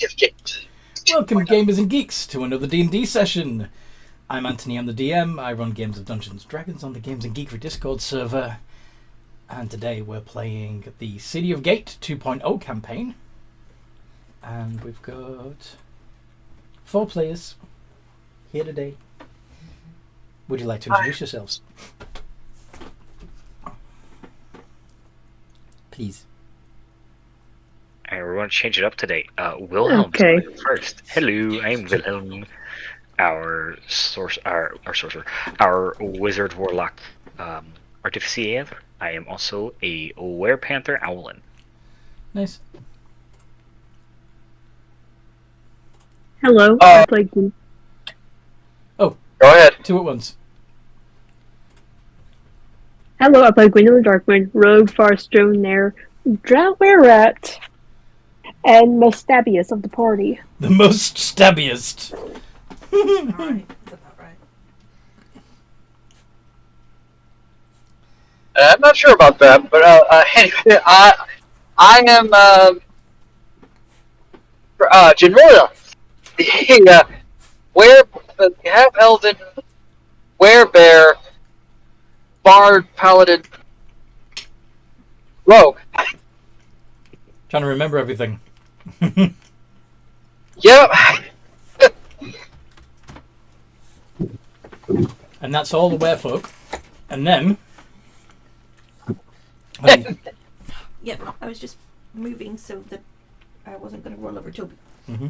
City of Gate. Welcome, gamers and geeks, to another D&D session. I'm Anthony, I'm the DM. I run games of Dungeons & Dragons on the Games and Geekery Discord server. And today we're playing the City of Gate 2.0 campaign. And we've got 4 players here today. Would you like to introduce yourselves? Please. And we're going to change it up today. Wilhelm first. Hello, I'm Wilhelm, our wizard warlock artificier. I am also a werepanther owlin. Nice. Hello, I play Gwyn. Oh, go ahead. 2 at once. Hello, I play Gwendolyn Darkwind, rogue, farstone, nair, drow-rat, and most stabbiest of the party. The most stabbiest. Alright, is about right. I'm not sure about that, but anyway, I am Genoa, the half-elven werebear bard paladin rogue. Trying to remember everything. Yep. And that's all the werefolk. And then... Yep, I was just moving so that I wasn't going to roll over Toby. Mm-hmm.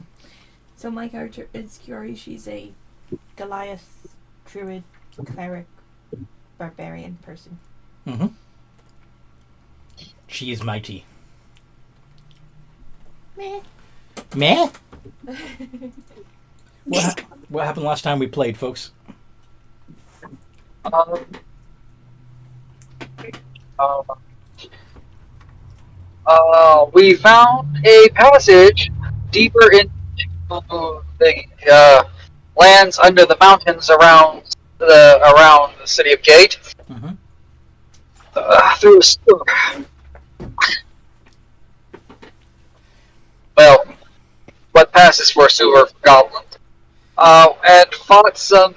So my character is Curie. She's a Goliath, druid, cleric, barbarian person. Mm-hmm. She is mighty. Meh. Meh? What happened last time we played, folks? We found a passage deeper into the lands under the mountains around the city of Gate. Mm-hmm. Through a sewer. Well, what passes for a sewer for goblins. And fought some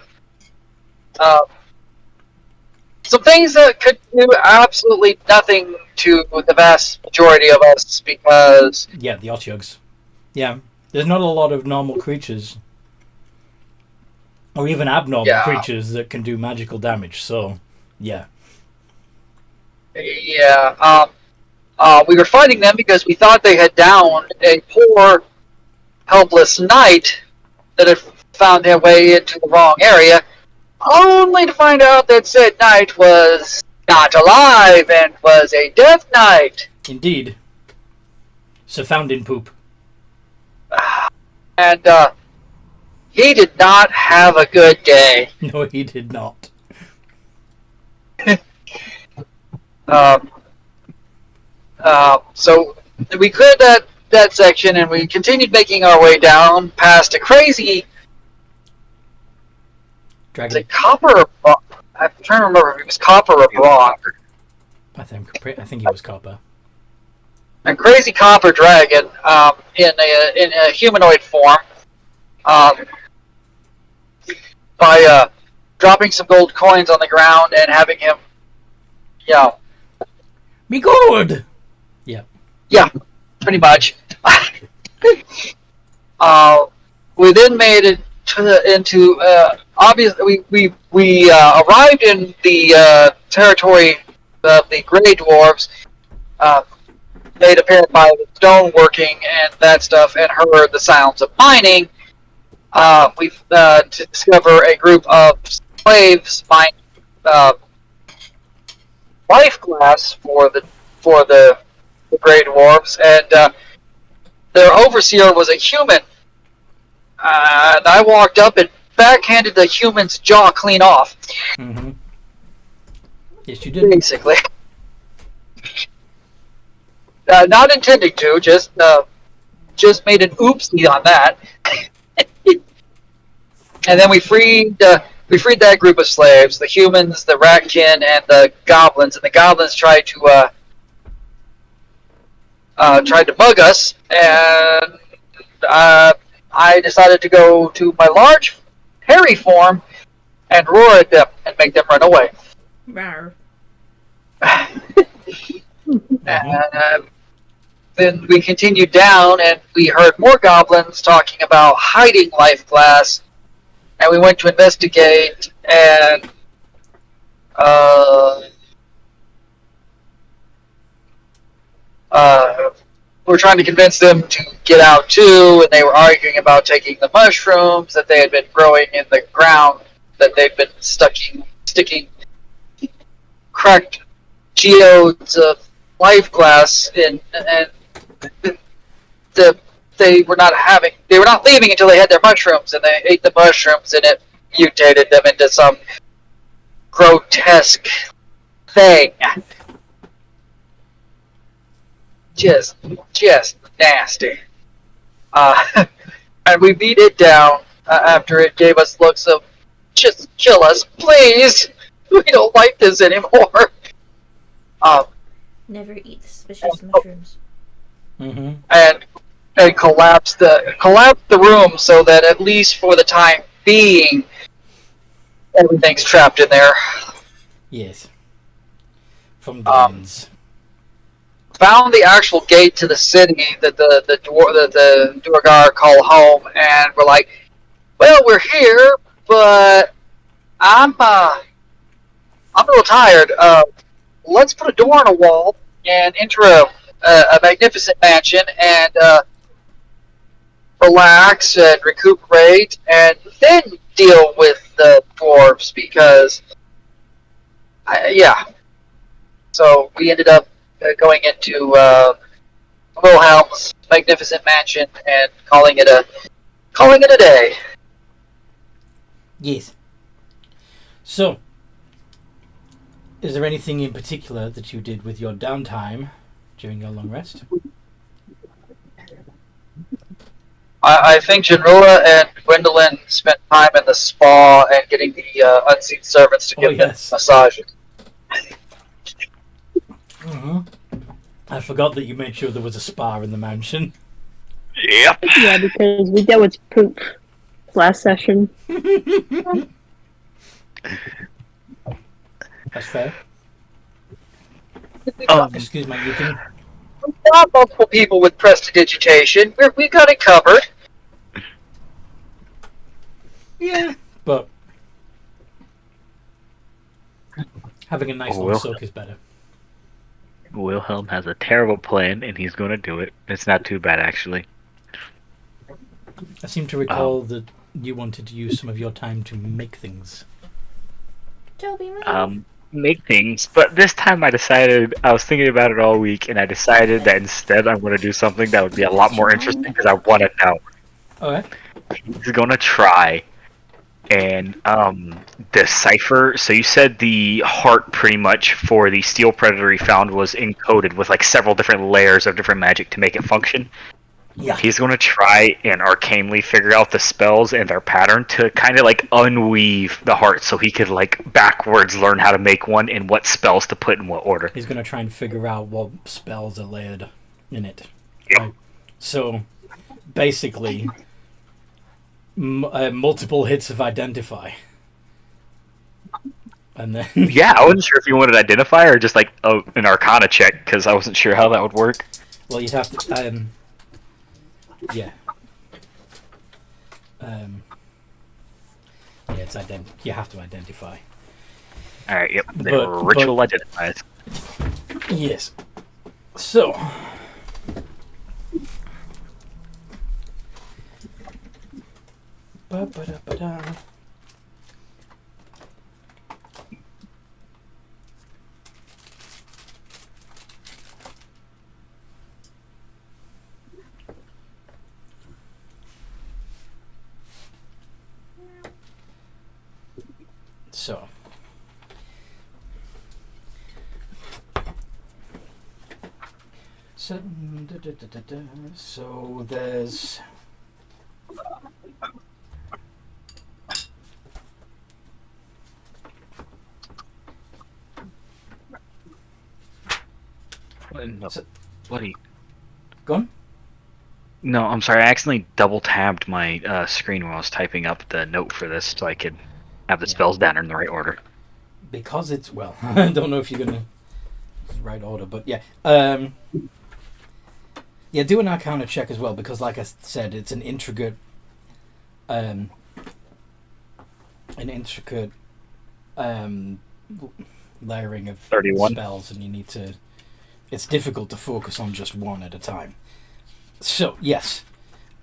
things that could do absolutely nothing to the vast majority of us because... Yeah, the Otyugs. Yeah, there's not a lot of normal creatures. Or even abnormal creatures that can do magical damage, so, yeah. Yeah, we were fighting them because we thought they had downed a poor, helpless knight that had found their way into the wrong area, only to find out that said knight was not alive and was a death knight. Indeed. So found in poop. And, he did not have a good day. No, he did not. So we cleared that section and we continued making our way down past a crazy... Dragon. Is it copper or bronze? I'm trying to remember if it was copper or bronze. I think it was copper. A crazy copper dragon in a humanoid form. By dropping some gold coins on the ground and having him, Me good! Yeah, pretty much. We then made it into obviously we arrived in the territory of the Grey Dwarves, made apparent by the stoneworking and that stuff, and heard the sounds of mining. We to discover a group of slaves mining life glass for the Grey Dwarves, and their overseer was a human. And I walked up and backhanded the human's jaw clean off. Mm-hmm. Yes, you did. Basically. Not intending to, just made an oopsie on that. And then we freed that group of slaves, the humans, the ratkin, and the goblins. And the goblins tried to mug us, and I decided to go to my large, hairy form and roar at them and make them run away. Rawr. Then we continued down, and we heard more goblins talking about hiding life glass. And we went to investigate, and we're trying to convince them to get out too. And they were arguing about taking the mushrooms that they had been growing in the ground, that they'd been sticking cracked geodes of life glass in, and they were not leaving until they had their mushrooms, and they ate the mushrooms, and it mutated them into some grotesque thing. Just nasty. And we beat it down after it gave us looks of, just kill us, please. We don't like this anymore. Never eat the suspicious mushrooms. And collapse the room so that at least for the time being, everything's trapped in there. Yes. From guns. Found the actual gate to the city that the Duergar call home, and we're like, well, we're here, but I'm a little tired. Let's put a door on a wall and enter a magnificent mansion and relax and recuperate, and then deal with the dwarves, because so we ended up going into Wilhelm's magnificent mansion and calling it a day. Yes. So, is there anything in particular that you did with your downtime during your long rest? I think Janrula and Gwendolyn spent time in the spa and getting the unseen servants to give them massages. I forgot that you made sure there was a spa in the mansion. Yep. Yeah, because we dealt with poop last session. That's fair. Excuse my eating. We've got multiple people with prestidigitation. We got it covered. Yeah, but having a nice long soak is better. Wilhelm has a terrible plan, and he's going to do it. It's not too bad, actually. I seem to recall that you wanted to use some of your time to make things. Toby, move. Make things, but this time I was thinking about it all week, and I decided that instead I'm going to do something that would be a lot more interesting, because I want to know. Okay. He's going to try and decipher. So you said the heart pretty much for the steel predator he found was encoded with like several different layers of different magic to make it function. Yeah. He's going to try and arcanely figure out the spells and their pattern to kind of like unweave the heart so he could like backwards learn how to make one and what spells to put in what order. He's going to try and figure out what spells are layered in it. Yeah. Right? So, basically, multiple hits of identify. And then... Yeah, I wasn't sure if you wanted identify or just like an arcana check, because I wasn't sure how that would work. Well, you'd have to... yeah. It's you have to identify. Alright, yep. Ritual identifies. Yes. So... Ba-ba-da-ba-da. So, so there's What are you... Gone? No, I'm sorry. I accidentally double tabbed my screen while I was typing up the note for this, so I could have the Yeah. spells down in the right order. Because it's, well, I don't know if you're going to right order, but yeah. Yeah, do an Arcana check as well, because like I said, it's an intricate layering of 31. spells, and you need to, it's difficult to focus on just one at a time. So, yes.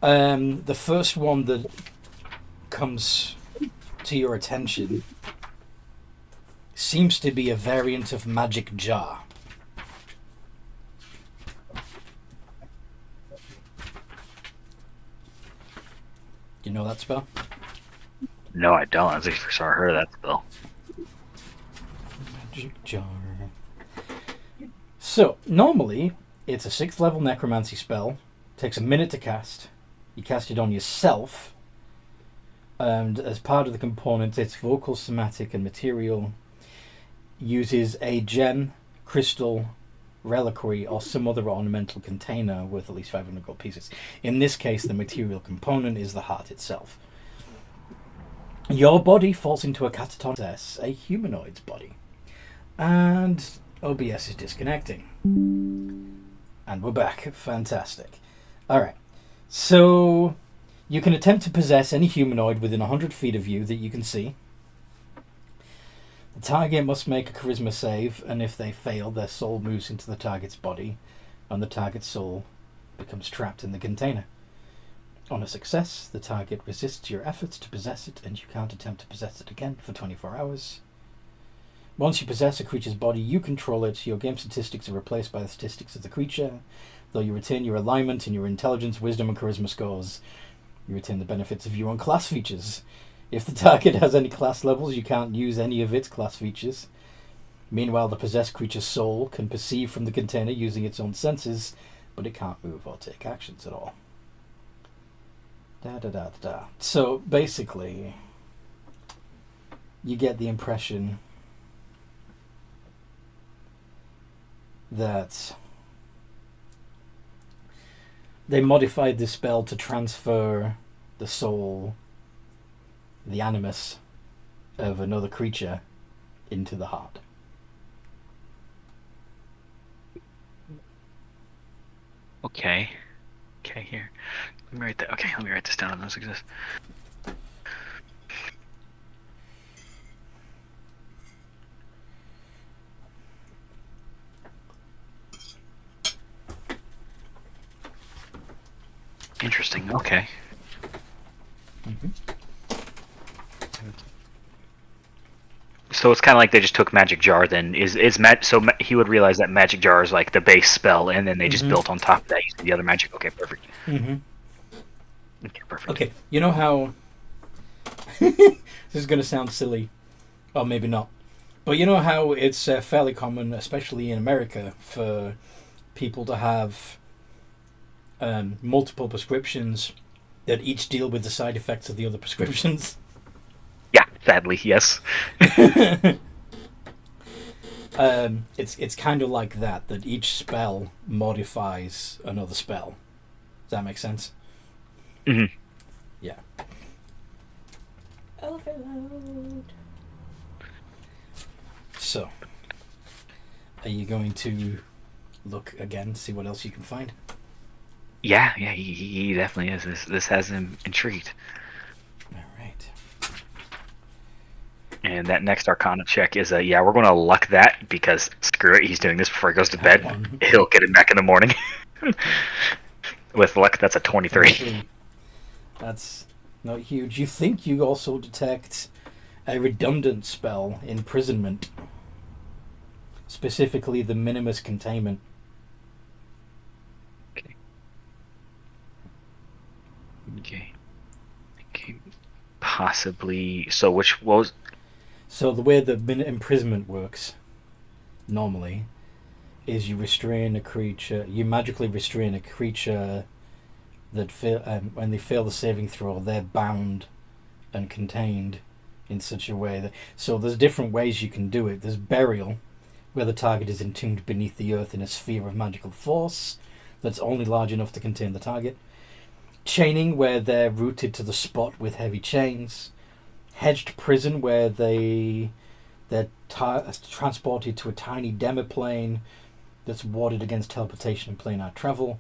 The first one that comes to your attention seems to be a variant of Magic Jar. Do you know that spell? No, I don't. I was actually sorry I heard of that spell. Magic Jar. So, normally, it's a 6th level necromancy spell. Takes a minute to cast. You cast it on yourself. And as part of the components, it's vocal, somatic, and material. Uses a gem, crystal, reliquary, or some other ornamental container worth at least 500 gold pieces. In this case, the material component is the heart itself. Your body falls into a catatonic possess, a humanoid's body. And OBS is disconnecting. And we're back. Fantastic. Alright. So, you can attempt to possess any humanoid within 100 feet of you that you can see. The target must make a charisma save, and if they fail, their soul moves into the target's body, and the target's soul becomes trapped in the container. On a success, the target resists your efforts to possess it, and you can't attempt to possess it again for 24 hours. Once you possess a creature's body, you control it. Your game statistics are replaced by the statistics of the creature. Though you retain your alignment and your intelligence, wisdom, and charisma scores, you retain the benefits of your own class features. If the target has any class levels, you can't use any of its class features. Meanwhile, the possessed creature's soul can perceive from the container using its own senses, but it can't move or take actions at all. So, basically, you get the impression that they modified this spell to transfer the soul, the animus of another creature into the heart. Okay. Okay, here. Let me write that. Okay, let me write this down. Those exist. Interesting. Okay. Mm-hmm. So it's kind of like they just took Magic Jar. Then he would realize that Magic Jar is like the base spell, and then they just built on top of that using the other magic. Okay, perfect. Mm-hmm. Okay, perfect. Okay, you know how this is going to sound silly, or maybe not, but you know how it's fairly common, especially in America, for people to have multiple prescriptions that each deal with the side effects of the other prescriptions. Yeah, sadly, yes. It's kind of like that each spell modifies another spell. Does that make sense? Mm-hmm. Yeah. Overload. So, are you going to look again, see what else you can find? Yeah, he definitely is. This has him intrigued. All right. And that next Arcana check is we're going to luck that because screw it, he's doing this before he goes to bed. He'll get it back in the morning. With luck, that's a 23. That's not huge. You think you also detect a redundant spell, imprisonment, specifically the minimus containment. Okay. Possibly. So which was? So the way that imprisonment works, normally, is you restrain a creature. You magically restrain a creature that when they fail the saving throw, they're bound and contained in such a way that. So there's different ways you can do it. There's burial, where the target is entombed beneath the earth in a sphere of magical force that's only large enough to contain the target. chaining, where they're rooted to the spot with heavy chains. Hedged prison, where they're transported to a tiny demiplane that's warded against teleportation and planar travel.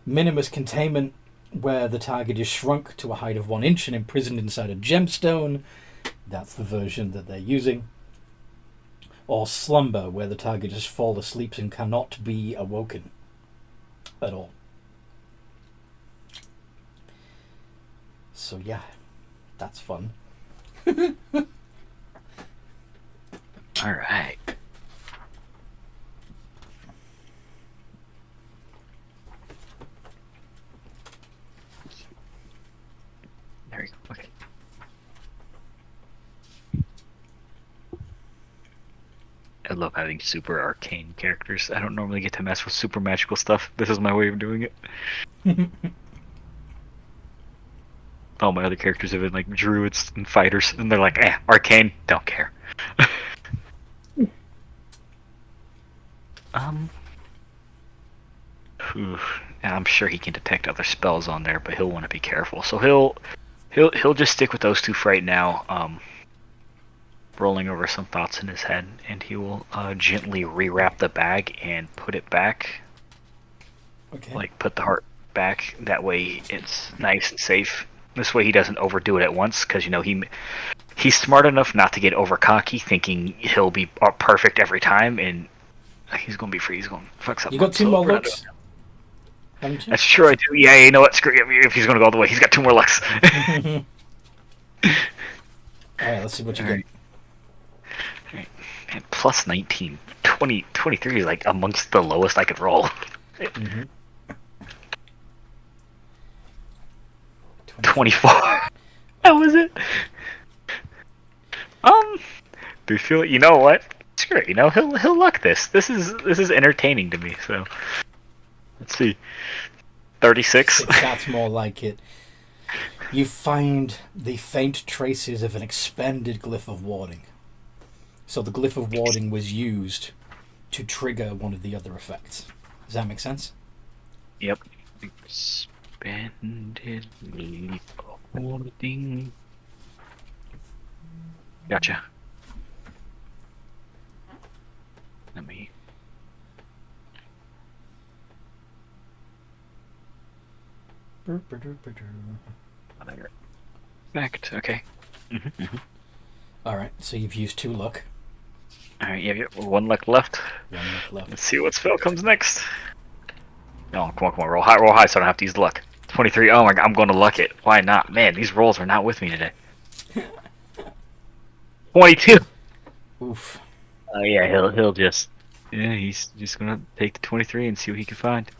Minimus containment, where the target is shrunk to a height of 1 inch and imprisoned inside a gemstone. That's the version that they're using. Or slumber, where the target just falls asleep and cannot be awoken at all. So yeah, that's fun. All right. There we go. Okay. I love having super arcane characters. I don't normally get to mess with super magical stuff. This is my way of doing it. All my other characters have been like druids and fighters, and they're like, arcane, don't care. I'm sure he can detect other spells on there, but he'll want to be careful. So he'll just stick with those two for right now. Rolling over some thoughts in his head, and he will gently rewrap the bag and put it back. Okay. Like put the heart back. That way it's nice and safe. This way he doesn't overdo it at once, because he's smart enough not to get over cocky, thinking he'll be perfect every time, and he's gonna be free. He's gonna fuck something. You got 2 more looks, haven't you? That's true, I do. Yeah, you know what? Screw it. If he's gonna go all the way, he's got 2 more looks. Alright, let's see what you get. Alright. And plus 19. 23 is like amongst the lowest I could roll. Mm-hmm. 24. That was it. Do you feel? You know what? Screw it. He'll luck this. This is entertaining to me. So let's see. 36. That's more like it. You find the faint traces of an expended glyph of warding. So the glyph of warding was used to trigger one of the other effects. Does that make sense? Yep. Expended glyph of warding. Gotcha. Let me. Fact. Okay. Alright, so you've used 2 luck. Alright, yeah, 1 luck left. 1 luck left. Let's see what spell comes next. No, come on, roll high so I don't have to use the luck. 23, oh my god, I'm going to luck it. Why not? Man, these rolls are not with me today. 22! Oof. Oh yeah, he'll just... Yeah, he's just gonna take the 23 and see what he can find.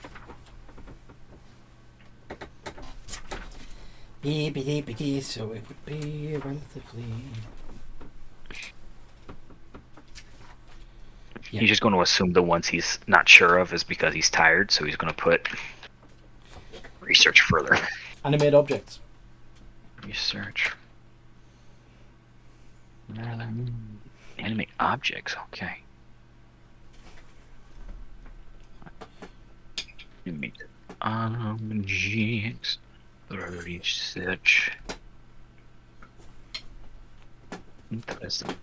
So it would be relatively... Yeah. He's just going to assume the ones he's not sure of is because he's tired, so he's going to put research further. Animate objects. Research. Animate objects, okay. Animate objects. Research. Interesting.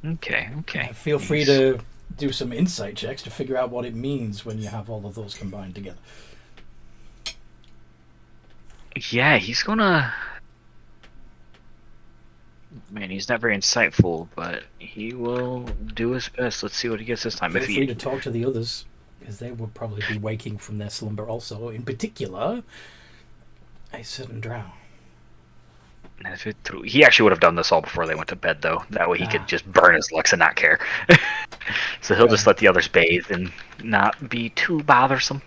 Okay. Feel free to do some insight checks to figure out what it means when you have all of those combined together. Yeah, he's gonna... Man, he's not very insightful, but he will do his best. Let's see what he gets this time. Feel free to talk to the others, because they will probably be waking from their slumber also. In particular, a certain drow. He actually would have done this all before they went to bed, though. That way he could just burn his looks and not care. So he'll just let the others bathe and not be too bothersome.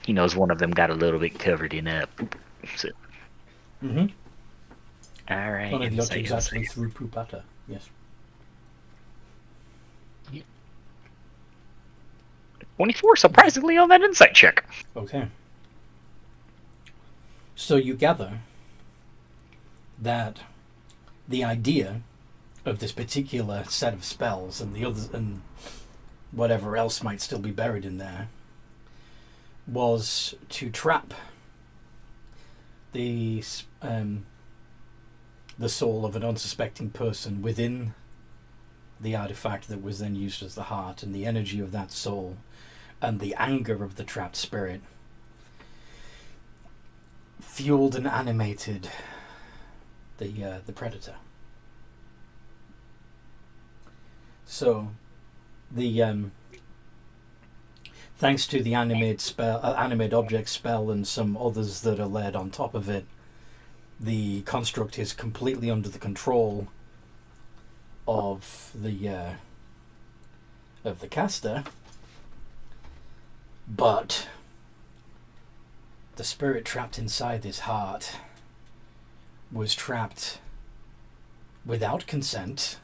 He knows one of them got a little bit covered in so. Mm-hmm. All right. One of the objects actually threw poop at her. Yes. 24, surprisingly, on that insight check. Okay. So you gather that the idea of this particular set of spells and the others and whatever else might still be buried in there was to trap the soul of an unsuspecting person within the artifact that was then used as the heart, and the energy of that soul and the anger of the trapped spirit fueled and animated the predator. So the thanks to the animate object spell and some others that are laid on top of it, the construct is completely under the control of the caster, but the spirit trapped inside this heart was trapped without consent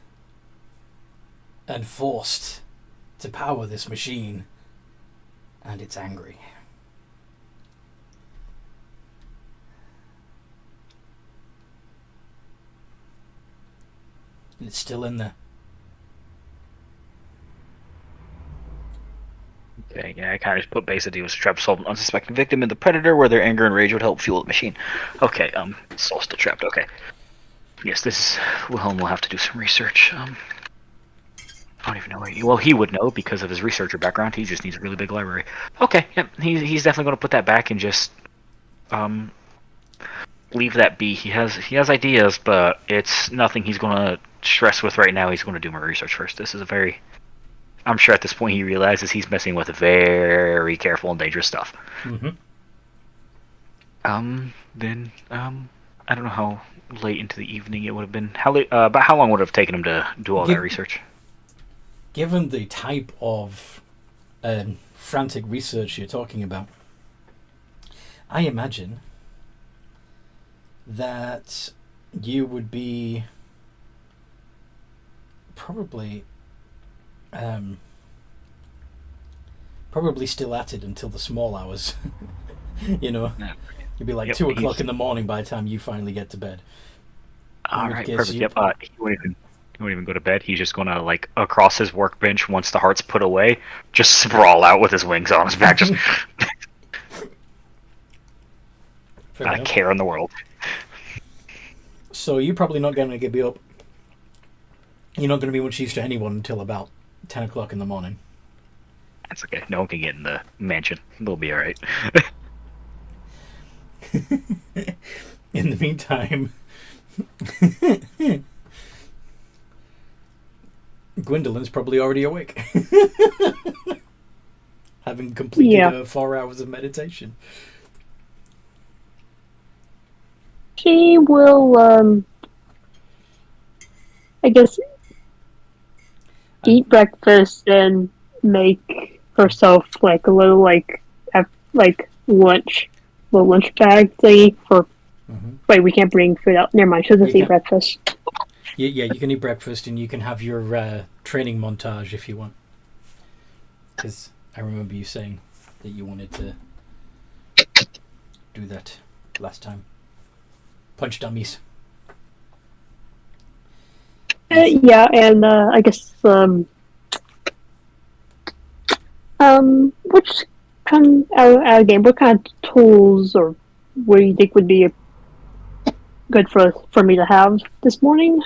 and forced to power this machine, and it's angry. And it's still in there. Okay, yeah, I kind of just put basically was trapped, soul, an unsuspecting victim in the predator, where their anger and rage would help fuel the machine. Okay, soul still trapped. Okay, yes, this is Wilhelm will have to do some research. I don't even know where he would know because of his researcher background. He just needs a really big library. Okay, yep, he's definitely going to put that back and just leave that be. He has ideas, but it's nothing he's going to stress with right now. He's going to do more research first. This is a very, I'm sure at this point he realizes he's messing with very careful and dangerous stuff. Mm-hmm. Then I don't know how late into the evening it would have been. How late? About how long would it have taken him to do all that research? Given the type of frantic research you're talking about, I imagine that you would be probably still at it until the small hours. You know, you'd be like 2 o'clock in the morning by the time you finally get to bed. All right, perfect. Yep. He won't even go to bed. He's just gonna, like, across his workbench once the heart's put away, just sprawl out with his wings on his back, just not a care in the world. So you're probably not going to be up. You're not going to be much use to anyone until about 10 o'clock in the morning. That's okay. No one can get in the mansion. They'll be all right. In the meantime, Gwendolyn's probably already awake, having completed 4 hours of meditation. She will, I guess, eat breakfast and make herself like a little lunch, little lunch bag thingy for. Mm-hmm. Wait, we can't bring food out. Never mind. She doesn't eat breakfast. Yeah, you can eat breakfast and you can have your training montage if you want. Because I remember you saying that you wanted to do that last time. Punch dummies. Yeah, and I guess which kind of game? What kind of tools or what do you think would be good for me to have this morning?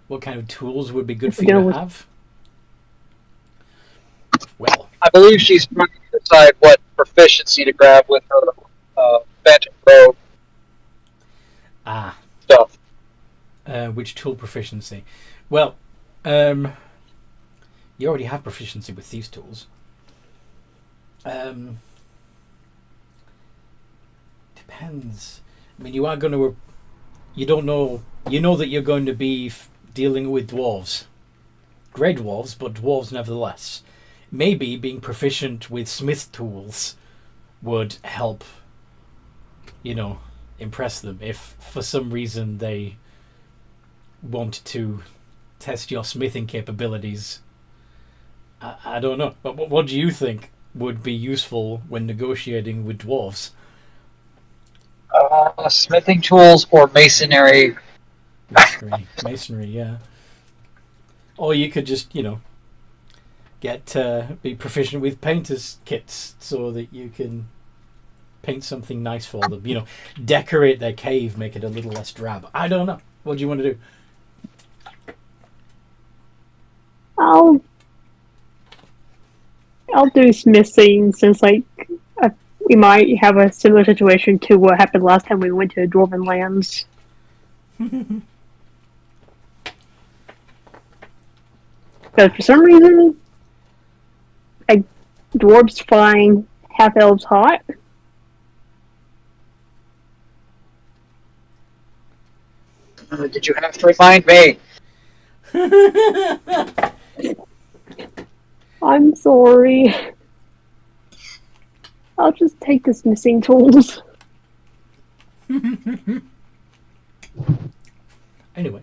What kind of tools would be good for you to have? Well, I believe she's trying to decide what proficiency to grab with her Phantom Probe stuff. Which tool proficiency? Well, you already have proficiency with these tools. Depends. I mean, you are going to. You don't know. You know that you're going to be dealing with dwarves, grey dwarves, but dwarves nevertheless. Maybe being proficient with smith tools would help. Impress them if for some reason they want to test your smithing capabilities. I don't know, but what do you think would be useful when negotiating with dwarves? Smithing tools or masonry. Masonry, yeah. Or you could just, get be proficient with painters kits so that you can paint something nice for them. You know, decorate their cave, make it a little less drab. I don't know. What do you want to do? I'll do smithing since we might have a similar situation to what happened last time we went to Dwarven lands. Because for some reason, dwarves find half elves hot. Did you have to remind me? I'm sorry. I'll just take the smithing tools. Anyway.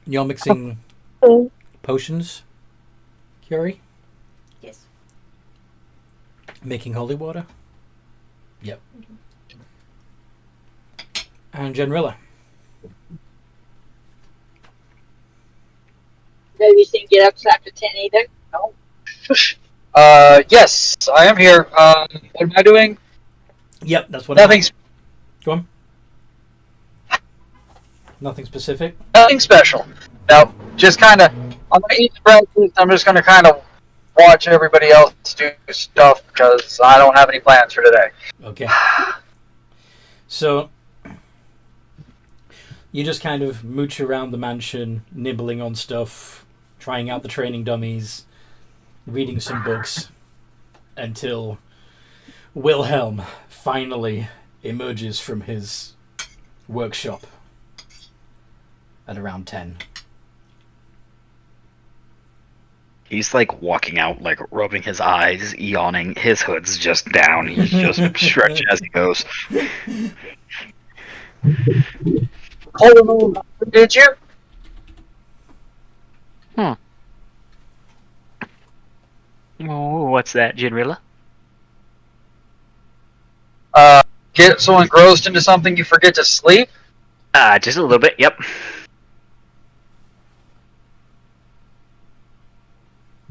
You're mixing potions, Curie? Yes. Making holy water? Yep. And Genrilla? No, you didn't get up after 10 either? No. Yes, I am here. What am I doing? Yep, that's what Nothing. Go on. Nothing specific? Nothing special. No, just kind of. I'm gonna eat the breakfast. I'm just gonna kind of watch everybody else do stuff because I don't have any plans for today. Okay. So you just kind of mooch around the mansion, nibbling on stuff, trying out the training dummies, reading some books, until Wilhelm finally emerges from his workshop at around 10. He's like walking out, like rubbing his eyes, yawning. His hood's just down. He's just stretching as he goes. Oh, did you? Oh, what's that, Genrilla? Get so engrossed into something you forget to sleep? Just a little bit, yep.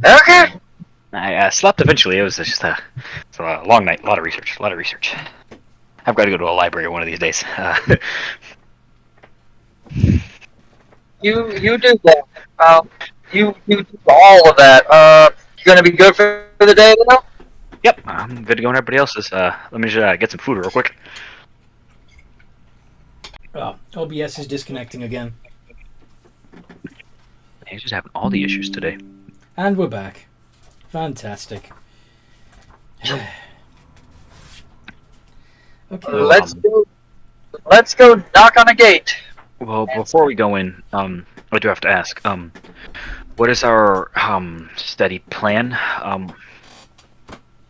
Okay. I slept eventually. It was just a long night, a lot of research. I've got to go to a library one of these days. You do that. You do all of that. You gonna be good for the day now? Yep, I'm good to go when everybody else is. Let me just get some food real quick. Oh, OBS is disconnecting again. He's just having all the issues today. And we're back. Fantastic. Okay. Let's go knock on a gate. Well, before we go in, I do have to ask, what is our steady plan?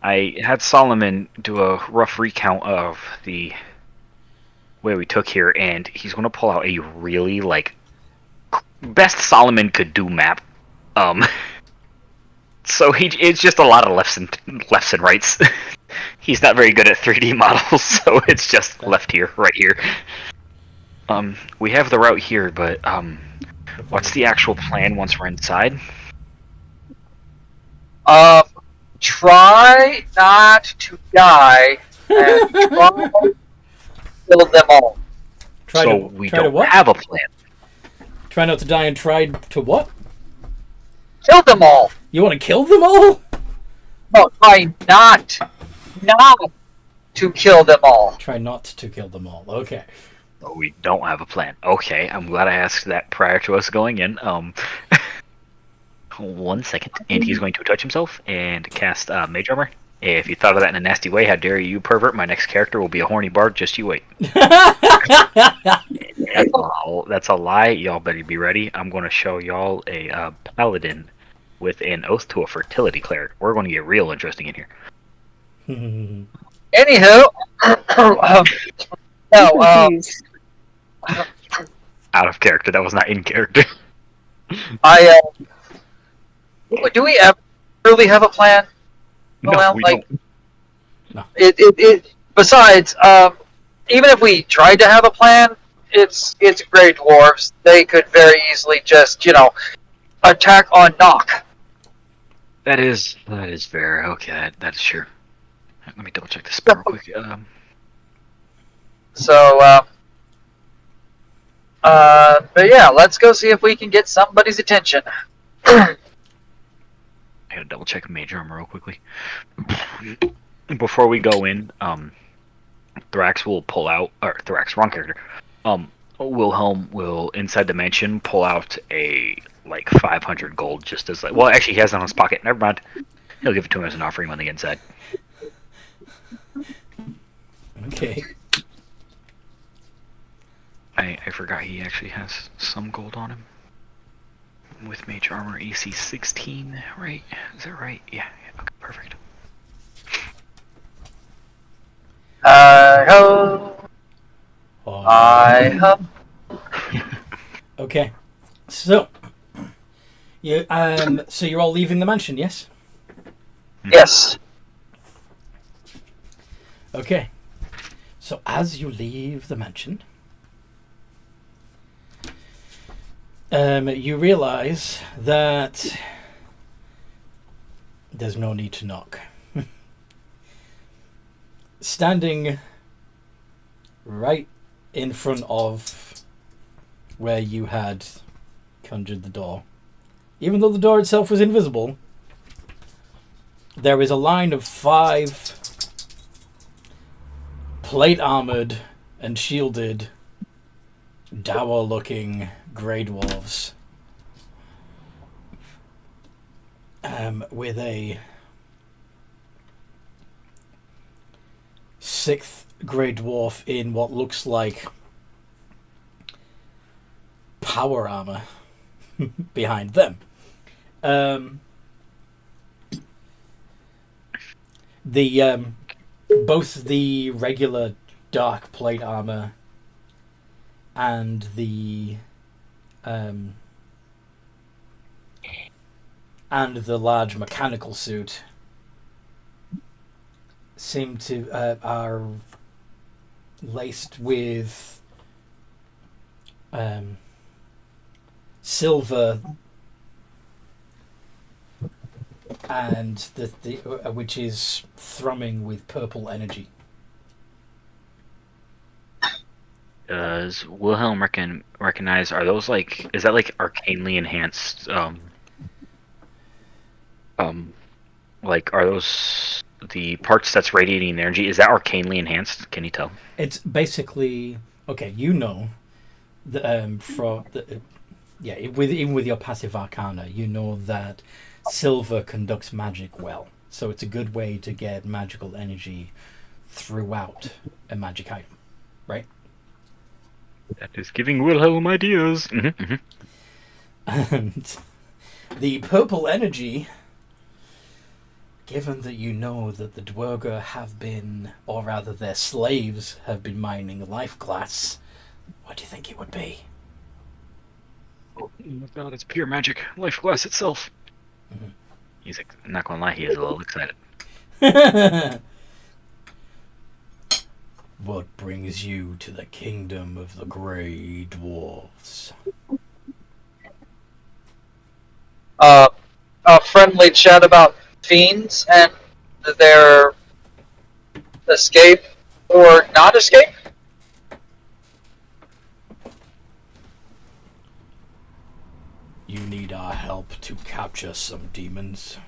I had Solomon do a rough recount of the way we took here, and he's going to pull out a really, best Solomon could do map. So it's just a lot of lefts and rights. He's not very good at 3D models, so it's just left here, right here. We have the route here, but what's the actual plan once we're inside? Try not to die and try to kill them all. We don't have a plan. Try not to die and try to what? Kill them all. You want to kill them all? No, try not to kill them all. Try not to kill them all. Okay. We don't have a plan. Okay, I'm glad I asked that prior to us going in. 1 second, and he's going to touch himself and cast Mage Armor. If you thought of that in a nasty way, how dare you, pervert? My next character will be a horny bard. Just you wait. That's a lie. Y'all better be ready. I'm going to show y'all a paladin with an oath to a fertility cleric. We're going to get real interesting in here. Anywho, out of character. That was not in character. Do we ever really have a plan? No, we don't. No. Besides, even if we tried to have a plan, it's Grey Dwarves. They could very easily just, attack on knock. That is fair. Okay, that is sure. Let me double check this real quick. So, but yeah, let's go see if we can get somebody's attention. I gotta double check Mage Armor real quickly. Before we go in, Thrax will pull out, or Thrax, wrong character. Wilhelm will, inside dimension, pull out a, 500 gold just as, well, actually, he has it in his pocket. Never mind. He'll give it to him as an offering when they get inside. Okay. I forgot he actually has some gold on him. With Mage Armor AC 16, right? Is that right? Yeah. Okay, perfect. Hi-ho. Hi-ho. Okay. So, so you're all leaving the mansion, yes? Yes. Okay. So as you leave the mansion, you realize that there's no need to knock. Standing right in front of where you had conjured the door, even though the door itself was invisible, there is a line of 5 plate-armored and shielded, dour-looking grey dwarves, with a 6th grey dwarf in what looks like power armor behind them. Both the regular dark plate armor and the large mechanical suit seem to are laced with silver, and which is thrumming with purple energy. Does Wilhelm recognize? Are those is that arcanely enhanced? Are those the parts that's radiating energy? Is that arcanely enhanced? Can you tell? It's basically okay. You know, even with your passive arcana, you know that silver conducts magic well, so it's a good way to get magical energy throughout a magic item, right? That is giving Wilhelm ideas. Mm-hmm. And the purple energy, given that you know that the Duergar have been, or rather their slaves have been mining life glass, what do you think it would be? Oh my god, it's pure magic. Life glass itself. Mm-hmm. He's I'm not gonna lie, he is a little excited. What brings you to the kingdom of the Grey Dwarves? A friendly chat about fiends and their escape or not escape? You need our help to capture some demons.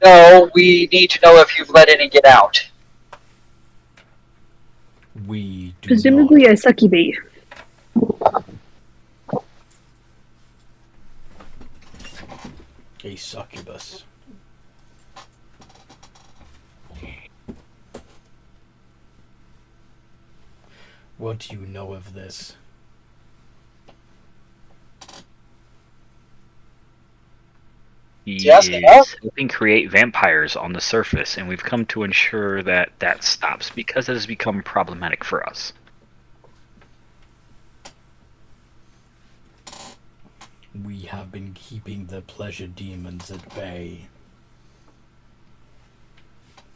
No, we need to know if you've let any get out. We do Presumably not. a succubate. A succubus. What do you know of this? He Yes, is yes. helping create vampires on the surface, and we've come to ensure that that stops because it has become problematic for us. We have been keeping the pleasure demons at bay.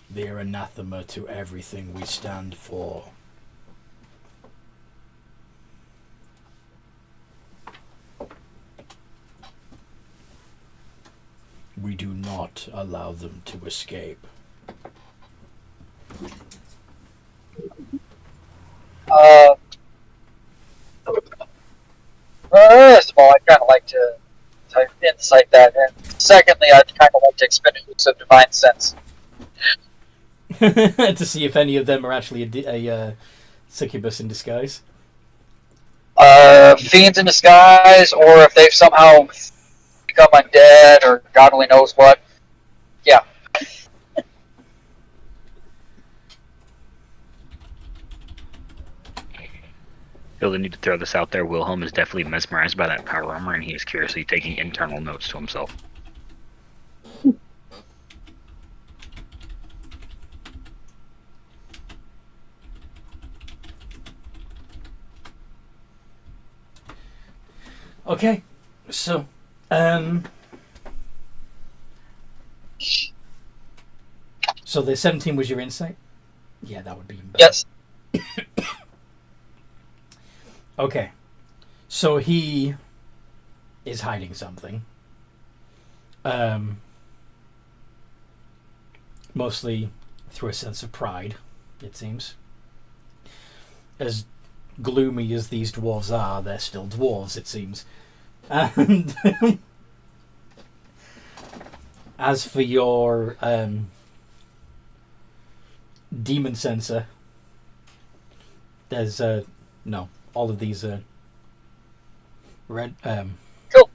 They are anathema to everything we stand for. We do not allow them to escape. First of all, I'd kind of like to insight that, and secondly, I'd kind of like to expend a use of divine sense. To see if any of them are actually a succubus in disguise. Fiends in disguise, or if they've somehow become undead, or God only knows what. Yeah. You'll need to throw this out there. Wilhelm is definitely mesmerized by that power armor, and he is curiously taking internal notes to himself. Okay, so, so the 17 was your insight? Yeah, that would be better. Yes. Okay, so he is hiding something. Mostly through a sense of pride, it seems. As gloomy as these dwarves are, they're still dwarves, it seems. And as for your demon sensor, there's no. All of these are red. Cool.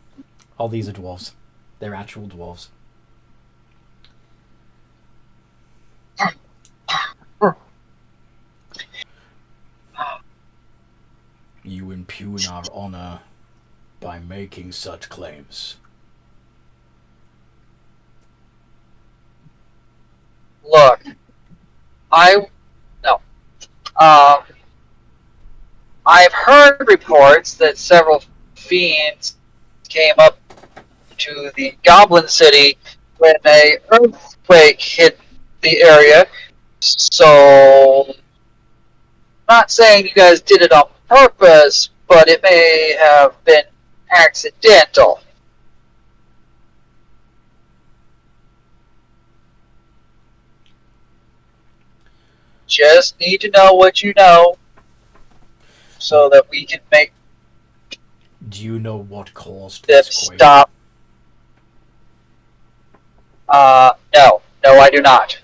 All these are dwarves. They're actual dwarves. You impugn our honor by making such claims. Look, no. I've heard reports that several fiends came up to the Goblin City when an earthquake hit the area. So, not saying you guys did it on purpose, but it may have been accidental. Just need to know what you know so that we can make Do you know what caused them this quake? stop. No. No, I do not.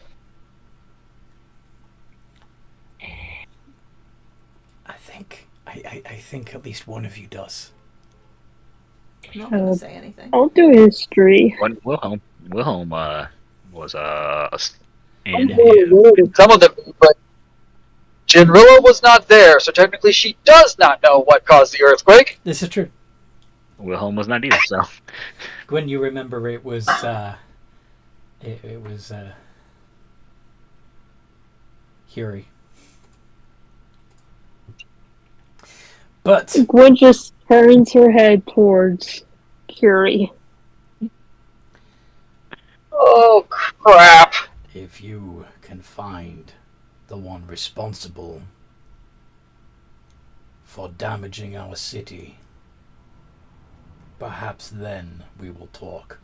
I think at least one of you does. I'm not going to say anything. I'll do history. Wilhelm was Some of them, but Jinrilla was not there, so technically she does not know what caused the earthquake. This is true. Wilhelm was not either. So Gwen, you remember it was it was Curie. But Gwen just turns her head towards Curie. Oh, crap. if you can find the one responsible for damaging our city, perhaps then we will talk.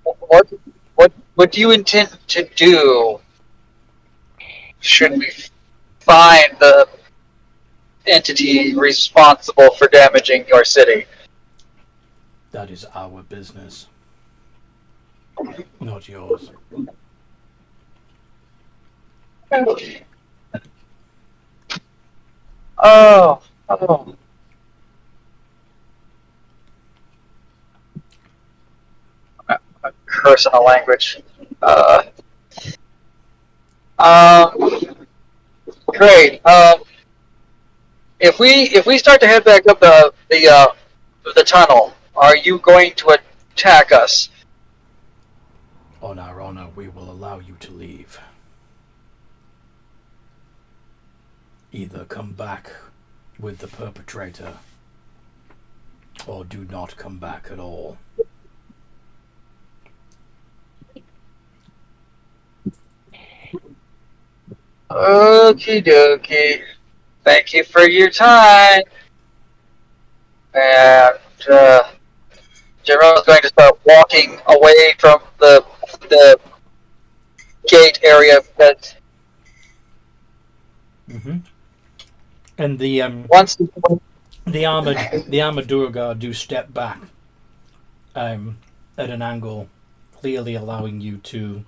What do you intend to do? Should we find the entity responsible for damaging your city? That is our business, not yours. Oh. Curse in a language. Great. If we start to head back up the tunnel, are you going to attack us? On our honor, we will allow you to leave. Either come back with the perpetrator, or do not come back at all. Okie dokie. Thank you for your time. And General is going to start walking away from the gate area. But And the once the armored Duergar do step back at an angle, clearly allowing you to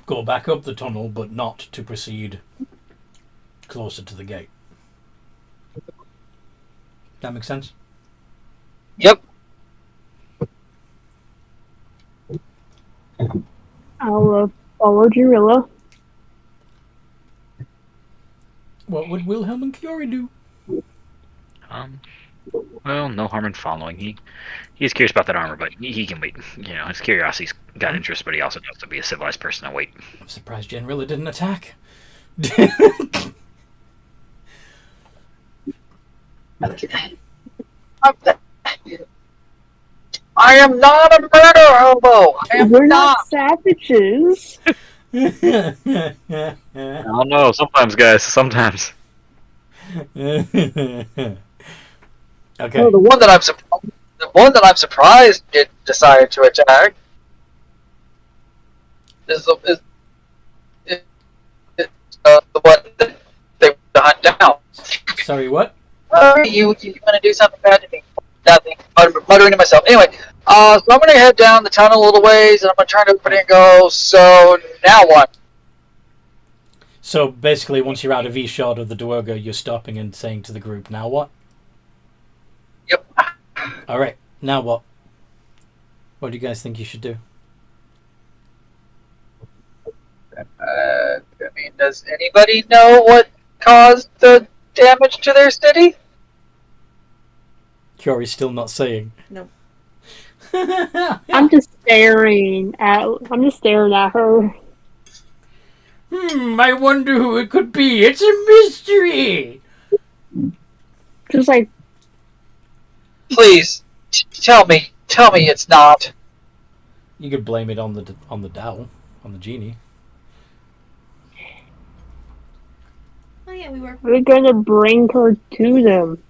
go back up the tunnel, but not to proceed closer to the gate. That makes sense? Yep. I'll follow Jarilla. What would Wilhelm and Kiori do? Well, no harm in following. He's curious about that armor, but he can wait. You know, his curiosity's got interest, but he also knows to be a civilized person and wait. I'm surprised Generilla didn't attack. I am not a murder hobo. I am We're not. not savages. I don't know. Sometimes, guys. Sometimes. Okay. Well, the one that I'm surprised it decided to attack is the one that they want to hunt down. Sorry, what? You gonna do something bad to me? Nothing. Muttering to myself. Anyway, so I'm gonna head down the tunnel a little ways, and I'm gonna try to open it and go. So now what? So basically, once you're out of earshot of the Duergar, you're stopping and saying to the group, "Now what?" Yep. All right. Now what? What do you guys think you should do? I mean, does anybody know what caused the damage to their city? Kiori's still not saying. Nope. I'm just staring at her. I wonder who it could be. It's a mystery. Just like, Please, tell me it's not. You could blame it on the Dow, on the genie. Oh yeah, we were. we're gonna bring her to them.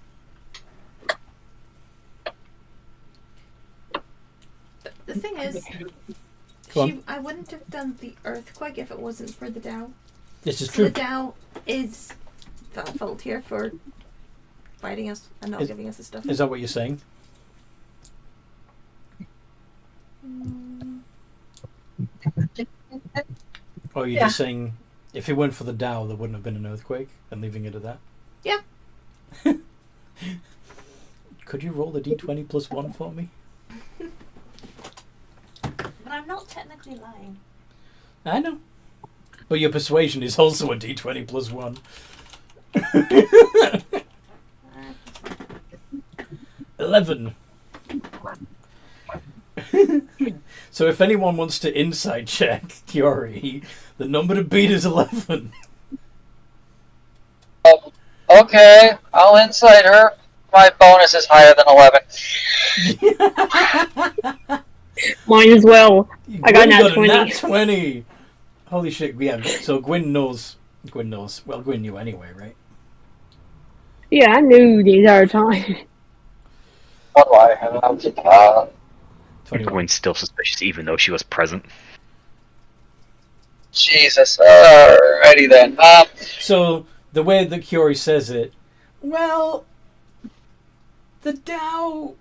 The thing is, Go on. I wouldn't have done the earthquake if it wasn't for the Dow. This is So true. the Dow is the fault here for fighting us and not giving us the stuff. Is that what you're saying? Or are you just saying, if it weren't for the Dow, there wouldn't have been an earthquake, and leaving it at that? Yeah. Could you roll the d20 plus 1 for me? But I'm not technically lying. I know. But your persuasion is also a d20 plus 1. 11. So if anyone wants to insight check Kiori, the number to beat is 11. Okay, I'll insight her. My bonus is higher than 11. Mine as well. I got Gwyn nat 20. nat 20. Holy shit, yeah. So Gwyn knows. Well, Gwyn knew anyway, right? Yeah, I knew the entire time. What do I have? 21. Gwen's still suspicious, even though she was present. Jesus. Alrighty then. So the way that Kiori says it, well, the Dow.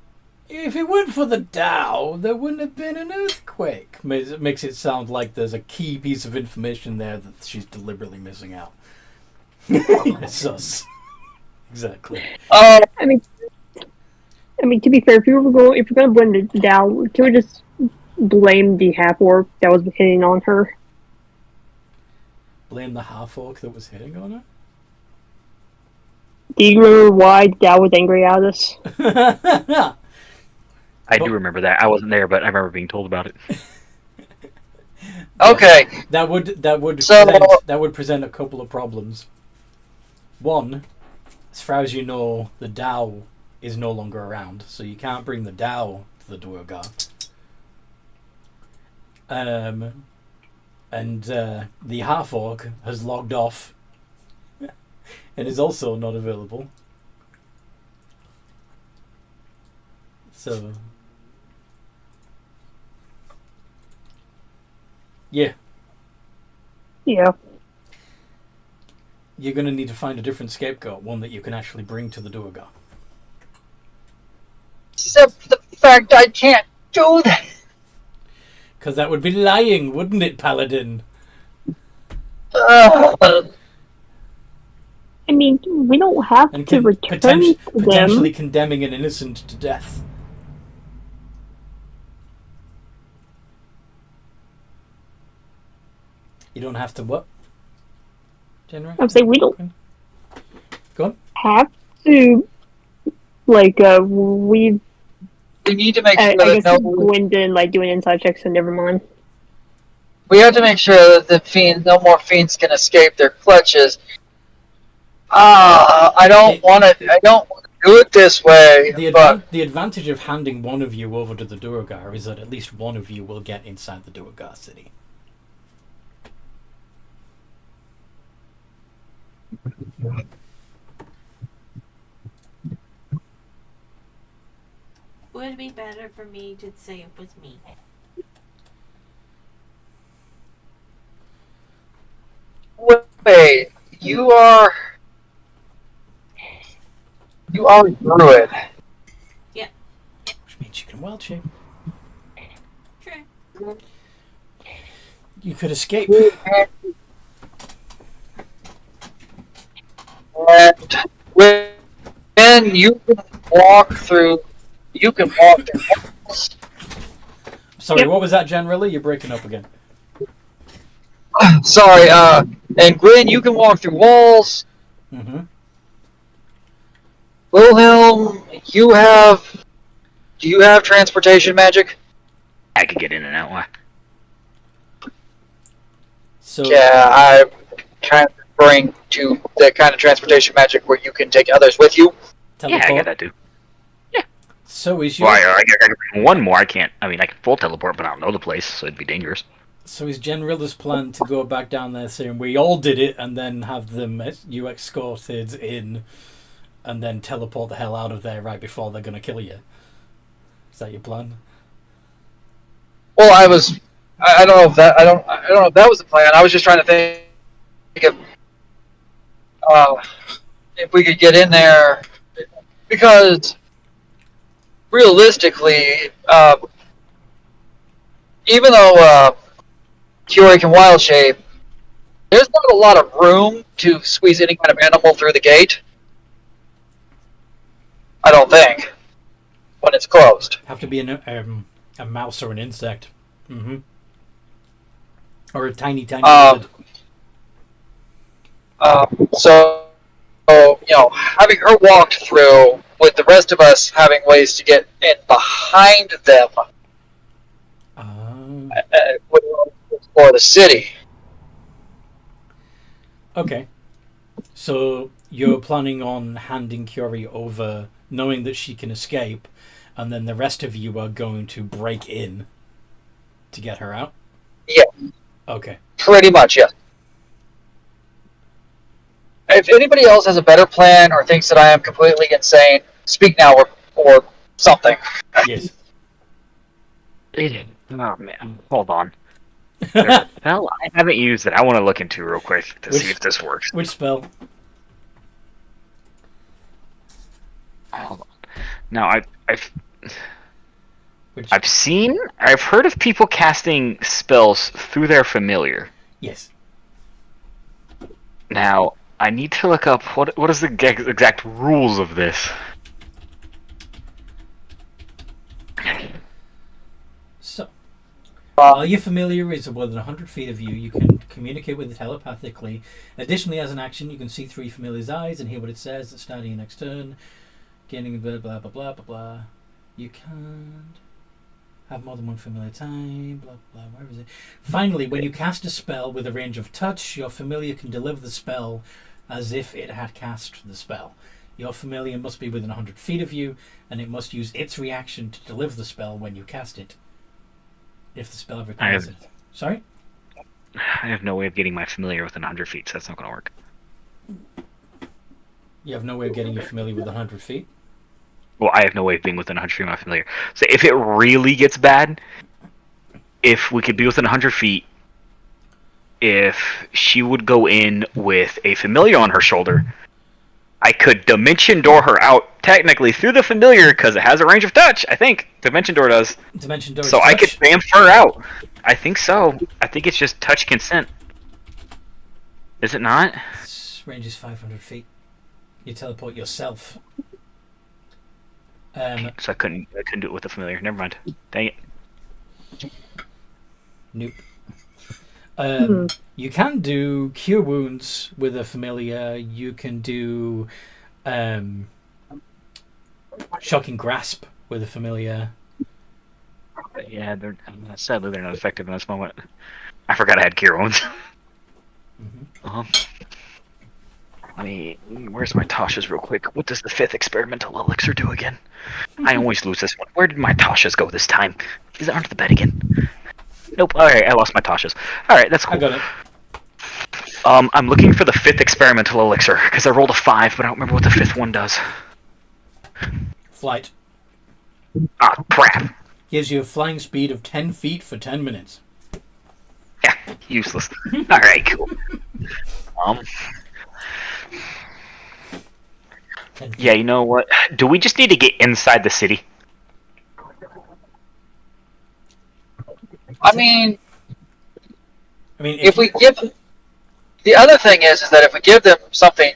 If it weren't for the Dow, there wouldn't have been an earthquake. It makes it sound like there's a key piece of information there that she's deliberately missing out. It's us. Exactly. I mean, to be fair, if we're gonna blame it down, can we just blame the half orc that was hitting on her? Blame the half orc that was hitting on Do you remember why Dad was angry at us? her? I do remember that. I wasn't there, but I remember being told about it. Okay. That would present a couple of problems. One, as far as you know, the Dow is no longer around, so you can't bring the Dow to the Duergar. And the half orc has logged off and is also not available. So, yeah, Yeah. you're going to need to find a different scapegoat, one that you can actually bring to the Duergar. Except for the fact I can't do that. Because that would be lying, wouldn't it, Paladin? Uh, I mean, we don't have And to return to potentially them. condemning an innocent to death. You don't have to what? General? I'm saying we don't Go on. have to. Like, we. we need to make I sure that guess Gwen didn't like doing inside checks, so never mind. we have to make sure that no more fiends can escape their clutches. I don't want to. I don't want to do it this way. The advantage of handing one of you over to the Duergar is that at least one of you will get inside the Duergar city. Would it be better for me to say it was me? Wait, you are a druid. Which means you can wild shape. True. You could escape. And when you can walk through walls. Sorry, Yep. what was that generally? You're breaking up again. Sorry, and Gwen, you can walk through walls. Mm-hmm. Wilhelm, do you have transportation magic? I could get in and out. Why? So Yeah, I'm kind of referring to the kind of transportation magic where you can take others with you. Yeah, I got that too. So is your Well, I can bring one more. I can't. I mean, I can full teleport, but I don't know the place, so it'd be dangerous. So is Genrilla's plan to go back down there saying we all did it and then have them you escorted in and then teleport the hell out of there right before they're gonna kill you? Is that your plan? Well, I don't know if that was the plan. I was just trying to think of if we could get in there, because realistically, even though Curie can wild shape, there's not a lot of room to squeeze any kind of animal through the gate. I don't think, when it's closed. Have to be a mouse or an insect. Mm-hmm. Or a tiny lizard. So, having her walked through with the rest of us having ways to get in behind them would explore the city. Okay. So you're planning on handing Curie over, knowing that she can escape, and then the rest of you are going to break in to get her out? Yeah. Okay. Pretty much, yes. If anybody else has a better plan or thinks that I am completely insane, speak now or something. Yes. Oh man, hold on. There's a spell I haven't used that I want to look into real quick to see if this works. Which spell? Hold on. Now Which? I've heard of people casting spells through their familiar. Yes. Now I need to look up what is the exact rules of this. So, while your familiar is within 100 feet of you, you can communicate with it telepathically. Additionally, as an action, you can see through your familiar's eyes and hear what it says at starting your next turn. Gaining blah blah blah blah blah blah. You can't have more than one familiar time. Blah blah. Where is it? Finally, when you cast a spell with a range of touch, your familiar can deliver the spell as if it had cast the spell. Your familiar must be within 100 feet of you, and it must use its reaction to deliver the spell when you cast it. If the spell requires it. Sorry? I have no way of getting my familiar within 100 feet, so that's not going to work. You have no way of getting your familiar with 100 feet? Well, I have no way of being within 100 feet of my familiar. So if it really gets bad, if we could be within 100 feet, if she would go in with a familiar on her shoulder, I could dimension door her out technically through the familiar because it has a range of touch. I think dimension door does. Dimension door. So I could bamf her out. I think so. I think it's just touch consent. Is it not? Range is 500 feet. You teleport yourself. So I couldn't do it with the familiar. Never mind. Dang it. Nope. You can do cure wounds with a familiar. You can do shocking grasp with a familiar. Yeah, sadly they're not effective in this moment. I forgot I had cure wounds. Where's my Tasha's real quick? What does the 5th experimental elixir do again? I always lose this one. Where did my Tasha's go this time? Is it under the bed again? Nope. Alright, I lost my Tasha's. Alright, that's cool. I got it. I'm looking for the 5th experimental elixir, because I rolled a 5, but I don't remember what the 5th one does. Flight. Ah, crap. Gives you a flying speed of 10 feet for 10 minutes. Yeah, useless. Alright, cool. Yeah, you know what? Do we just need to get inside the city? I mean, if we give them... The other thing is that if we give them something,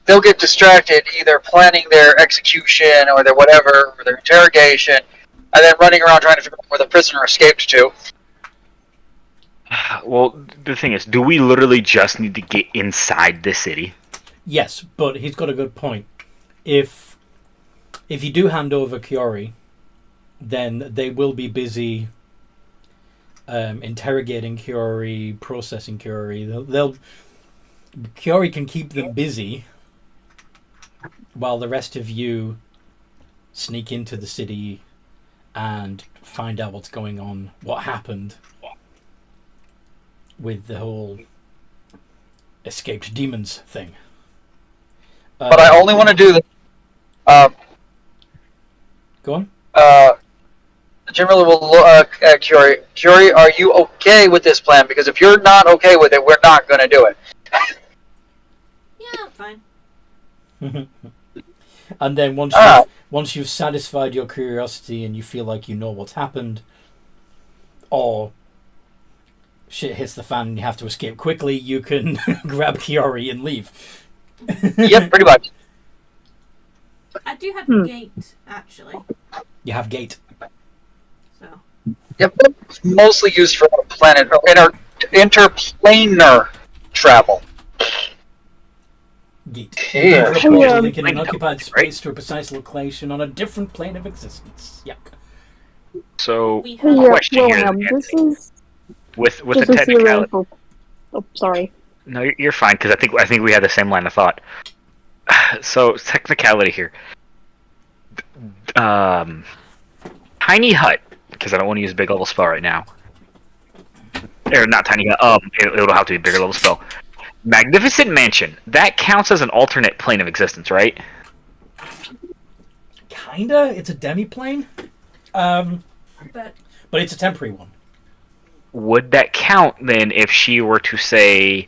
they'll get distracted either planning their execution or their whatever, or their interrogation, and then running around trying to figure out where the prisoner escaped to. Well, the thing is, do we literally just need to get inside the city? Yes, but he's got a good point. If you do hand over Kiori, then they will be busy interrogating Kiori, processing Kiori. Kiori can keep them busy while the rest of you sneak into the city and find out what's going on, what happened with the whole escaped demons thing. But I only want to do the... Go on. Generally, we'll Curie. Curie, are you okay with this plan? Because if you're not okay with it, we're not going to do it. Yeah, fine. And then once you've satisfied your curiosity and you feel like you know what's happened, or shit hits the fan and you have to escape quickly, you can grab Kiori and leave. Yep, pretty much. I do have a gate, actually. You have gate. So. Yep, it's mostly used for planet or interplanar travel. Gate. Yeah. Link in an occupied space to a precise location on a different plane of existence. Yuck. So, We have question here. This is With the technicality. Oh, sorry. No, you're fine because I think we had the same line of thought. So technicality here. Tiny hut, because I don't want to use a big level spell right now. Or not tiny hut. It'll have to be a bigger level spell. Magnificent mansion. That counts as an alternate plane of existence, right? Kinda. It's a demi-plane. but it's a temporary one. Would that count then if she were to say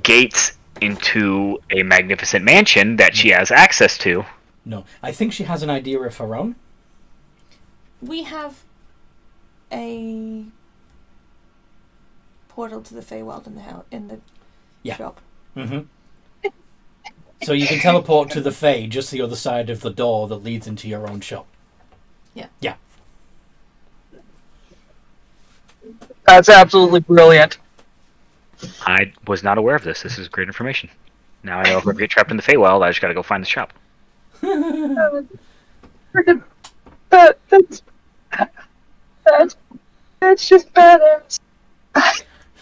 gates into a magnificent mansion that she has access to? No, I think she has an idea of her own. we have a portal to the Feywild in the shop. Mm-hmm. So you can teleport to the Fey, just the other side of the door that leads into your own shop. Yeah. Yeah. That's absolutely brilliant. I was not aware of this. This is great information. Now I know if I get trapped in the Feywild, I just gotta go find the shop. That's just badass. I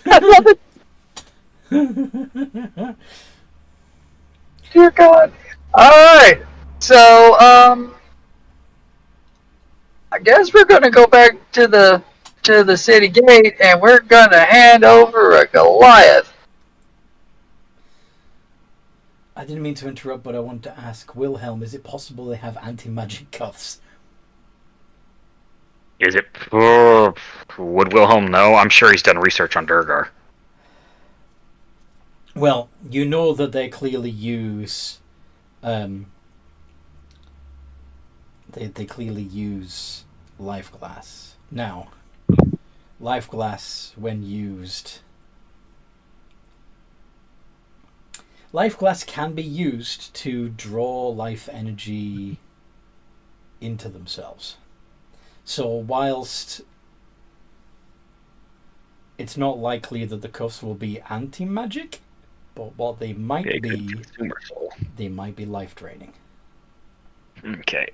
love it. Dear God. Alright. So, I guess we're gonna go back to the city gate and we're gonna hand over a Goliath. I didn't mean to interrupt, but I wanted to ask Wilhelm, is it possible they have anti-magic cuffs? Is it? Would Wilhelm know? I'm sure he's done research on Duergar. Well, you know that they clearly use... They clearly use life glass. Now, life glass, when used... Life glass can be used to draw life energy into themselves. So whilst it's not likely that the cuffs will be anti-magic, but what they might be, they might be life-draining. Okay,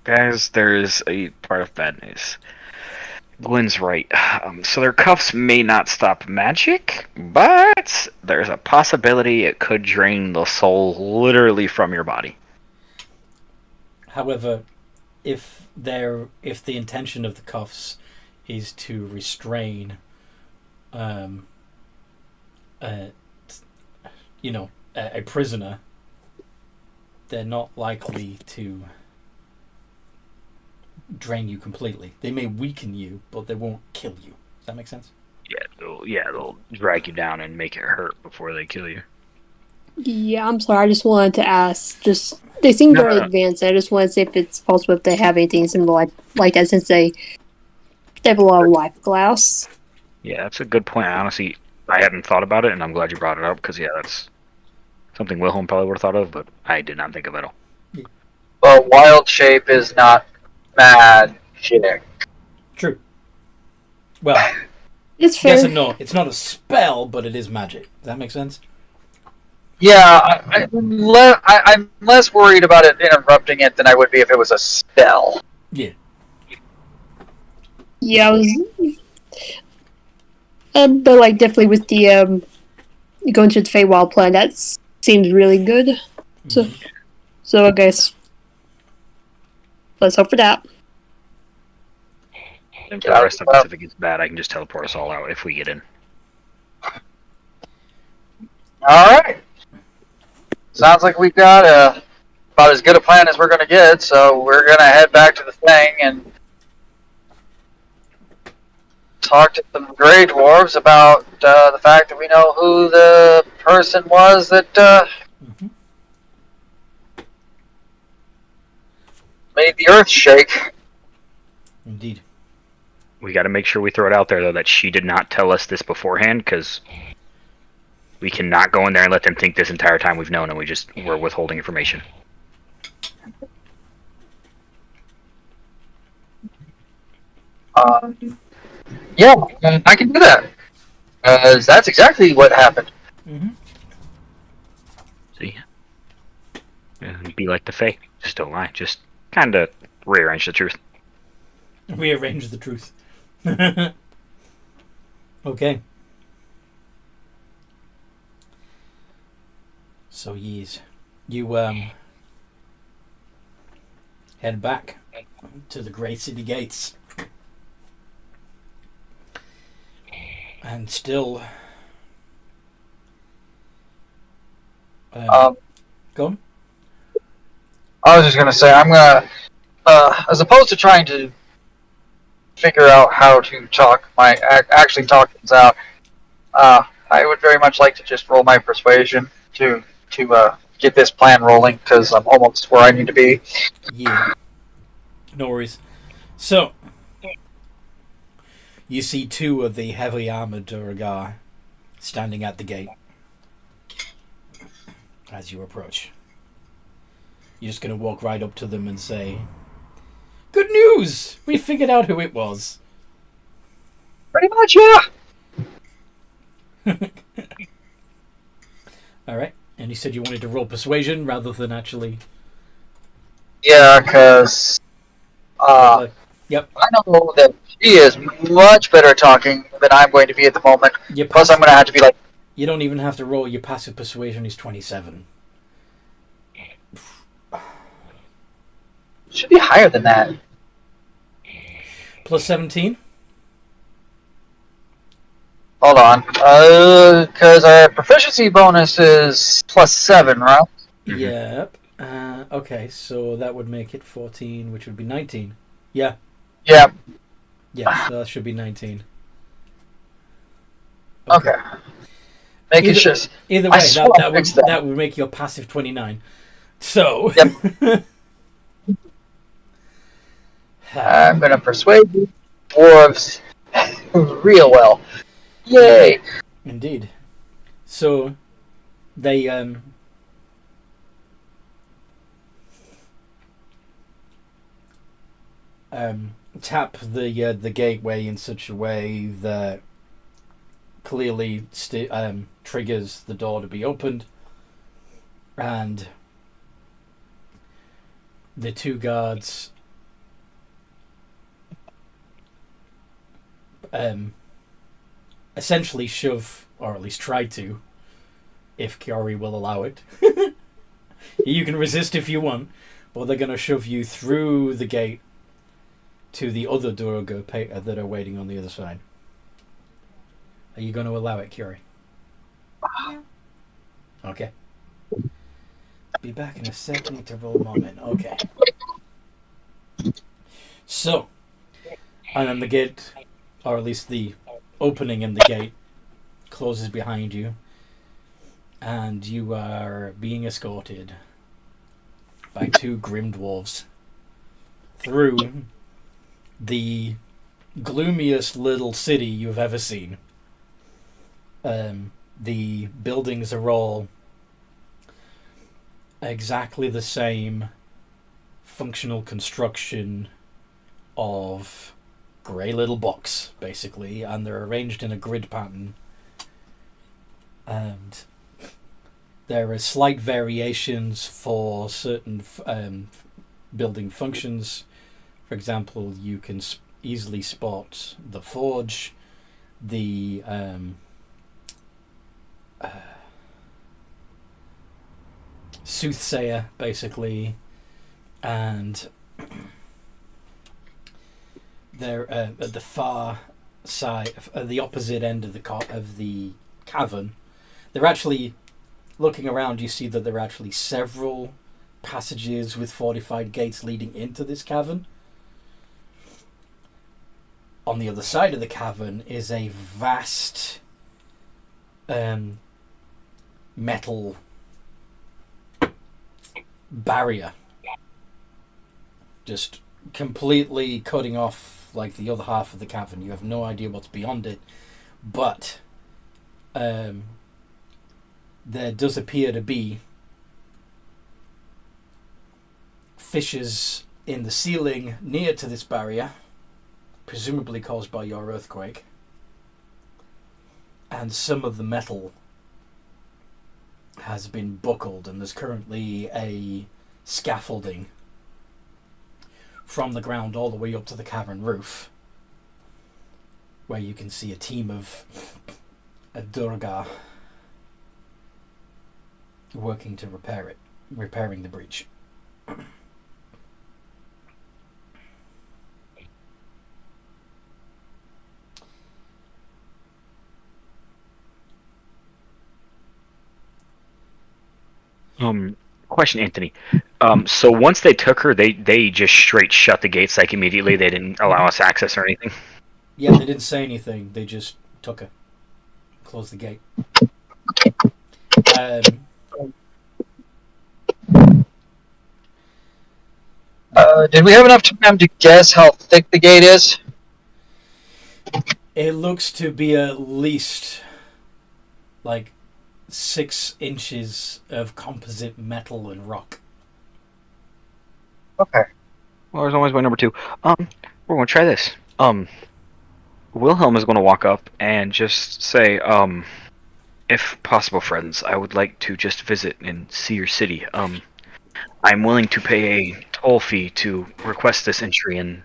guys, there's a part of bad news. Gwen's right. So their cuffs may not stop magic, but there's a possibility it could drain the soul literally from your body. However, if the intention of the cuffs is to restrain, a prisoner, they're not likely to drain you completely. They may weaken you, but they won't kill you. Does that make sense? They'll drag you down and make it hurt before they kill you. Yeah, I'm sorry. I just wanted to ask. They seem very advanced. I just want to see if it's possible if they have anything similar like that, since they have a lot of life glass. Yeah, that's a good point. Honestly, I hadn't thought about it, and I'm glad you brought it up, because, that's something Wilhelm probably would have thought of, but I did not think of it all. Well, wild shape is not magic. True. Well, It's fair. yes and no. It's not a spell, but it is magic. Does that make sense? Yeah, I'm less worried about it interrupting it than I would be if it was a spell. Yeah. Yeah, I was. But like definitely with the going to the Feywild plan, that seems really good. So I guess let's hope for that. And for the rest of us, if it gets bad, I can just teleport us all out if we get in. Alright. Sounds like we've got about as good a plan as we're going to get, so we're going to head back to the thing and talk to some Grey Dwarves about the fact that we know who the person was that made the earth shake. Indeed. We got to make sure we throw it out there, though, that she did not tell us this beforehand, because we cannot go in there and let them think this entire time we've known, and we're withholding information. Yeah, I can do that. That's exactly what happened. See? It'd be like the Fae. Just don't lie. Just kind of rearrange the truth. Rearrange the truth. Okay. So you head back to the Grey City gates, and still go on. I was just gonna say, I'm gonna, as opposed to trying to figure out how to actually talk things out, I would very much like to just roll my persuasion to get this plan rolling, because I'm almost where I need to be. Yeah. No worries. So, you see two of the heavily armored Duergar standing at the gate as you approach. You're just going to walk right up to them and say, "Good news! We figured out who it was." Pretty much, yeah. Alright. And you said you wanted to roll persuasion rather than actually... Yeah, because Yep. I know that she is much better at talking than I'm going to be at the moment. Plus, I'm going to have to be like... You don't even have to roll. Your passive persuasion is 27. Should be higher than that. Plus 17? Hold on. Because our proficiency bonus is +7, right? Mhm. Yep. Okay, so that would make it 14, which would be 19. Yeah. Yeah. Yeah, so that should be 19. Okay. Making Either, sure. either I way, swear I fixed that. that would make your passive 29. So. Yep. I'm gonna persuade these dwarves real well. Yay! Indeed. So they tap the gateway in such a way that clearly triggers the door to be opened, and the two guards essentially shove, or at least try to, if Kiori will allow it. You can resist if you want, but they're going to shove you through the gate to the other Duergar that are waiting on the other side. Are you going to allow it, Kiori? Yeah. Okay. Be back in a second. Need to roll a moment. Okay. So, and then the gate, or at least the opening in the gate, closes behind you, and you are being escorted by two grim dwarves through the gloomiest little city you've ever seen. The buildings are all exactly the same functional construction of grey little box, basically, and they're arranged in a grid pattern. And there are slight variations for certain building functions. For example, you can easily spot the forge, the soothsayer, basically, and they're at the far side, at the opposite end of the cavern. They're actually looking around. You see that there are actually several passages with fortified gates leading into this cavern. On the other side of the cavern is a vast metal barrier, just completely cutting off like the other half of the cavern. You have no idea what's beyond it, but there does appear to be fissures in the ceiling near to this barrier, presumably caused by your earthquake, and some of the metal has been buckled, and there's currently a scaffolding from the ground all the way up to the cavern roof, where you can see a team of Duergar working to repairing the breach. Question, Anthony. So once they took her, they just straight shut the gates like immediately. They didn't allow us access or anything. Yeah, they didn't say anything. They just took her, closed the gate. Did we have enough time to guess how thick the gate is? It looks to be at least like 6 inches of composite metal and rock. Okay. Well, there's always my number 2. We're gonna try this. Wilhelm is gonna walk up and just say, if possible, friends, I would like to just visit and see your city. I'm willing to pay a toll fee to request this entry and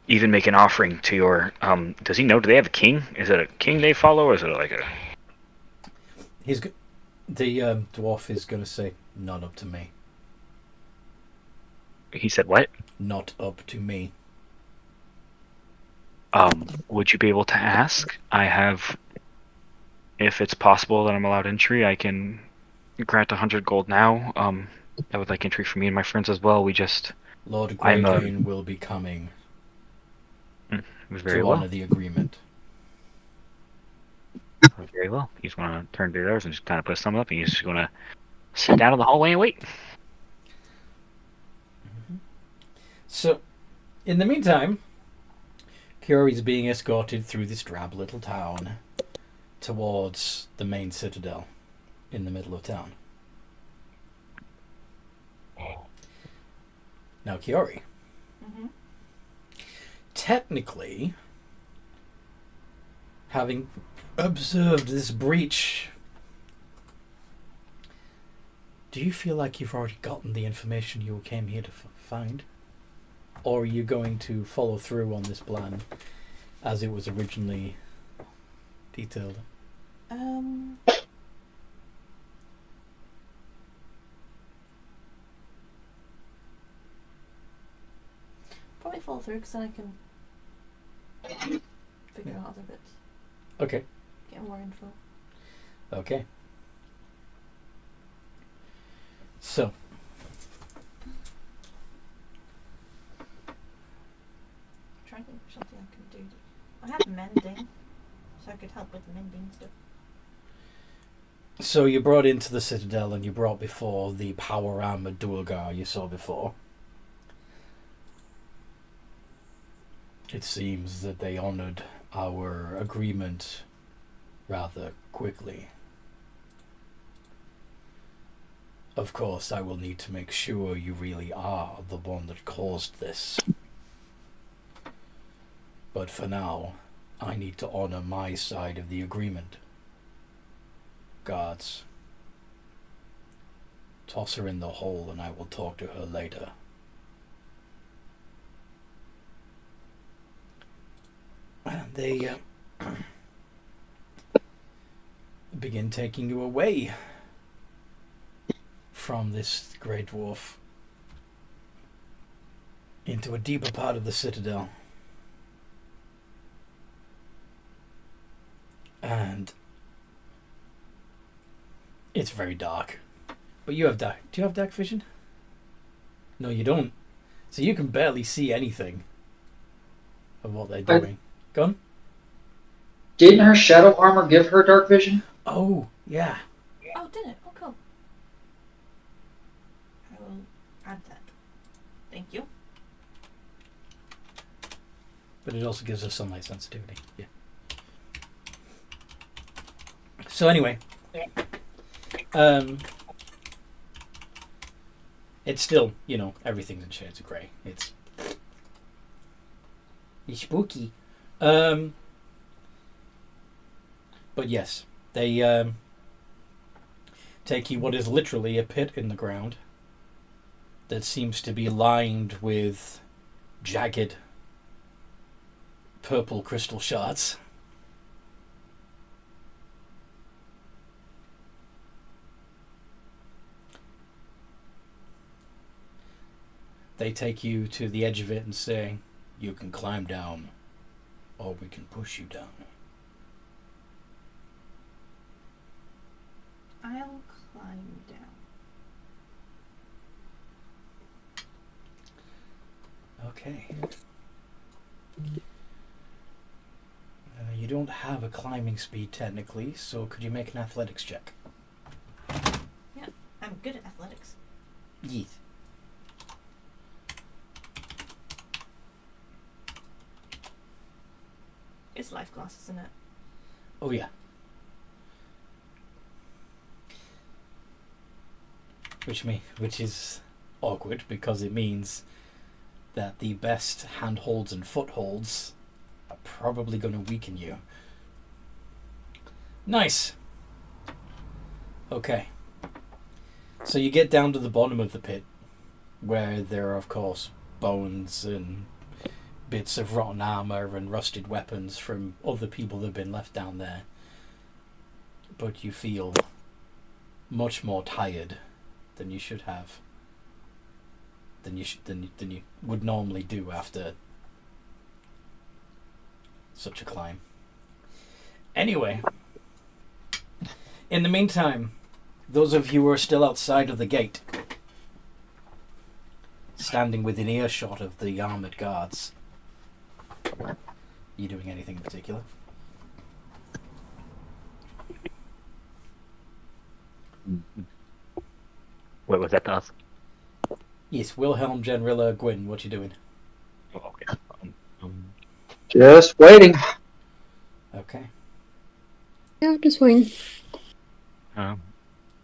even make an offering to your. Does he know? Do they have a king? Is it a king they follow, or is it like a? The dwarf is going to say, "Not up to me." He said what? Not up to me. Would you be able to ask? I have if it's possible that I'm allowed entry, I can grant 100 gold now. I would like entry for me and my friends as well. Lord I'm Greyvane will be coming very to well. honor the agreement. Very well. You just want to turn to yours and just kind of put some up, and you just want to sit down in the hallway and wait. So, in the meantime, Kiori's being escorted through this drab little town towards the main citadel in the middle of town. Now, Kiori, Mm-hmm. technically, having observed this breach, do you feel like you've already gotten the information you came here to find? Or are you going to follow through on this plan as it was originally detailed? Probably follow through because then I can figure out other bits, Okay. get more info. Okay. So, Trying to think of something I can do. I have mending, so I could help with the mending stuff. so you brought into the citadel and you brought before the power armored Duergar you saw before. It seems that they honored our agreement rather quickly. Of course, I will need to make sure you really are the one that caused this. But for now, I need to honor my side of the agreement. Guards, toss her in the hole and I will talk to her later. They begin taking you away from this grey dwarf into a deeper part of the citadel. And it's very dark. But you have dark. Do you have dark vision? No, you don't. So you can barely see anything of what they're doing. Go on. Didn't her shadow armor give her dark vision? Oh, yeah. Oh, did it? Oh, cool. I will add that. Thank you. But it also gives us sunlight sensitivity. Yeah. So anyway, it's still, everything's in shades of grey. It's spooky. But yes, they take you what is literally a pit in the ground that seems to be lined with jagged purple crystal shards. They take you to the edge of it and say, you can climb down, or we can push you down. I'll climb down. Okay. You don't have a climbing speed technically, so could you make an athletics check? Yeah, I'm good at athletics. Yes. It's life class, isn't it? Oh yeah. Which is awkward because it means that the best handholds and footholds are probably going to weaken you. Nice. Okay. So you get down to the bottom of the pit, where there are, of course, bones and bits of rotten armor and rusted weapons from other people that have been left down there. But you feel much more tired than you should have. Than you would normally do after such a climb. Anyway, In the meantime, those of you who are still outside of the gate, standing within earshot of the armoured guards, you doing anything in particular? Wait, was that to us? Yes, Wilhelm, Generilla, Gwyn, what you doing? Oh, okay. Just waiting. Okay. Yeah, just waiting.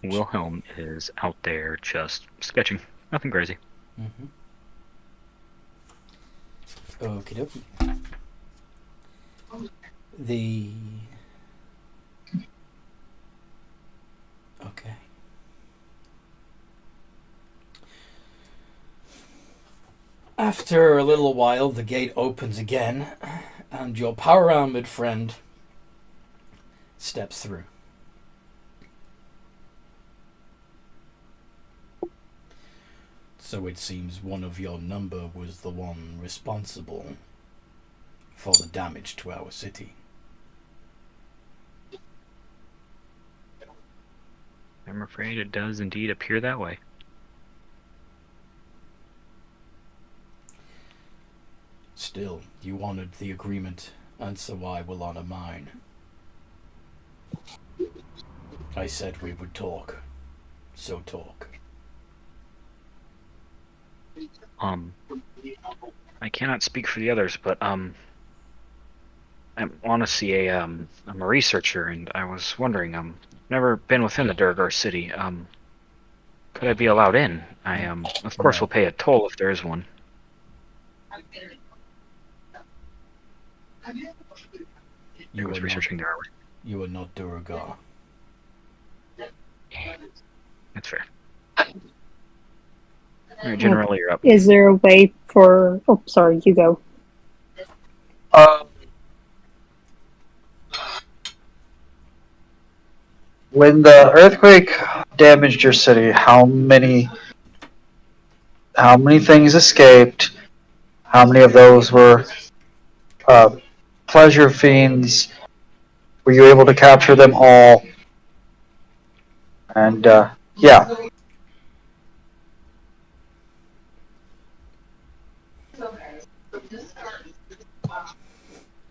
Wilhelm is out there just sketching. Nothing crazy. Mm-hmm. Okie dokie. Okay. After a little while, the gate opens again, and your power-armored friend steps through. So it seems one of your number was the one responsible for the damage to our city. I'm afraid it does indeed appear that way. Still, you honored the agreement, and so I will honor mine. I said we would talk, so talk. I cannot speak for the others, but I'm honestly I'm a researcher, and I was wondering, never been within the Duergar city. Could I be allowed in? I of course, No. will pay a toll if there is one. You was are researching not, their armor. you are not Duergar. That's fair. Alright, generally you're up. Is there a way for... Oh, sorry, you go. When the earthquake damaged your city, how many things escaped? How many of those were pleasure fiends? Were you able to capture them all? And yeah.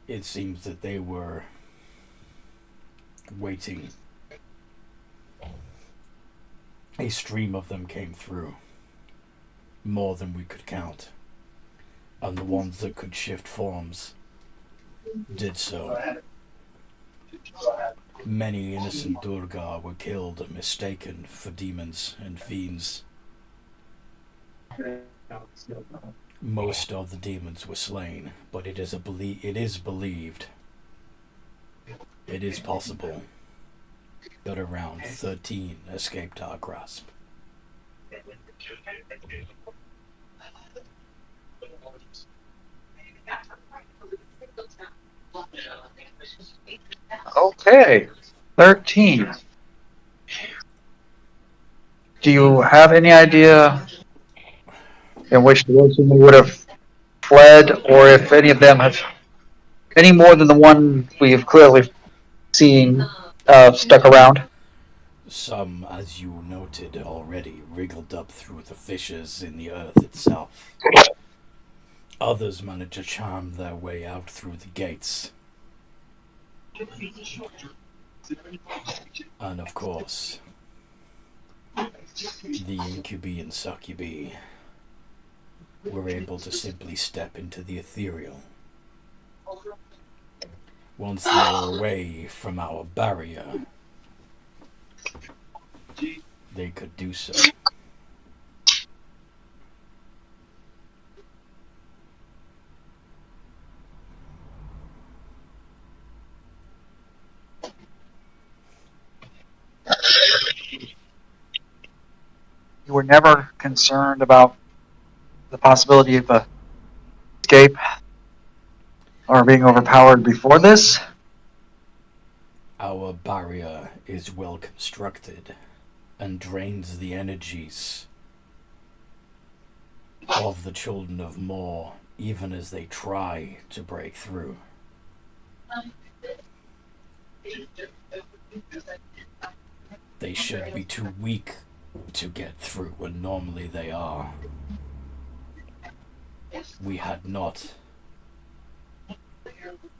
It seems that they were waiting. A stream of them came through, more than we could count, and the ones that could shift forms did so. Many innocent Duergar were killed and mistaken for demons and fiends. Most of the demons were slain, but it is believed, it is possible, that around 13 escaped our grasp. Okay. 13. Do you have any idea in which direction they would have fled, or if any of them have, any more than the one we have clearly seen stuck around? Some, as you noted already, wriggled up through the fissures in the earth itself. Others managed to charm their way out through the gates. And of course, the incubi and succubi were able to simply step into the ethereal. Once they were away from our barrier, they could do so. You were never concerned about the possibility of a escape or being overpowered before this? Our barrier is well constructed and drains the energies of the children of Mor, even as they try to break through. They should be too weak to get through, and normally they are. We had not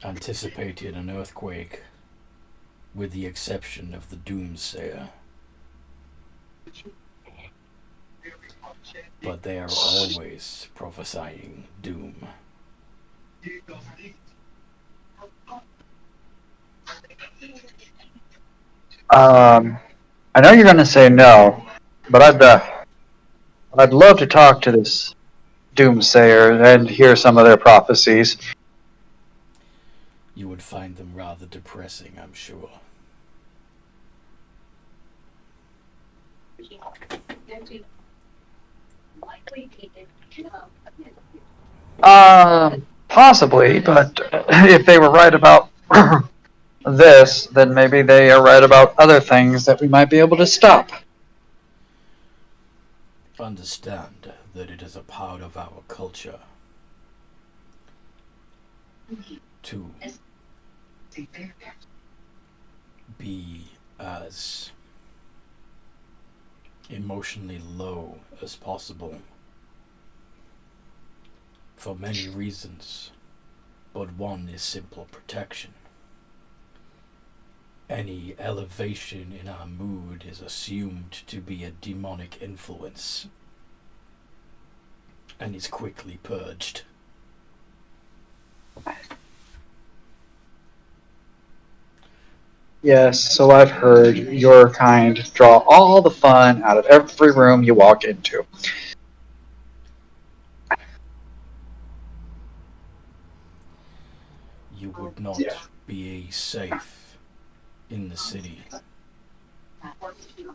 anticipated an earthquake, with the exception of the Doomsayer. But they are always prophesying doom. I know you're going to say no, but I'd love to talk to this doomsayer and hear some of their prophecies. You would find them rather depressing, I'm sure. Possibly, but if they were right about this, then maybe they are right about other things that we might be able to stop. Understand that it is a part of our culture to be as emotionally low as possible for many reasons, but one is simple protection. Any elevation in our mood is assumed to be a demonic influence and is quickly purged. Yes, so I've heard your kind draw all the fun out of every room you walk into. You would not be safe in the city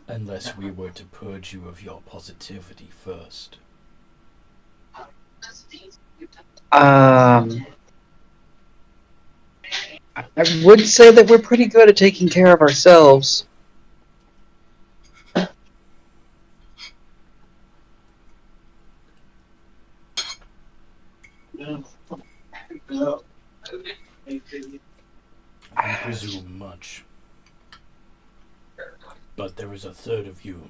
unless we were to purge you of your positivity first. I would say that we're pretty good at taking care of ourselves. I presume much. But there is a third of you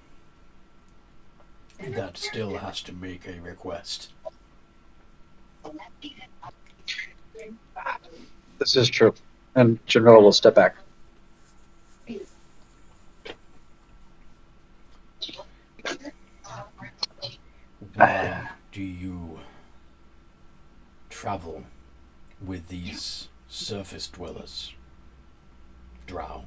that still has to make a request. This is true. And General will step back. Why do you travel with these surface dwellers, drow?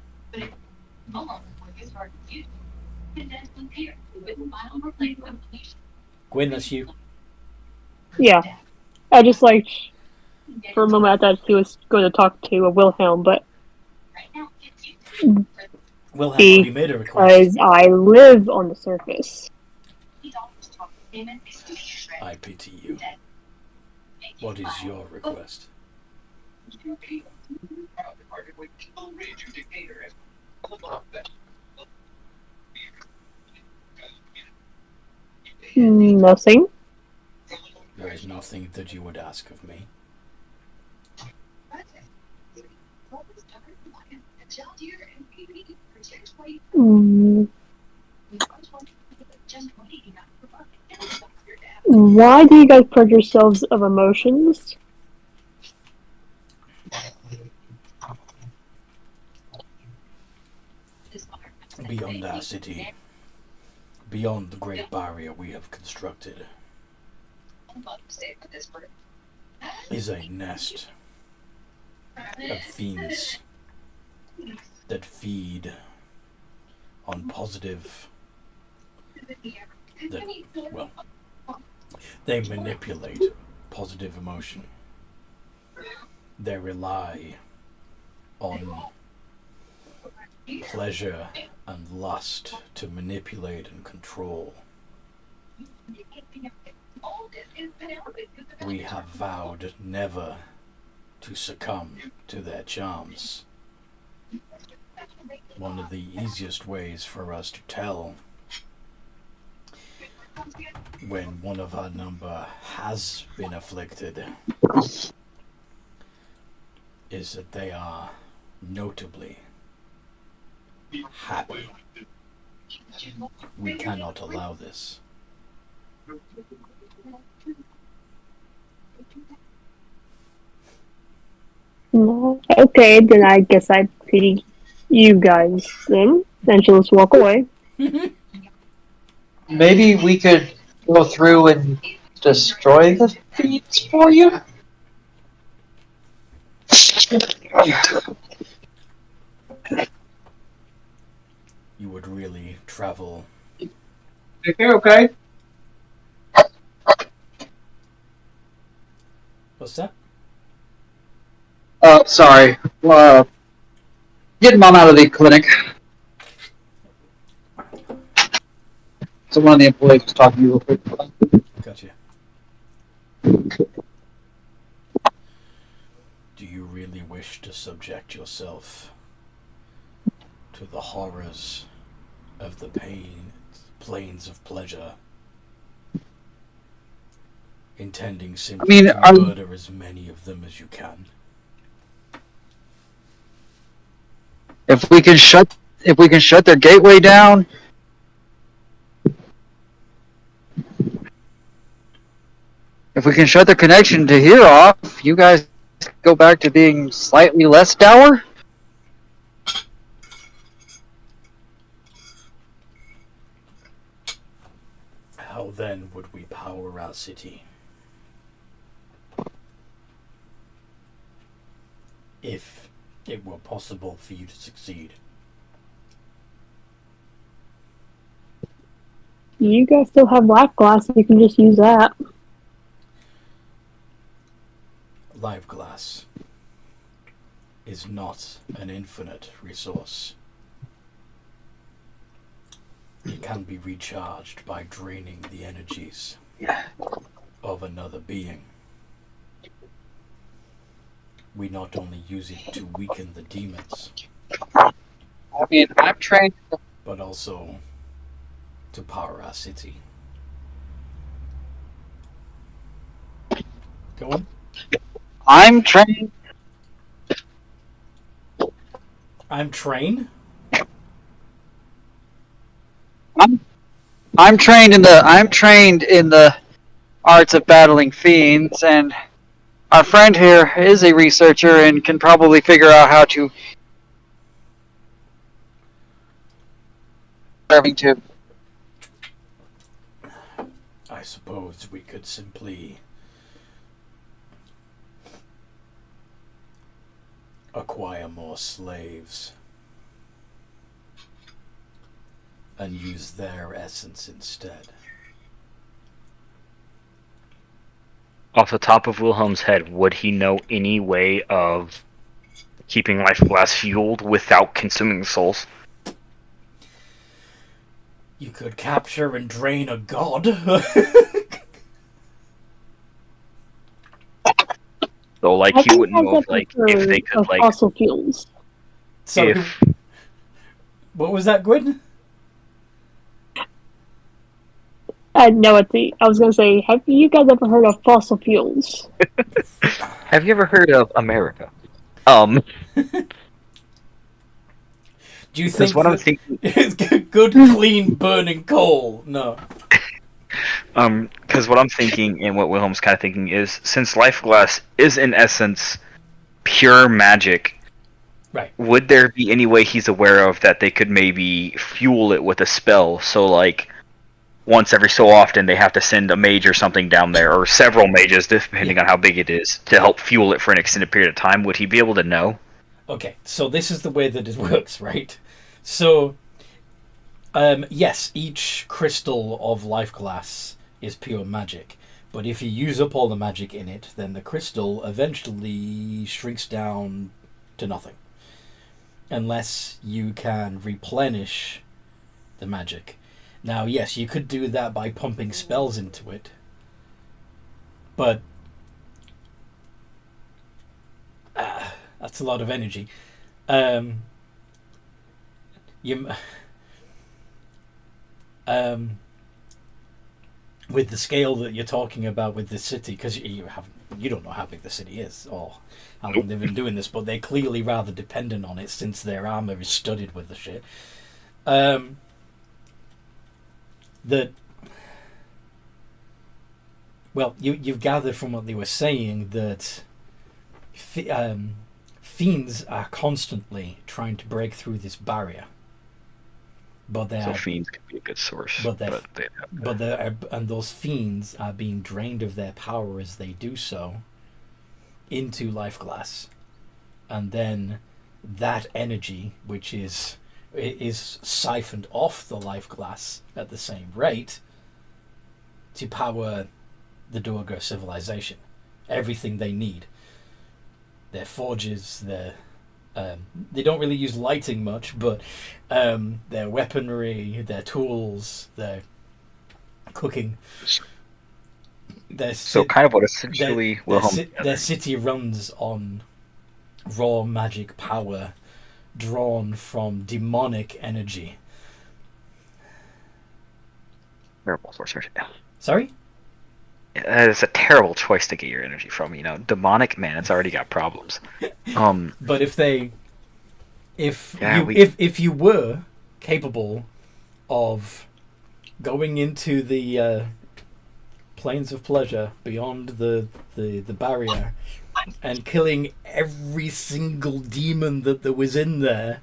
Gwen, that's you. Yeah. I just like, for a moment I thought he was going to talk to a Wilhelm, but Wilhelm already made a request. because I live on the surface. I pity you. What is your request? Nothing. There is nothing that you would ask of me. Why do you guys purge yourselves of emotions? Beyond our city, beyond the great barrier we have constructed, is a nest of fiends that feed on positive, they manipulate positive emotion. They rely on pleasure and lust to manipulate and control. We have vowed never to succumb to their charms. One of the easiest ways for us to tell when one of our number has been afflicted is that they are notably happy We cannot allow this. No. Okay, then I guess I pity you guys then. Then she'll just walk away. Maybe we could go through and destroy the feeds for you? You would really travel. Okay. What's that? Oh, sorry. Getting mom out of the clinic. So one of the employees was talking to you real quick. Gotcha. Do you really wish to subject yourself to the horrors of the plains of pleasure, intending simply to murder as many of them as you can? If we can shut their gateway down, if we can shut their connection to here off, you guys go back to being slightly less dour? How then would we power our city? If it were possible for you to succeed. You guys still have black glass, you can just use that. Live glass is not an infinite resource. It can be recharged by draining the energies of another being. We not only use it to weaken the demons, I mean, I'm trained. but also to power our city. Go on. I'm trained. I'm trained. I'm trained in the arts of battling fiends, and our friend here is a researcher and can probably figure out how to. I suppose we could simply acquire more slaves and use their essence instead. Off the top of Wilhelm's head, would he know any way of keeping life glass fueled without consuming souls? You could capture and drain a god. So, like, he wouldn't know if, like, if they could, like, fossil fuels. So, if what was that, Gwyn? No, I was gonna say, have you guys ever heard of fossil fuels? have you ever heard of America? Do you think what I'm thinking, it's good, clean, burning coal? No. because what I'm thinking and what Wilhelm's kind of thinking is, since life glass is in essence pure magic, right? Would there be any way he's aware of that they could maybe fuel it with a spell? So, like, once every so often they have to send a mage or something down there, or several mages, depending on how big it is, to help fuel it for an extended period of time. Would he be able to know? Okay, so this is the way that it works, right? So, yes, each crystal of life glass is pure magic, but if you use up all the magic in it, then the crystal eventually shrinks down to nothing. Unless you can replenish the magic. Now, yes, you could do that by pumping spells into it, but that's a lot of energy. With the scale that you're talking about with the city, because you don't know how big the city is or how long they've been doing this, but they're clearly rather dependent on it since their armor is studded with the shit. that. Well, you've gathered from what they were saying that fiends are constantly trying to break through this barrier, but So fiends could be a good source. And those fiends are being drained of their power as they do so into life glass, and then that energy, which is siphoned off the life glass at the same rate to power the Duergar civilization. Everything they need. Their forges, they don't really use lighting much, but their weaponry, their tools, their cooking. Kind of what essentially their city runs on raw magic power drawn from demonic energy. Terrible source. Sorry? It's a terrible choice to get your energy from. Demonic, man, it's already got problems. But if you were capable of going into the planes of pleasure beyond the barrier and killing every single demon that there was in there,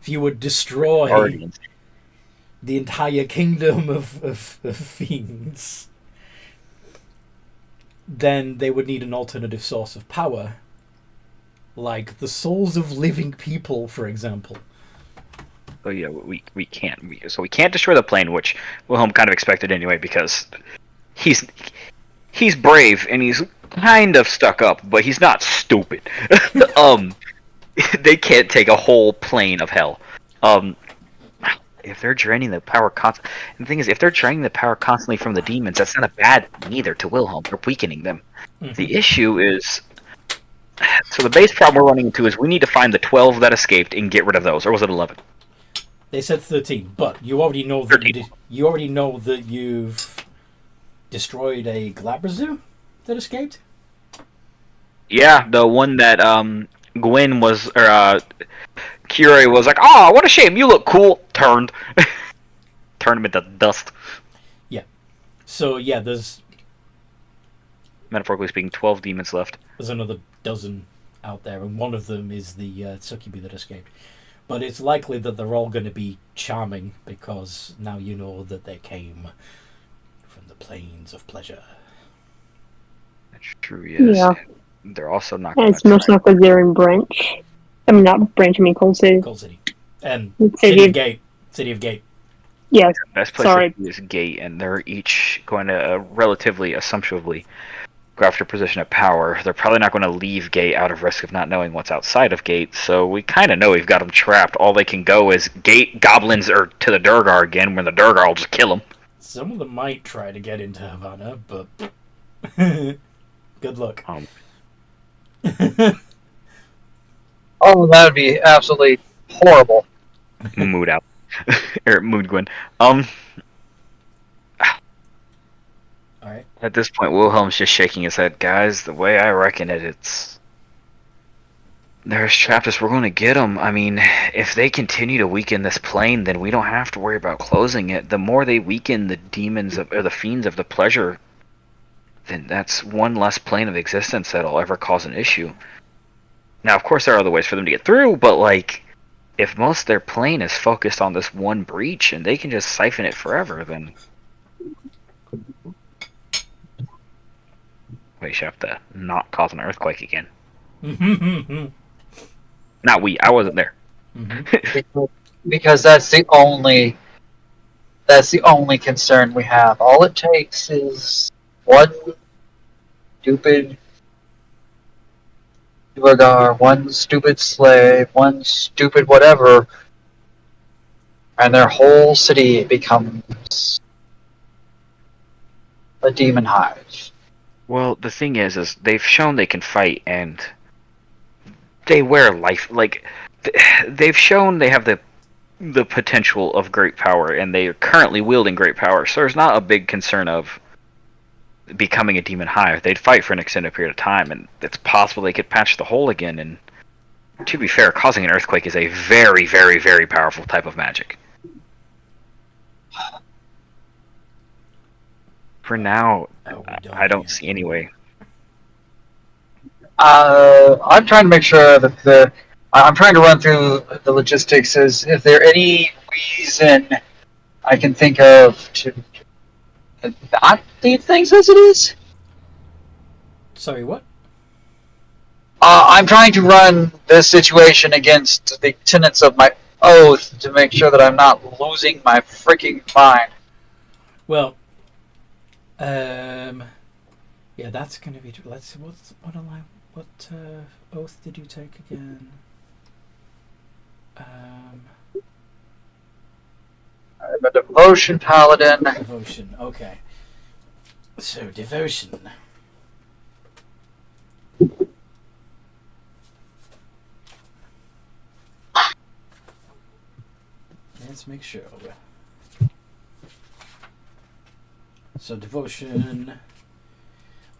if you would destroy the entire kingdom of fiends, then they would need an alternative source of power, like the souls of living people, for example. Oh yeah, we can't. We can't destroy the plane, which Wilhelm kind of expected anyway, because he's brave and he's kind of stuck up, but he's not stupid. They can't take a whole plane of hell. If they're draining the power the thing is, if they're draining the power constantly from the demons, that's not a bad thing either to Wilhelm. They're weakening them. Mm-hmm. The issue is, so the base problem we're running into is we need to find the 12 that escaped and get rid of those, or was it 11? They said 13, but you already know that you already know that you've destroyed a Glabrazu that escaped. Yeah, the one that Gwen was, or Curie was like, "Oh, what a shame! You look cool." Turned him into dust. Yeah. So yeah, there's, metaphorically speaking, 12 demons left. There's another dozen out there, and one of them is the succubi that escaped. But it's likely that they're all going to be charming, because now you know that they came from the plains of pleasure. That's true. Yes. Yeah. They're also not. And it's most likely they're in Branch. I mean, not Branch. I mean Cold City. Cold City. City of Gate. City of Gate. Yes. Best place is Gate, and they're each going to relatively, assumptively, go after position of power. They're probably not going to leave Gate out of risk of not knowing what's outside of Gate, so we kind of know we've got them trapped. All they can go is Gate, goblins, or to the Duergar again, when the Duergar will just kill them. Some of them might try to get into Havana, but good luck. Oh, that would be absolutely horrible. Mood out. Or mood Gwen. Alright. At this point, Wilhelm's just shaking his head. Guys, the way I reckon it's... They're trapped us. We're going to get them. I mean, if they continue to weaken this plane, then we don't have to worry about closing it. The more they weaken the demons, or the fiends of the pleasure, then that's one less plane of existence that'll ever cause an issue. Now, of course, there are other ways for them to get through, but, like, if most of their plane is focused on this one breach and they can just siphon it forever, then... Wait, you have to not cause an earthquake again. Not we. I wasn't there. Because that's the only concern we have. All it takes is one stupid Duergar, one stupid slave, one stupid whatever, and their whole city becomes a demon hive. Well, the thing is they've shown they can fight, and they wear life. Like, they've shown they have the potential of great power, and they are currently wielding great power. So there's not a big concern of becoming a demon hive. They'd fight for an extended period of time, and it's possible they could patch the hole again. And to be fair, causing an earthquake is a very, very, very powerful type of magic. For now, Oh, we don't. I don't see any way. I'm trying to make sure that I'm trying to run through the logistics. Is there any reason I can think of to not leave things as it is? Sorry, what? I'm trying to run this situation against the tenets of my oath to make sure that I'm not losing my freaking mind. Well, yeah, that's going to be true. Let's see, what oath did you take again? I'm a devotion paladin. Devotion, okay. So, devotion. Let's make sure. So, devotion.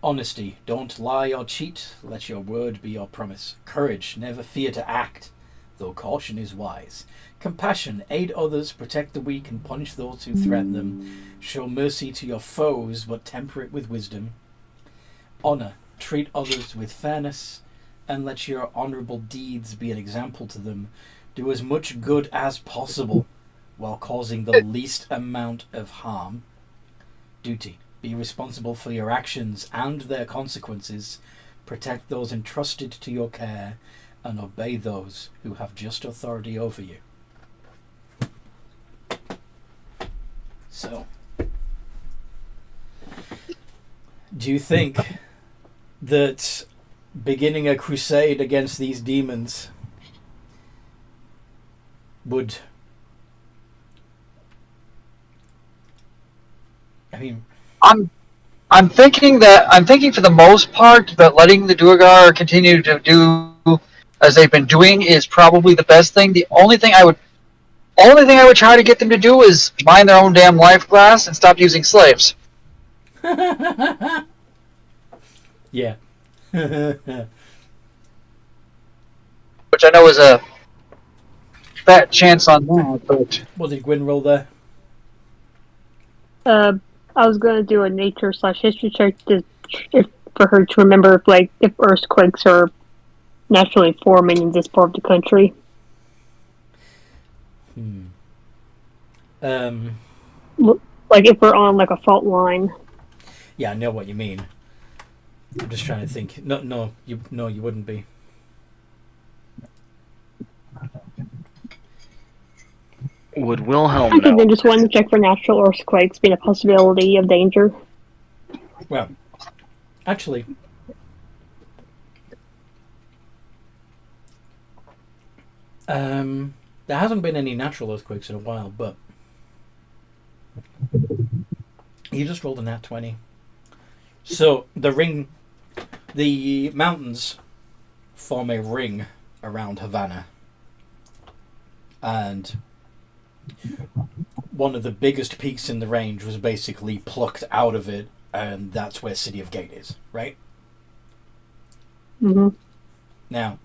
Honesty. Don't lie or cheat. Let your word be your promise. Courage. Never fear to act, though caution is wise. Compassion. Aid others, protect the weak, and punish those who threaten them. Show mercy to your foes, but temper it with wisdom. Honor. Treat others with fairness, and let your honorable deeds be an example to them. Do as much good as possible, while causing the least amount of harm. Duty. Be responsible for your actions and their consequences. Protect those entrusted to your care, and obey those who have just authority over you. So, do you think that beginning a crusade against these demons would... I mean... I'm thinking for the most part that letting the Duergar continue to do as they've been doing is probably the best thing. The only thing I would try to get them to do is mind their own damn life glass and stop using slaves. Yeah. Which I know is a fat chance on that, but What did Gwyn roll there? I was gonna do a nature/history check for her to remember if earthquakes are naturally forming in this part of the country. If we're on a fault line. Yeah, I know what you mean. I'm just trying to think. No, you wouldn't be. Would Wilhelm Okay, know? then just wanted to check for natural earthquakes being a possibility of danger. Well, actually, there hasn't been any natural earthquakes in a while, but you just rolled a nat 20. So the mountains form a ring around Havana, and one of the biggest peaks in the range was basically plucked out of it, and that's where City of Gate is, right? Mm-hmm. Now,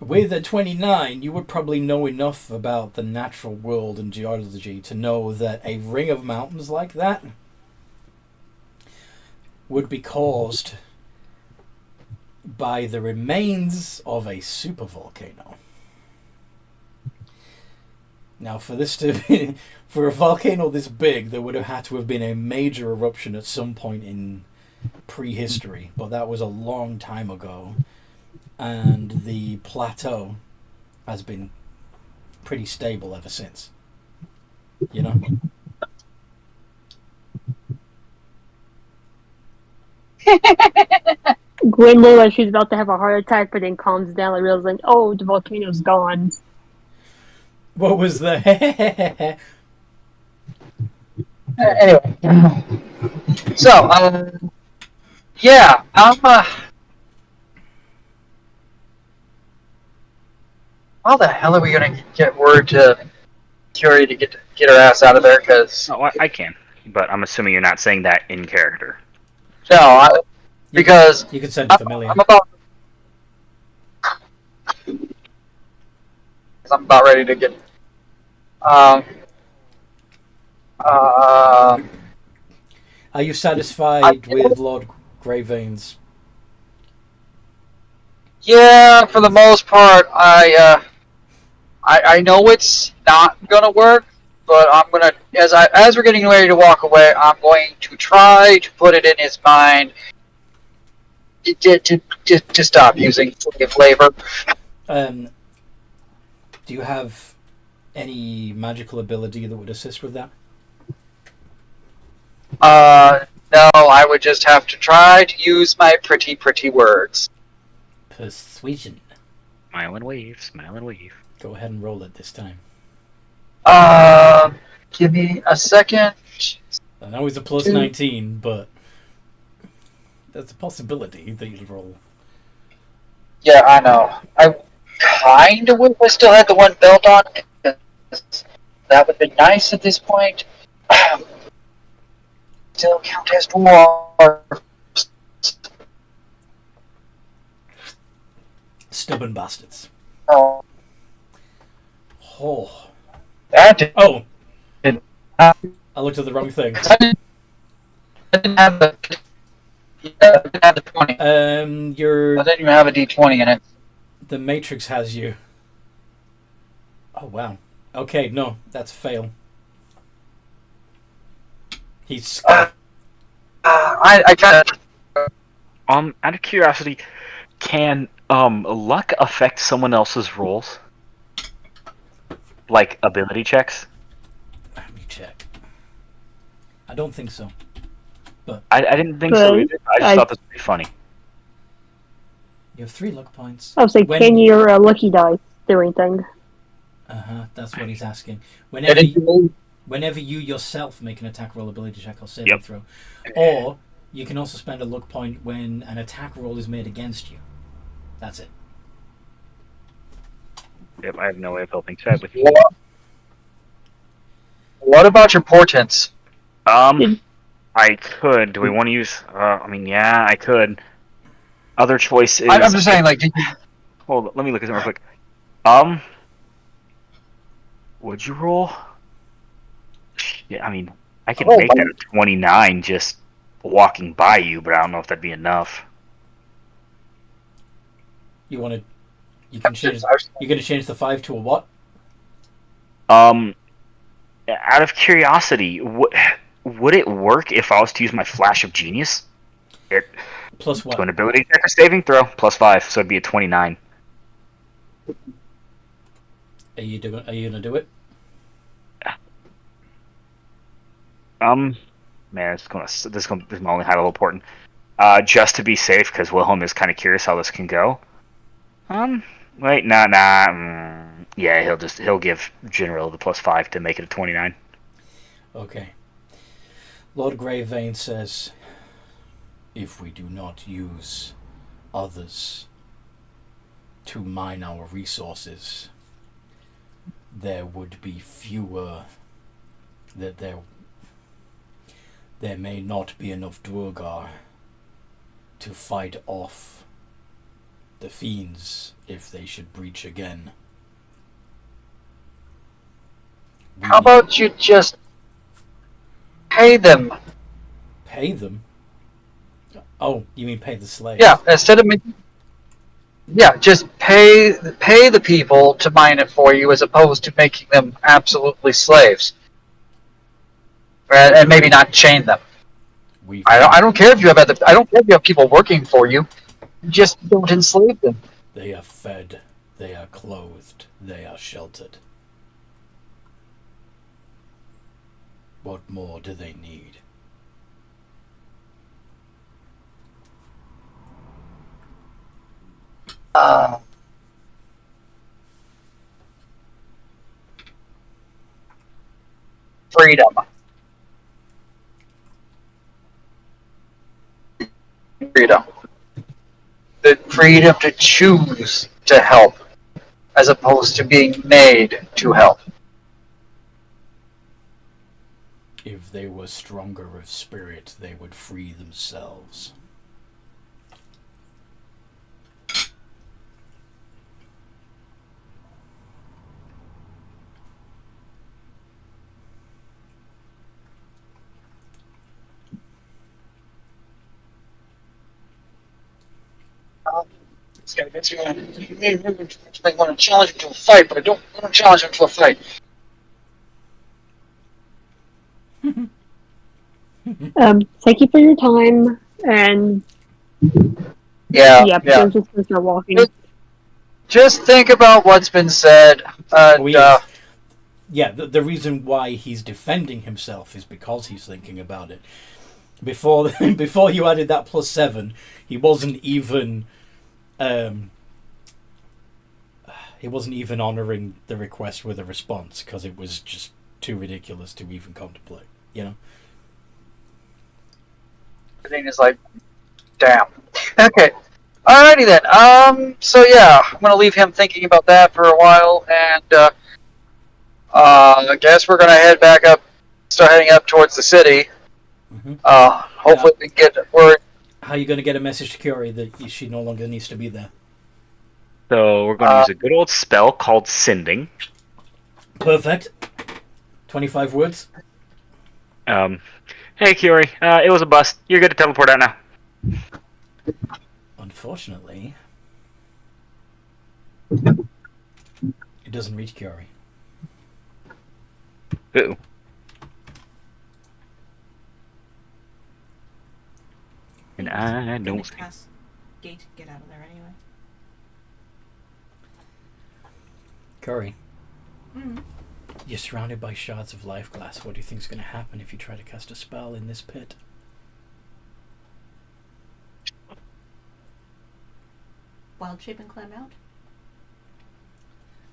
with a 29, you would probably know enough about the natural world and geology to know that a ring of mountains like that would be caused by the remains of a supervolcano. Now, for a volcano this big, there would have had to have been a major eruption at some point in prehistory, but that was a long time ago, and the plateau has been pretty stable ever since. You know? Gwen looked like she's about to have a heart attack, but then calms down and realizes, oh, the volcano's gone. What was the... anyway. So, yeah, how the hell are we gonna get word to Curie to get her ass out of there? Because No, I can, but I'm assuming you're not saying that in character. no, because you could send a familiar. I'm about ready to get. Are you satisfied with Lord Greyveins? Yeah, for the most part, I know it's not gonna work, but I'm gonna as we're getting ready to walk away, I'm going to try to put it in his mind to stop using slave labor. Do you have any magical ability that would assist with that? No, I would just have to try to use my pretty words. Persuasion. Smile and wave, smile and wave. Go ahead and roll it this time. Give me a second. I know it's a plus 19, but there's a possibility that you'll roll. Yeah, I know. I kind of wish I still had the one belt on. That would have been nice at this point. Still count as dwarves. Stubborn bastards. Oh, Oh. that did. Oh! I I looked at the wrong thing. didn't have the. Yeah, I didn't have the 20. I Your didn't even have a D20 in it. the Matrix has you. Oh wow. Okay, no, that's a fail. He's I kind of. Out of curiosity, can luck affect someone else's rolls? Like ability checks? Let me check. I don't think so. I didn't think so But either. I just thought this would be funny. You have 3 luck points. I was like, When- can your lucky dice do anything? That's what he's asking. Did it- Whenever you yourself make an attack roll, ability check, or saving Yep. throw, or you can also spend a luck point when an attack roll is made against you. That's it. Yep, I have no way of helping chat with you. What about your portents? I could. Do we want to use? I mean, yeah, I could. Other choice is. I'm just saying, like, did you, Hold on, let me look at it real quick. Would you roll? Yeah, I mean, I can make that a 29 just walking by you, but I don't know if that'd be enough. You want to? You can change. You're going to change the 5 to a what? Out of curiosity, would it work if I was to use my Flash of Genius? Plus To what? an ability check or saving throw, +5, so it'd be a 29. Are you gonna do it? Man, this is my only high level important. Just to be safe, because Wilhelm is kind of curious how this can go. Wait, nah. Yeah, he'll give General the +5 to make it a 29. Okay. Lord Greyvein says, if we do not use others to mine our resources, there would be fewer. That there may not be enough Duergar to fight off the fiends if they should breach again. how about you just pay them? Pay them? Oh, you mean pay the slaves? Yeah, instead of making. Yeah, just pay the people to mine it for you, as opposed to making them absolutely slaves, and maybe not chain them. I don't care if you have I don't care if you have people working for you. Just don't enslave them. They are fed, they are clothed, they are sheltered. What more do they need? Freedom. Freedom. The freedom to choose to help, as opposed to being made to help. If they were stronger of spirit, they would free themselves. This guy makes me want to challenge him to a fight, but I don't want to challenge him to a fight. Thank you for your time, and Yeah. we're just gonna start walking. Just think about what's been said. The reason why he's defending himself is because he's thinking about it. Before you added that +7, he wasn't even honoring the request with a response because it was just too ridiculous to even contemplate. You know. I think it's like, damn. Okay. Alrighty then. So yeah, I'm gonna leave him thinking about that for a while, and I guess we're gonna start heading up towards the city. Mm-hmm. Hopefully we can get word. How are you going to get a message to Curie that she no longer needs to be there? So we're going to use a good old spell called Sending. Perfect. 25 words. Hey Curie, it was a bust. You're good to teleport out now. Unfortunately, it doesn't reach Curie. Ooh. And I don't see. Cast gate, get out of there anyway. Curie, you're surrounded by shards of life glass. What do you think's going to happen if you try to cast a spell in this pit? Wild shape and climb out?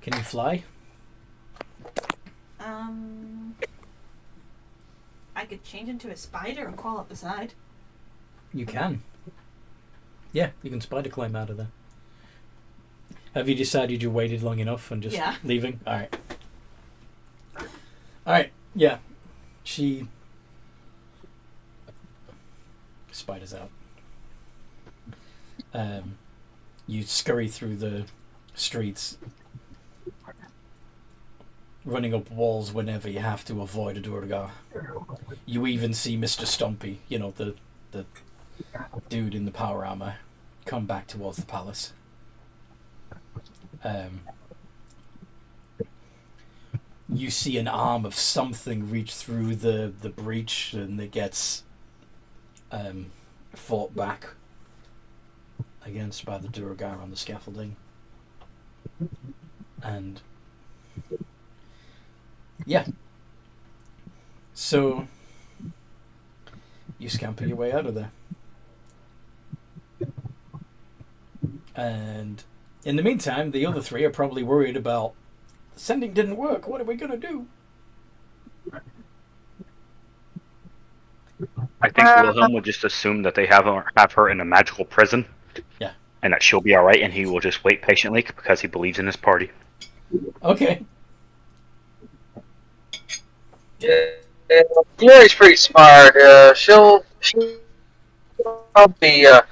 Can you fly? I could change into a spider and crawl up the side. You can. Yeah, you can spider climb out of there. Have you decided you waited long enough and just leaving? Alright. Alright, yeah. She... Spiders out. You scurry through the streets, running up walls whenever you have to avoid a Duergar. You even see Mr. Stumpy, you know, the dude in the power armor, come back towards the palace. You see an arm of something reach through the breach, and it gets fought back against by the Duergar on the scaffolding. And yeah, so you scamper your way out of there. And in the meantime, the other three are probably worried about the sending didn't work. What are we going to do? I think Wilhelm would just assume that they have her in a magical prison. Yeah. And that she'll be alright, and he will just wait patiently because he believes in his party. Okay. Yeah, Fury's pretty smart. She'll probably get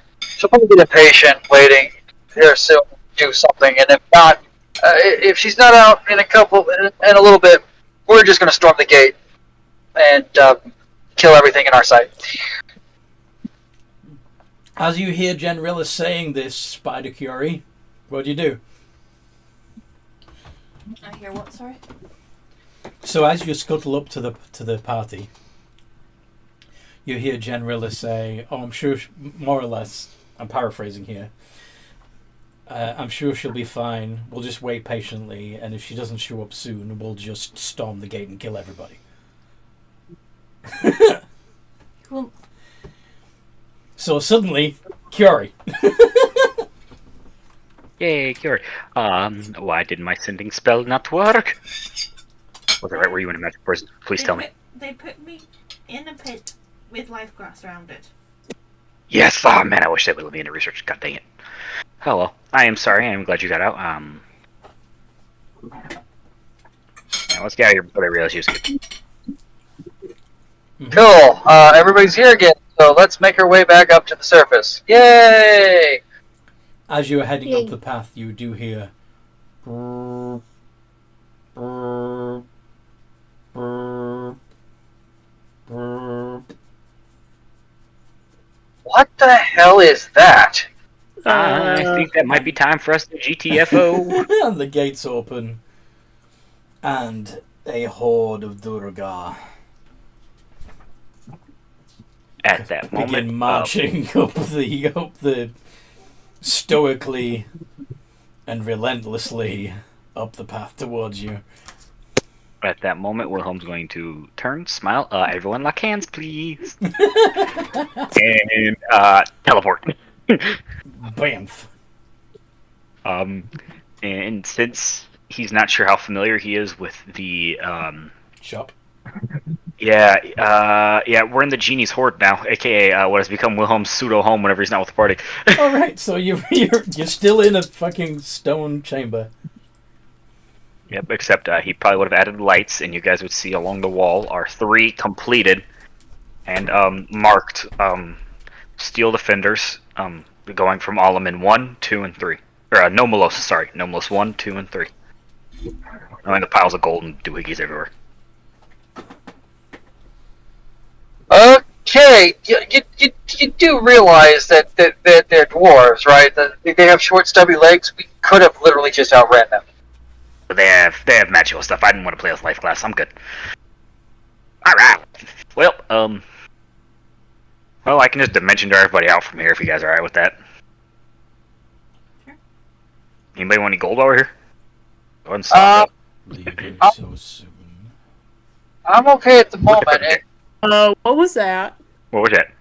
impatient, waiting here soon to do something, and if not, if she's not out in a little bit, we're just gonna storm the gate and kill everything in our sight. As you hear Generilla saying this, Spider Curie, what do you do? I hear what, sorry? So as you scuttle up to the party, you hear Generilla say, "Oh, I'm sure, more or less, I'm paraphrasing here. I'm sure she'll be fine. We'll just wait patiently, and if she doesn't show up soon, we'll just storm the gate and kill everybody." Well, so suddenly, Curie. Yay, Curie. Why did my sending spell not work? Was it right? Were you in a magic prison? Please tell me. They put me in a pit with life grass around it. Yes! Oh man, I wish they would let me into research. God dang it. Oh well. I am sorry. I am glad you got out. Now let's get out of here before they realize you escaped. Cool. Everybody's here again, so let's make our way back up to the surface. Yay! As you are heading up the path, you do hear... What the hell is that? I think that might be time for us to GTFO. And the gates open, and a horde of Duergar At that moment, begin marching up the stoically and relentlessly up the path towards you. at that moment, Wilhelm's going to turn, smile. Everyone lock hands, please. And teleport. Bamf. And since he's not sure how familiar he is with the Shop. yeah, we're in the genie's horde now, aka what has become Wilhelm's pseudo home whenever he's not with the party. All right, so you're still in a fucking stone chamber. Yep, except he probably would have added lights, and you guys would see along the wall are 3 completed and marked steel defenders, going from Alaman 1, 2, and 3. Or no Malosa, sorry, no Malosa 1, 2, and 3. I mean the piles of gold and doohickeys everywhere. Okay, you do realize that they're dwarves, right? That they have short, stubby legs. We could have literally just outran them. But they have magical stuff. I didn't want to play with life class. I'm good. All right. Well, I can just dimension to everybody out from here if you guys are alright with that. Sure. Anybody want any gold over here? Go ahead and stop it. Leaving so soon. I'm okay at the moment. What was that? What was that?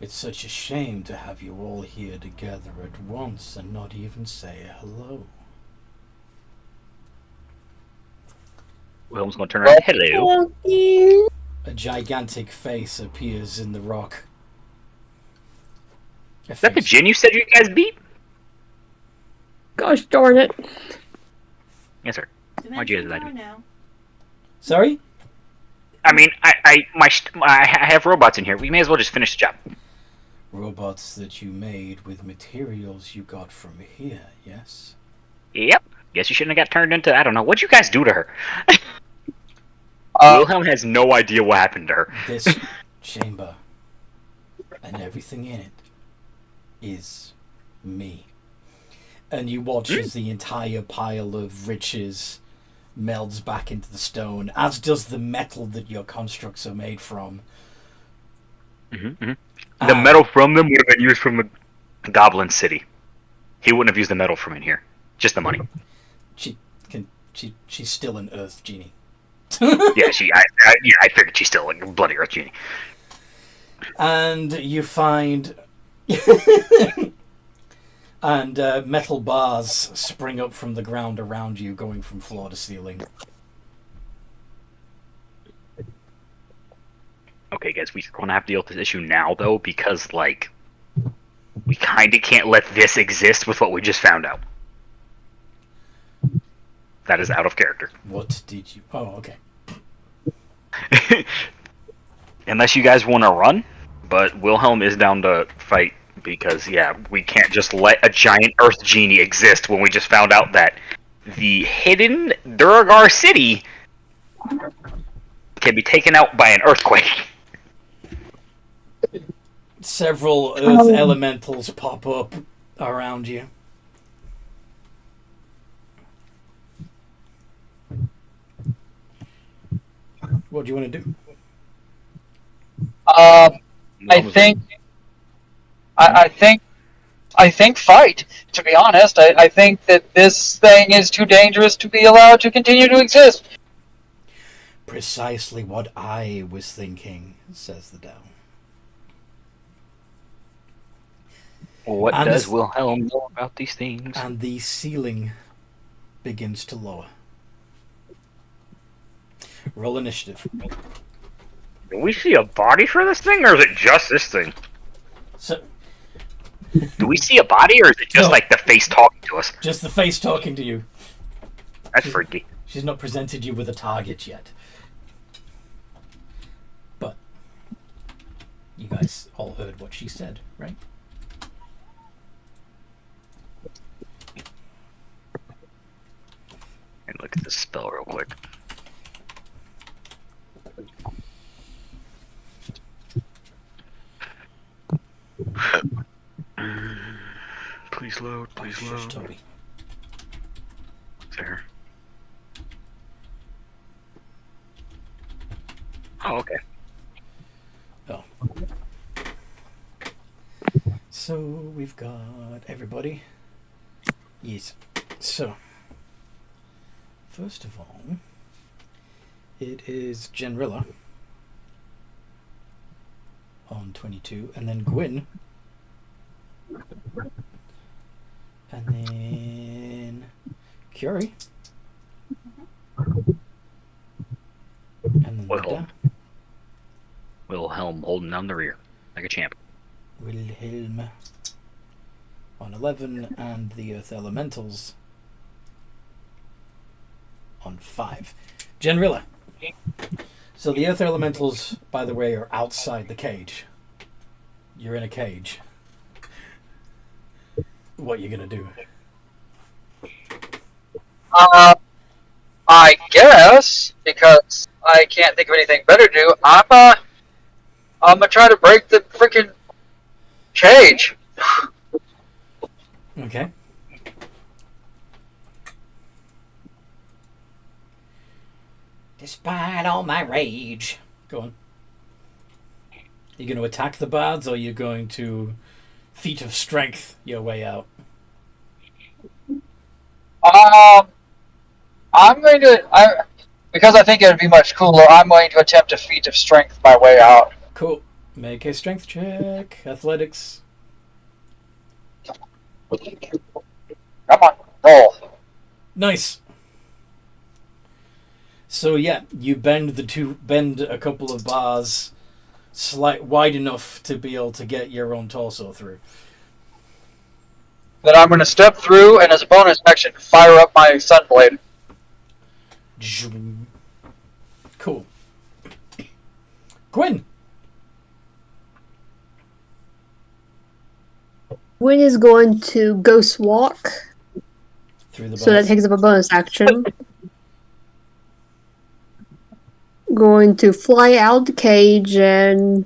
It's such a shame to have you all here together at once and not even say hello. Wilhelm's gonna turn around. Hello. A gigantic face appears in the rock. Is that the Jinn you said you guys beat? Gosh darn it. Yes, sir. Why'd you guys lie to me? now. Sorry? I mean, I have robots in here. We may as well just finish the job. Robots that you made with materials you got from here, yes? Yep. Guess you shouldn't have got turned into, I don't know. What'd you guys do to her? Wilhelm has no idea what happened to her. This chamber and everything in it is me. And you watch as the entire pile of riches melds back into the stone, as does the metal that your constructs are made from. The metal from them would have been used from the Goblin City. He wouldn't have used the metal from in here. Just the money. She's still an Earth Genie. Yeah, I figured she's still like a bloody Earth Genie. And you find... and metal bars spring up from the ground around you, going from floor to ceiling. Okay, guys, we're going to have to deal with this issue now, though, because, like, we kind of can't let this exist with what we just found out. That is out of character. What did you... Oh, okay. Unless you guys want to run, but Wilhelm is down to fight, because, yeah, we can't just let a giant Earth Genie exist when we just found out that the hidden Duergar city can be taken out by an earthquake. Several Earth elementals pop up around you. What do you want to do? I think fight. To be honest, I think that this thing is too dangerous to be allowed to continue to exist. Precisely what I was thinking, says the Dow. What does Wilhelm know about these things? And the ceiling begins to lower. Roll initiative. Do we see a body for this thing, or is it just this thing? So, do we see a body, or is it just like the face talking to us? Just the face talking to you. That's freaky. She's not presented you with a target yet. But you guys all heard what she said, right? And look at this spell real quick. Please load. Please Shush, load. Toby. There. Oh, okay. Oh. So we've got everybody. Yes. So, first of all, it is Genrilla on 22, and then Gwyn, and then Curie, and then Wilhelm. Linda. Wilhelm holding down the rear like a champ. Wilhelm on 11, and the Earth Elementals on 5. Genrilla. So the Earth Elementals, by the way, are outside the cage. You're in a cage. What are you gonna do? I guess, because I can't think of anything better to do, I'm gonna try to break the freaking cage. Okay. Despite all my rage. Go on. You going to attack the bards, or are you going to feat of strength your way out? I'm going to, because I think it would be much cooler, I'm going to attempt a feat of strength my way out. Cool. Make a strength check. Athletics. Come on, roll. Nice. So yeah, you bend a couple of bars wide enough to be able to get your own torso through. Then I'm going to step through, and as a bonus action, fire up my sunblade. Cool. Gwyn. Gwyn is going to ghost walk, Through the so that bars. takes up a bonus action. Going to fly out the cage and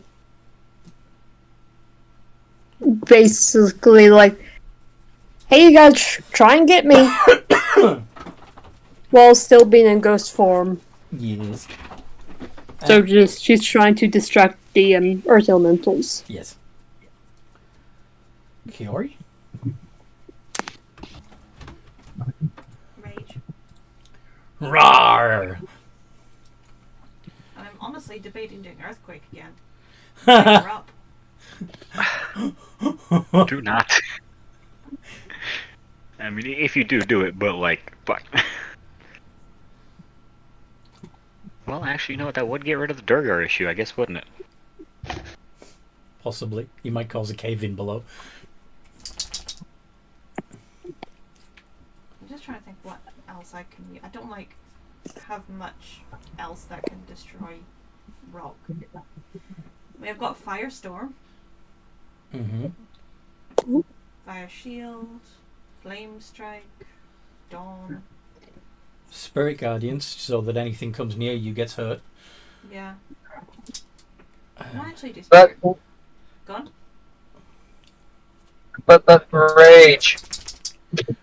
basically like, hey, you guys, try and get me, while still being in ghost form. Yes. So she's trying to distract the Earth Elementals. Yes. Kiori? Rage. Rawr! I'm honestly debating doing Earthquake again. We're up. Do not. I mean, if you do it, but fuck. Well, actually, you know what? That would get rid of the Duergar issue, I guess, wouldn't it? Possibly. You might cause a cave-in below. I'm just trying to think what else I can use. I don't have much else that can destroy rock. We have got Firestorm, Mm-hmm. Fire Shield, Flame Strike, Dawn. Spirit Guardians, so that anything comes near you gets hurt. Yeah. I might actually do But, Spirit. Gone? but the rage.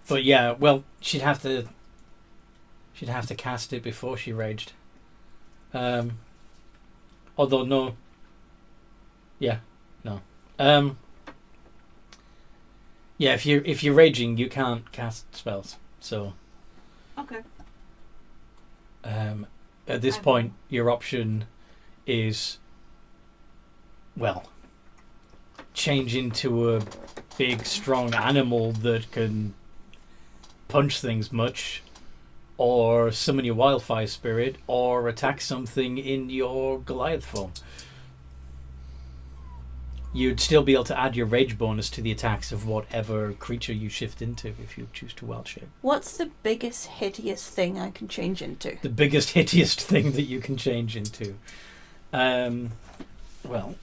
But yeah, well, she'd have to cast it before she raged. Although no. Yeah, no. Yeah, if you're raging, you can't cast spells. So. Okay. At this point, your option is, well, change into a big, strong animal that can punch things much, or summon your wildfire spirit, or attack something in your Goliath form. You'd still be able to add your rage bonus to the attacks of whatever creature you shift into if you choose to wild shape. What's the biggest, hideous thing I can change into? The biggest, hittiest thing that you can change into. Well,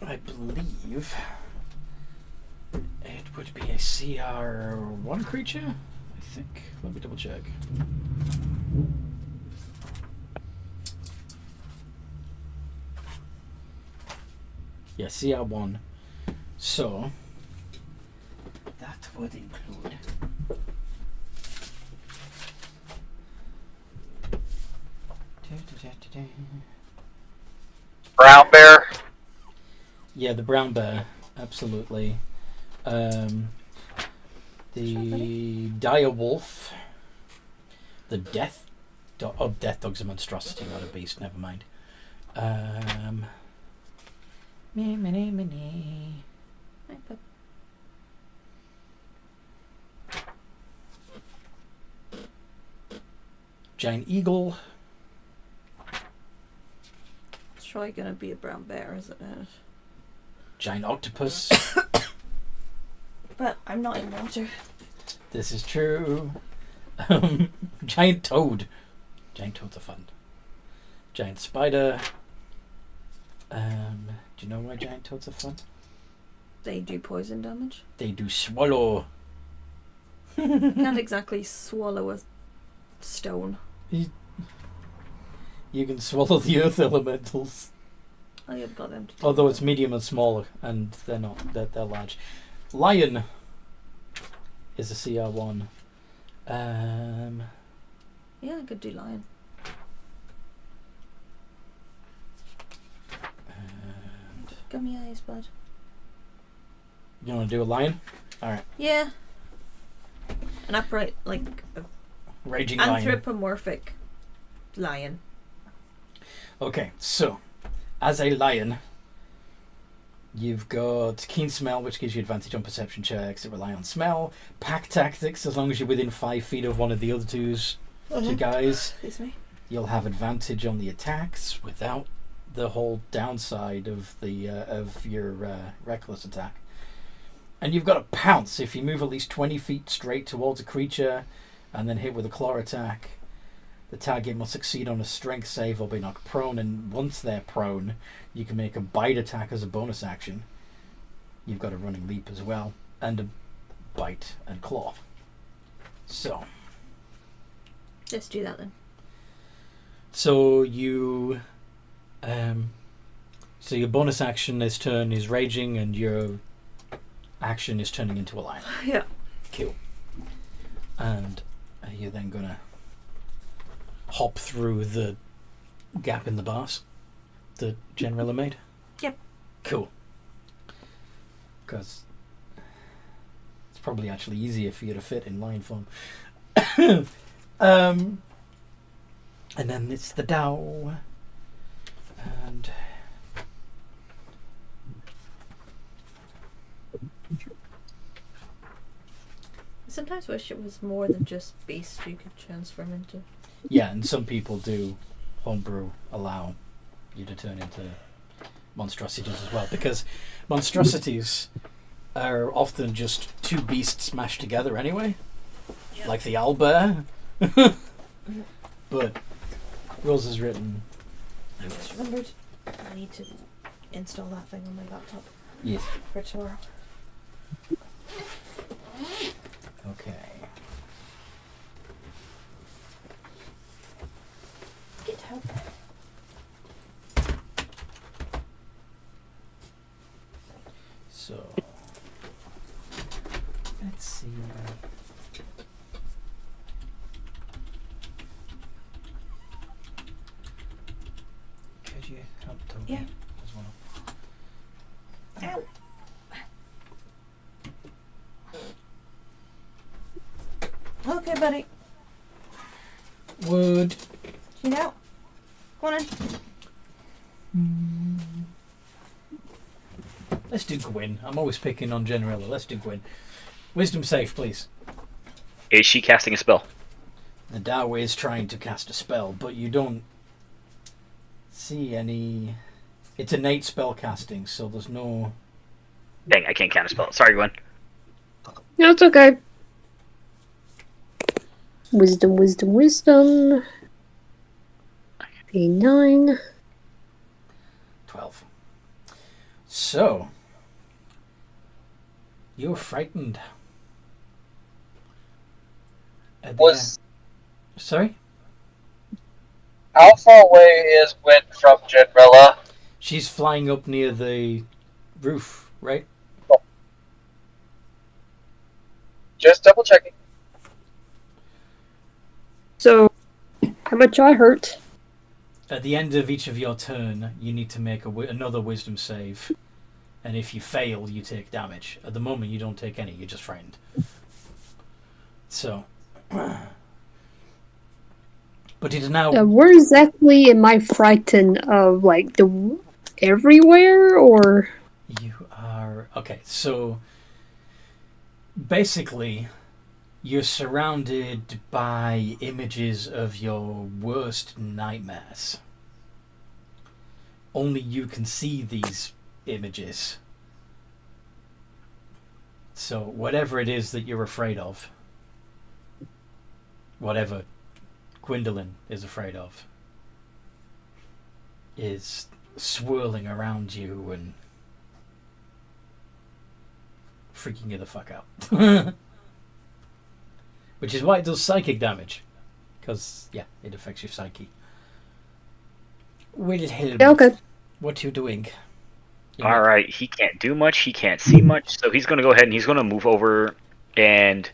I believe it would be a CR1 creature, I think. Let me double check. Yeah, CR1. So, that would include. Brown bear. Yeah, the brown bear, absolutely. The dire wolf. The death dog. Oh, death dog's a monstrosity, not a beast. Never mind. Mini. Giant eagle. It's probably gonna be a brown bear, isn't it? Giant octopus. But I'm not in water. This is true. Giant toad. Giant toads are fun. Giant spider. Do you know why giant toads are fun? They do poison damage. They do swallow. Can't exactly swallow a stone. You can swallow the earth elementals. Oh, you've got them. Although it's medium and smaller, and they're not. They're large. Lion is a CR1. Yeah, I could do lion. And Gummy eyes, bud. you want to do a lion? All right. Yeah. An upright, like Raging lion. anthropomorphic lion. Okay, so as a lion, you've got keen smell, which gives you advantage on perception checks that rely on smell. Pack tactics, as long as you're within 5 feet of one of the other two guys, Excuse me. you'll have advantage on the attacks without the whole downside of the of your reckless attack. And you've got a pounce if you move at least 20 feet straight towards a creature and then hit with a claw attack. The target must succeed on a strength save or be knocked prone, and once they're prone, you can make a bite attack as a bonus action. You've got a running leap as well, and a bite and claw. So Let's do that then. So you, so your bonus action this turn is raging, and your action is turning into a lion. Yeah. Cool. And you're then gonna hop through the gap in the bars that Generilla made. Yep. Cool. Because it's probably actually easier for you to fit in lion form. And then it's the Dao. And I sometimes wish it was more than just beast you could transform into. yeah, and some people do homebrew allow you to turn into monstrosities as well, because monstrosities are often just two beasts smashed together anyway, like the owlbear. But rules is written. I just remembered I need to install that thing on my laptop Yes. for tomorrow. Okay. Get help. So let's see. Could you help Toby? Yeah. As well? Ow. Okay, buddy. Wood. Get out. Go on in. Let's do Gwyn. I'm always picking on Generella. Let's do Gwyn. Wisdom save, please. Is she casting a spell? The Dao is trying to cast a spell, but you don't see any. It's innate spell casting, so there's no. Dang, I can't cast a spell. Sorry, Gwen. No, it's okay. Wisdom. A9. 12. So, you're frightened. Sorry? How far away is Gwen from Generella? She's flying up near the roof, right? Just double checking. So, how much I hurt? At the end of each of your turn, you need to make another wisdom save. And if you fail, you take damage. At the moment, you don't take any. You're just frightened. So... But it is now... Where exactly am I frightened of? Like, everywhere, or...? You are... Okay, so... Basically, you're surrounded by images of your worst nightmares. Only you can see these images. So, whatever it is that you're afraid of, whatever Gwendolyn is afraid of, is swirling around you and freaking you the fuck out. Which is why it does psychic damage. Because, yeah, it affects your psyche. Wilhelm, Okay. what you doing? Alright, he can't do much, he can't see much, so he's going to go ahead and he's going to move over and...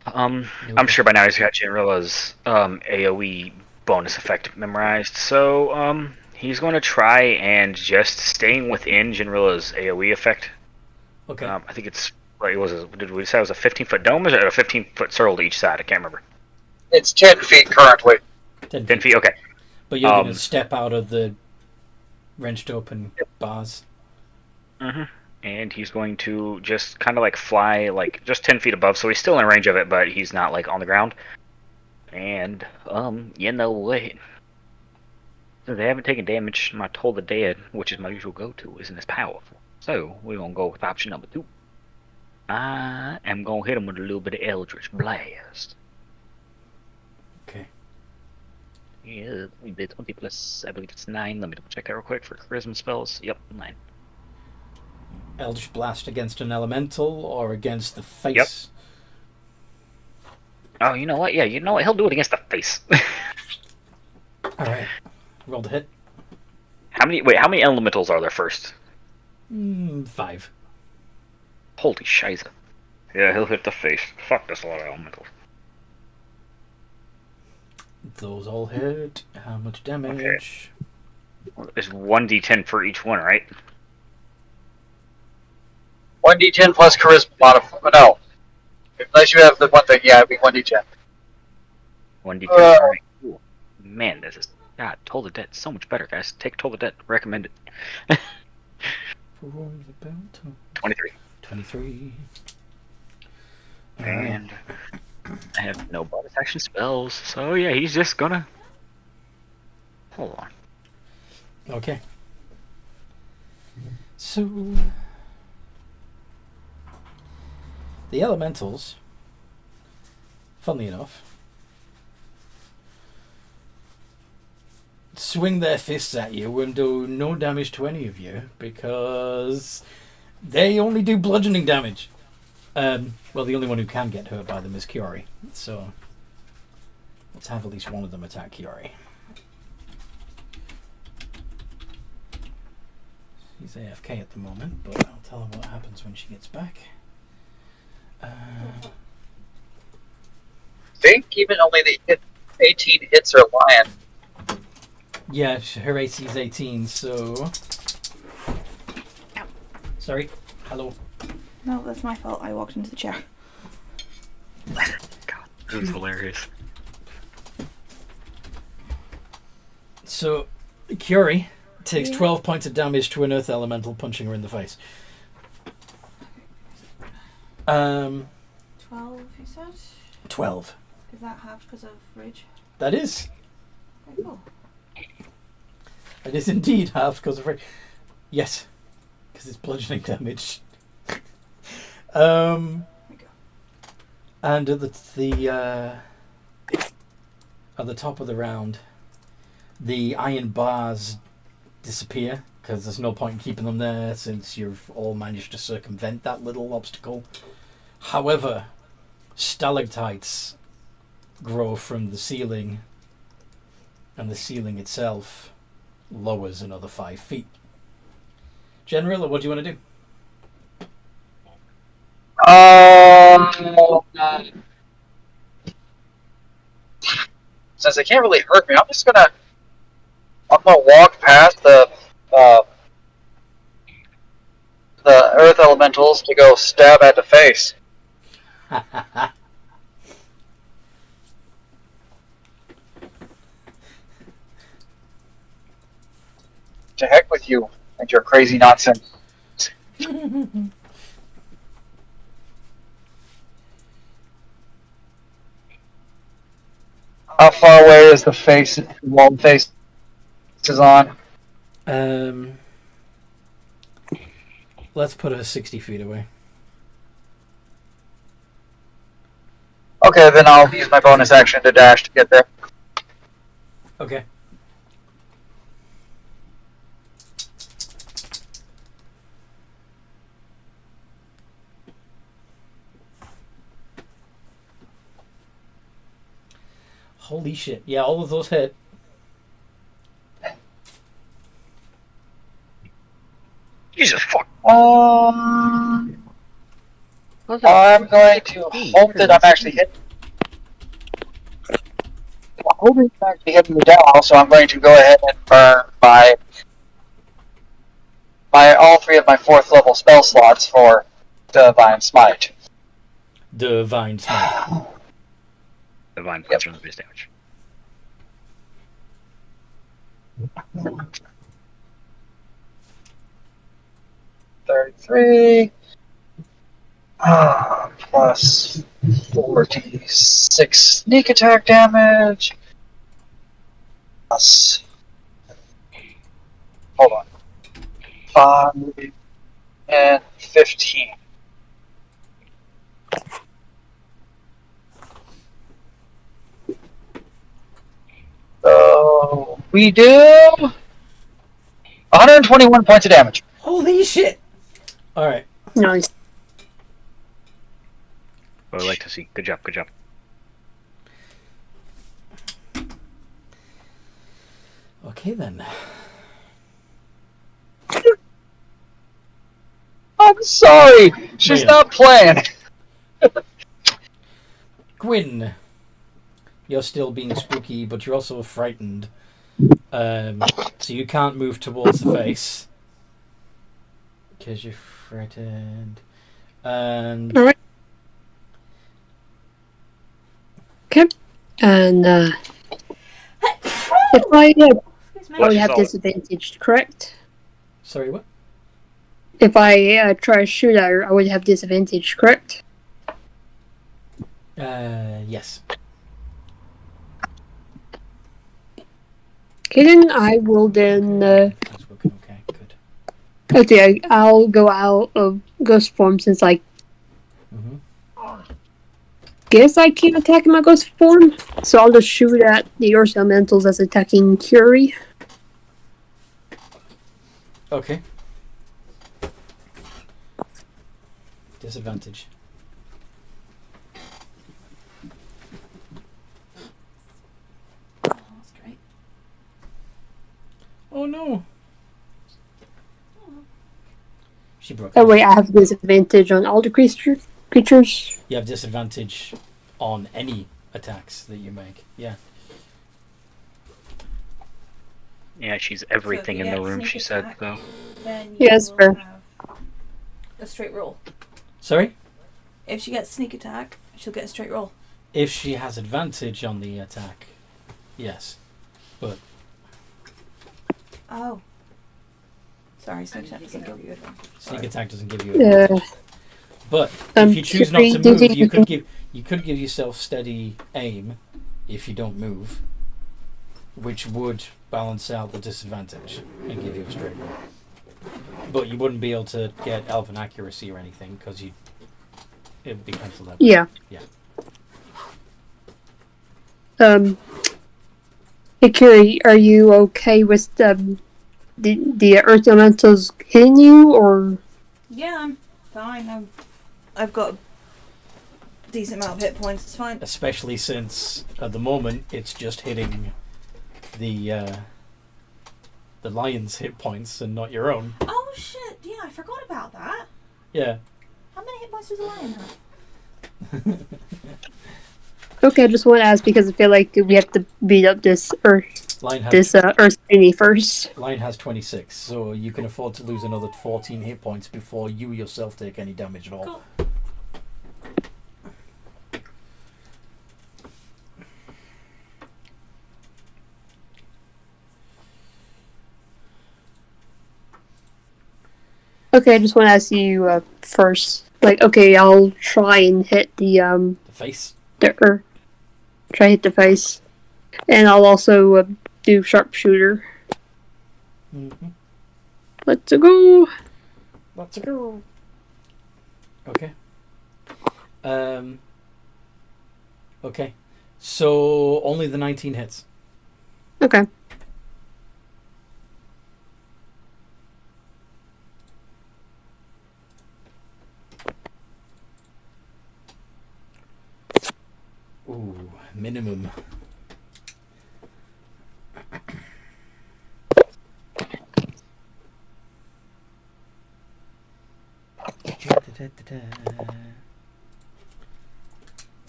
I'm sure by now he's got Genrilla's AoE bonus effect memorized, so he's going to try and just staying within Genrilla's AoE effect. Okay. I think it's... Did we say it was a 15-foot dome, or is it a 15-foot circle to each side? I can't remember. It's 10 feet currently. 10 10 feet, okay. But you're going to step out of the wrenched open bars. Mm-hmm. And he's going to just kind of like fly like just 10 feet above, so he's still in range of it, but he's not like on the ground. And, you know what? Since they haven't taken damage, my Toll the Dead, which is my usual go-to, isn't as powerful. So, we're going to go with option number 2. I am going to hit him with a little bit of Eldritch Blast. Okay. Yeah, we did 20 plus, I believe it's 9. Let me double check that real quick for charisma spells. Yep, 9. Eldritch Blast against an elemental or against the face? Yep. Oh, you know what? Yeah, you know what? He'll do it against the face. Alright. Roll to hit. How many elementals are there first? 5. Holy shiza. Yeah, he'll hit the face. Fuck, that's a lot of elementals. Those all hit. How much damage? Okay. It's 1d10 for each one, right? 1d10 plus charisma modifier. No. Unless you have the one thing, yeah, it'd be 1d10. 1d10. Alright, cool. Man, this is... God, Toll the Dead. So much better, guys. Take Toll the Dead. Recommend it. 23. 23. And I have no bonus action spells, so yeah, he's just gonna... Hold on. Okay. So... The elementals, funnily enough, swing their fists at you and do no damage to any of you because they only do bludgeoning damage. Well, the only one who can get hurt by them is Kiori. So let's have at least one of them attack Kiori. She's AFK at the moment, but I'll tell her what happens when she gets back. I think even only the 18 hits her lion. Yeah, her AC is 18, so... Ow. Sorry. Hello. No, that's my fault. I walked into the chair. God, this is hilarious. So, Kiori takes 12 points of damage to an earth elemental punching her in the face. 12, you said? 12. Is that half because of rage? That is. Very cool. It is indeed half because of... Yes. Because it's bludgeoning damage. And at the top of the round, the iron bars disappear because there's no point in keeping them there since you've all managed to circumvent that little obstacle. However, stalactites grow from the ceiling, and the ceiling itself lowers another 5 feet. General, what do you want to do? Since they can't really hurt me, I'm gonna walk past the earth elementals to go stab at the face. To heck with you and your crazy nonsense. How far away is the wall face is on? Let's put her 60 feet away. Okay, then I'll use my bonus action to dash to get there. Okay. Holy shit. Yeah, all of those hit. Jesus fuck. I'm going to hope that I'm actually hitting. I'm hoping I'm actually hitting the demo, so I'm going to go ahead and burn all 3 of my 4th level spell slots for Divine Smite. Divine Smite. Divine punch on the base damage. $33 plus 46 sneak attack damage plus hold on 5 and 15. So we do 121 points of damage. Holy shit! Alright. Nice. What I'd like to see. Good job, good job. Okay then. I'm sorry, she's Yeah. not playing. Gwyn. You're still being spooky, but you're also frightened. So you can't move towards the face. Because you're frightened. And... Alright. Okay. And if I would have Solid. disadvantage, correct? Sorry, what? If I try to shoot at her, I would have disadvantage, correct? Yes. Okay, then I will then. That's working okay, good. Okay, I'll go out of ghost form since I Mm-hmm. guess I can't attack in my ghost form. So I'll just shoot at the Earth Elementals as attacking Curie. Okay. Disadvantage. Oh, that's great. Oh no! She broke. Oh wait, I have disadvantage on all the creatures. You have disadvantage on any attacks that you make. Yeah. Yeah, she's everything So if in you the get room, sneak she said, attack, though. Then you Yes, will fair. have a straight roll. Sorry? If she gets sneak attack, she'll get a straight roll. If she has advantage on the attack, yes. But Oh. Sorry, sneak attack doesn't give you advantage. sneak attack doesn't give you advantage. But if you choose not to Curie, move, did you could give yourself steady aim if you don't move, which would balance out the disadvantage and give you a straight roll. But you wouldn't be able to get elven accuracy or anything because it would be penciled out. Yeah. Yeah. Hey Curie, are you okay with the Earth Elementals hitting you, or? Yeah, I'm fine. I've got a decent amount of hit points. It's fine. Especially since at the moment it's just hitting the lion's hit points and not your own. Oh shit! Yeah, I forgot about that. Yeah. How many hit points does a lion have? Okay, I just want to ask because I feel like we have to beat up this Earth enemy first. Line has 26, so you can afford to lose another 14 hit points before you yourself take any damage at all. Cool. Okay, I just want to ask you first. Like, okay, I'll try and hit The face. try to hit the face, and I'll also do sharpshooter. Mm-hmm. Let's go. Let's go. Okay. Okay. So only the 19 hits. Okay. Ooh, minimum.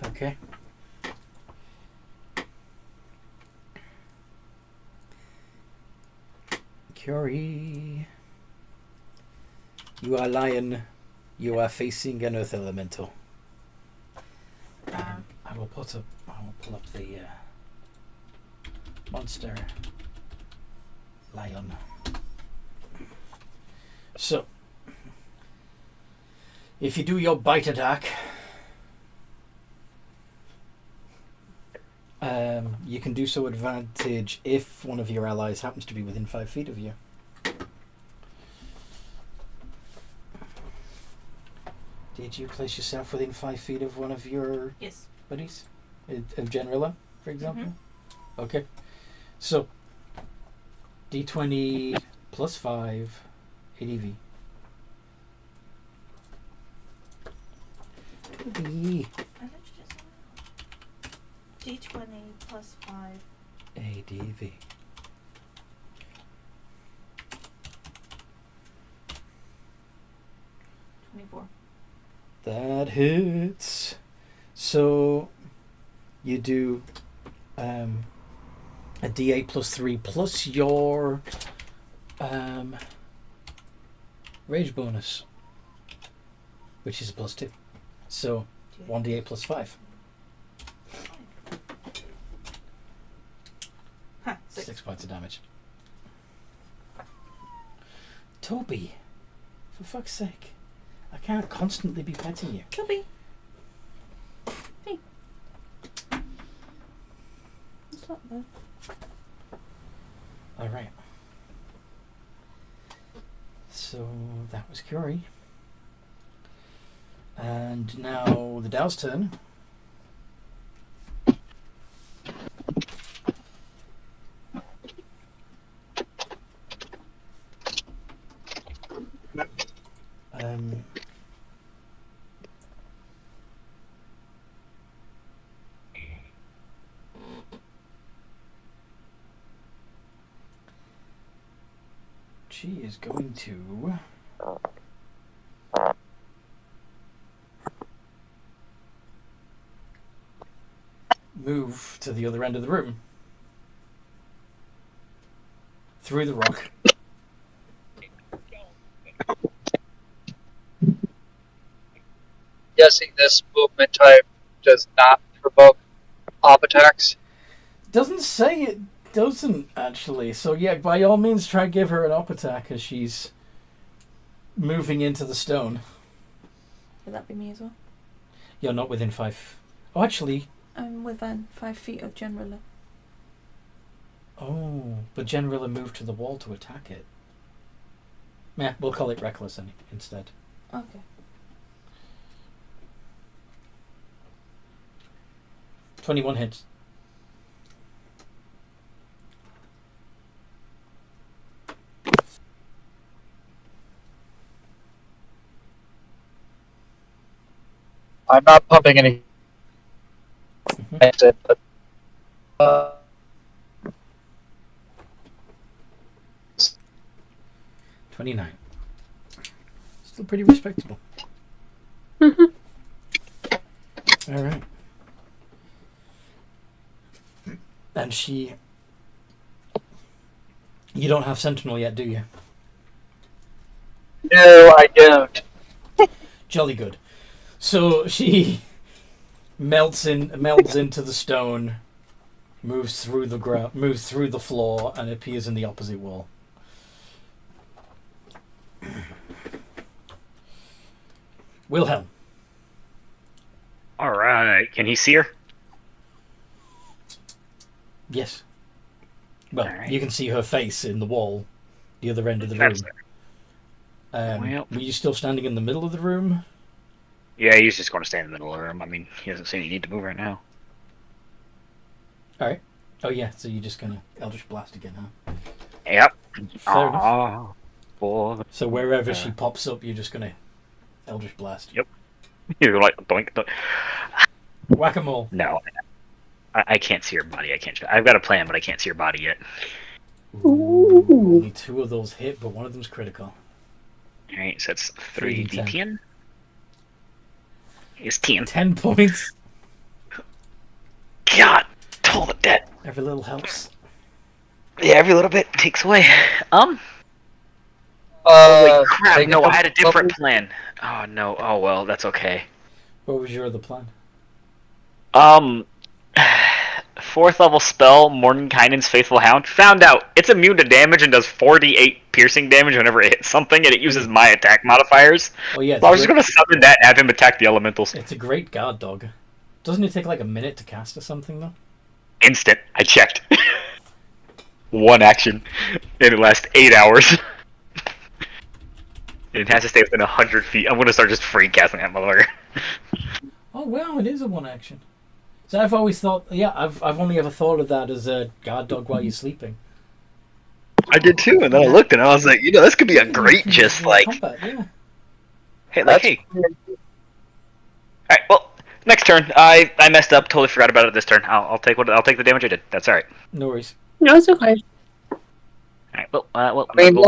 Okay. Curie. You are lion. You are facing an earth elemental. I will pull up the monster lion. So, if you do your bite attack, you can do so advantage if one of your allies happens to be within 5 feet of you. Did you place yourself within 5 feet of one of your Yes. buddies? Of Generilla, for example? Mm-hmm. Okay. So, D20 plus 5 ADV. D20 plus 5. ADV. That hits. So you do a D8 plus 3 plus your rage bonus, which is a plus 2. So 1d8 plus 5. Huh, 6 points of damage. Toby, for fuck's sake. I can't constantly be petting you. Toby. Hey. What's up, bud? Alright. So that was Curie. And now the Dow's turn. She is going to move to the other end of the room through the rock. Guessing this movement type does not provoke op attacks. Doesn't say it doesn't, actually. So yeah, by all means try and give her an op attack as she's moving into the stone. Would that be me as well? You're not within 5. Oh, actually. I'm within 5 feet of Generilla. Oh, but Generilla moved to the wall to attack it. Yeah, we'll call it reckless instead. Okay. $21 hits. I'm not pumping any. But, 29. Still pretty respectable. All right. And she... You don't have Sentinel yet, do you? No, I don't. Jolly good. So she melds into the stone, moves through the floor, and appears in the opposite wall. Wilhelm. All right. Can he see her? Yes. Well, Alright. you can see her face in the wall, the other end of the room. Well. Were you still standing in the middle of the room? Yeah, he's just going to stand in the middle of the room. I mean, he doesn't seem to need to move right now. All right. Oh yeah, so you're just gonna Eldritch Blast again, huh? Yep. Fair enough. Aw, boy. So wherever she pops up, you're just gonna Eldritch Blast. Yep. You're like, doink, doink. Whack-a-mole. No. I can't see her body. I can't. I've got a plan, but I can't see her body yet. Ooh, only 2 of those hit, but one of them's critical. Alright, so that's 3d10. 3d10. It's 10. 10 points. God, toll the debt. Every little helps. Yeah, every little bit takes away. Holy crap! take No, a I had a couple- different plan. Oh no. Oh well, that's okay. What was your other plan? 4th level spell, Mordenkainen's Faithful Hound. Found out it's immune to damage and does 4d8 piercing damage whenever it hits something, and it uses my attack modifiers. Oh yeah, So I was just gonna summon that and have him attack the elementals. it's a great guard dog. Doesn't it take like a minute to cast or something though? Instant. I checked. 1 action, and it lasts 8 hours. It has to stay within 100 feet. I'm gonna start just free casting that motherfucker. Oh wow, it is a 1 action. So I've always thought, yeah, I've only ever thought of that as a guard dog while you're sleeping. I did too, and then I looked and I was like, you know, this could be a great just In like, combat, yeah. hey, like, hey. Alright, well, next turn. I messed up, totally forgot about it this turn. I'll take the damage I did. That's alright. No worries. No, it's okay. Alright, well, I mean, the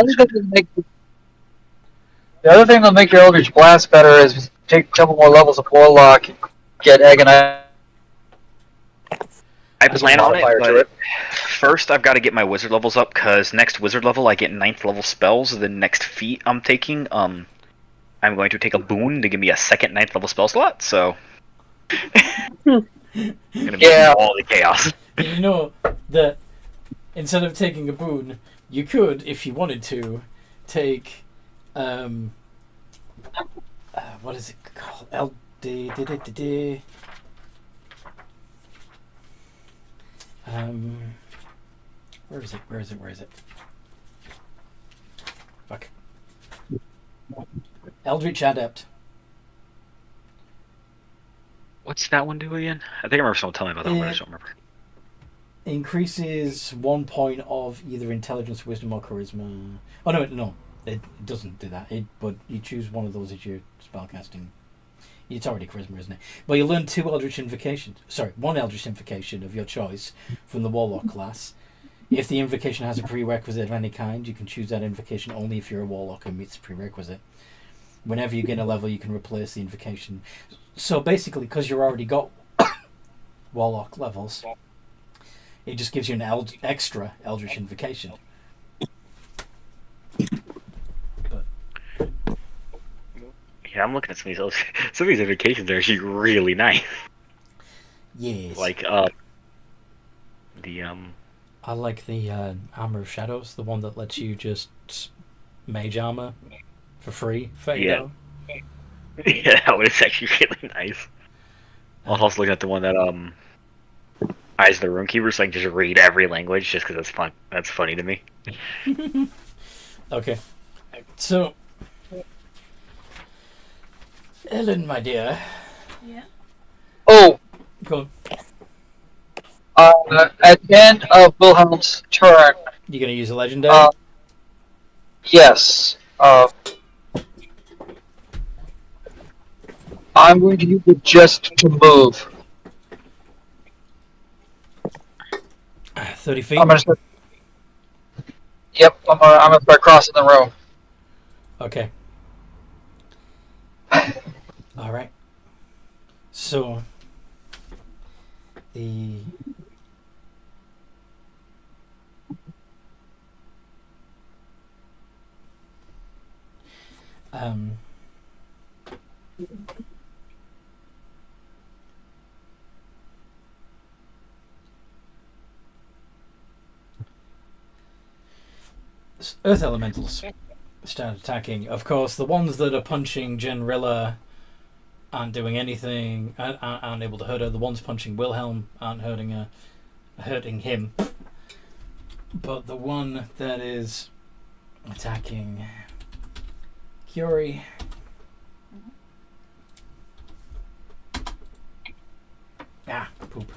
other thing that'll make your Eldritch Blast better is take a couple more levels of Warlock, get Agonize. I plan on it, modifier to but it. first I've got to get my wizard levels up, because next wizard level I get 9th level spells. The next feat I'm taking, I'm going to take a boon to give me a second 9th level spell slot, so... Gonna be all the chaos. You know that instead of taking a boon, you could, if you wanted to, take what is it called? Where is it? Fuck. Eldritch Adept. What's that one do again? I think I remember someone telling me about that one, but I just don't remember. Increases 1 point of either intelligence, wisdom, or charisma. Oh no, it doesn't do that. But you choose one of those as your spellcasting. It's already charisma, isn't it? But you learn 2 Eldritch Invocations. Sorry, 1 Eldritch Invocation of your choice from the Warlock class. If the invocation has a prerequisite of any kind, you can choose that invocation only if you're a Warlock and meets the prerequisite. Whenever you gain a level, you can replace the invocation. So basically, because you've already got Warlock levels, it just gives you an extra Eldritch Invocation. But Yeah, I'm looking at some of these invocations are actually really nice. yes, Like, the, I like the Armor of Shadows, the one that lets you just mage armor for free for 8 hours. yeah, that one is actually really nice. I was also looking at the one that, Eyes of the Runekeeper, so I can just read every language just because that's fun. That's funny to me. Okay. So, Ellen, my dear. Yeah. Oh, Go. at the end of Wilhelm's turn, You gonna use a legendary? yes, I'm going to use it just to move. 30 feet? I'm gonna start. Yep, I'm gonna start crossing the room. Okay. Alright. So, the Earth Elementals start attacking. Of course, the ones that are punching Genrilla aren't doing anything, aren't able to hurt her. The ones punching Wilhelm aren't hurting him. But the one that is attacking Curie. Ah, poop.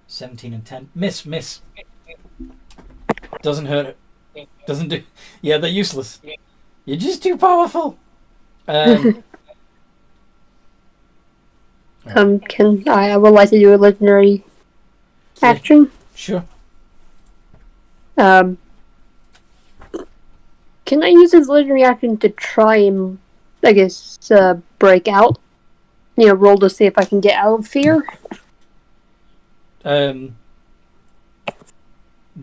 $17 and 10. Miss. Doesn't hurt it. Doesn't do. Yeah, they're useless. You're just too powerful. Can I would like to do a legendary action. Sure. Can I use his legendary action to try and, I guess, break out? Roll to see if I can get out of fear?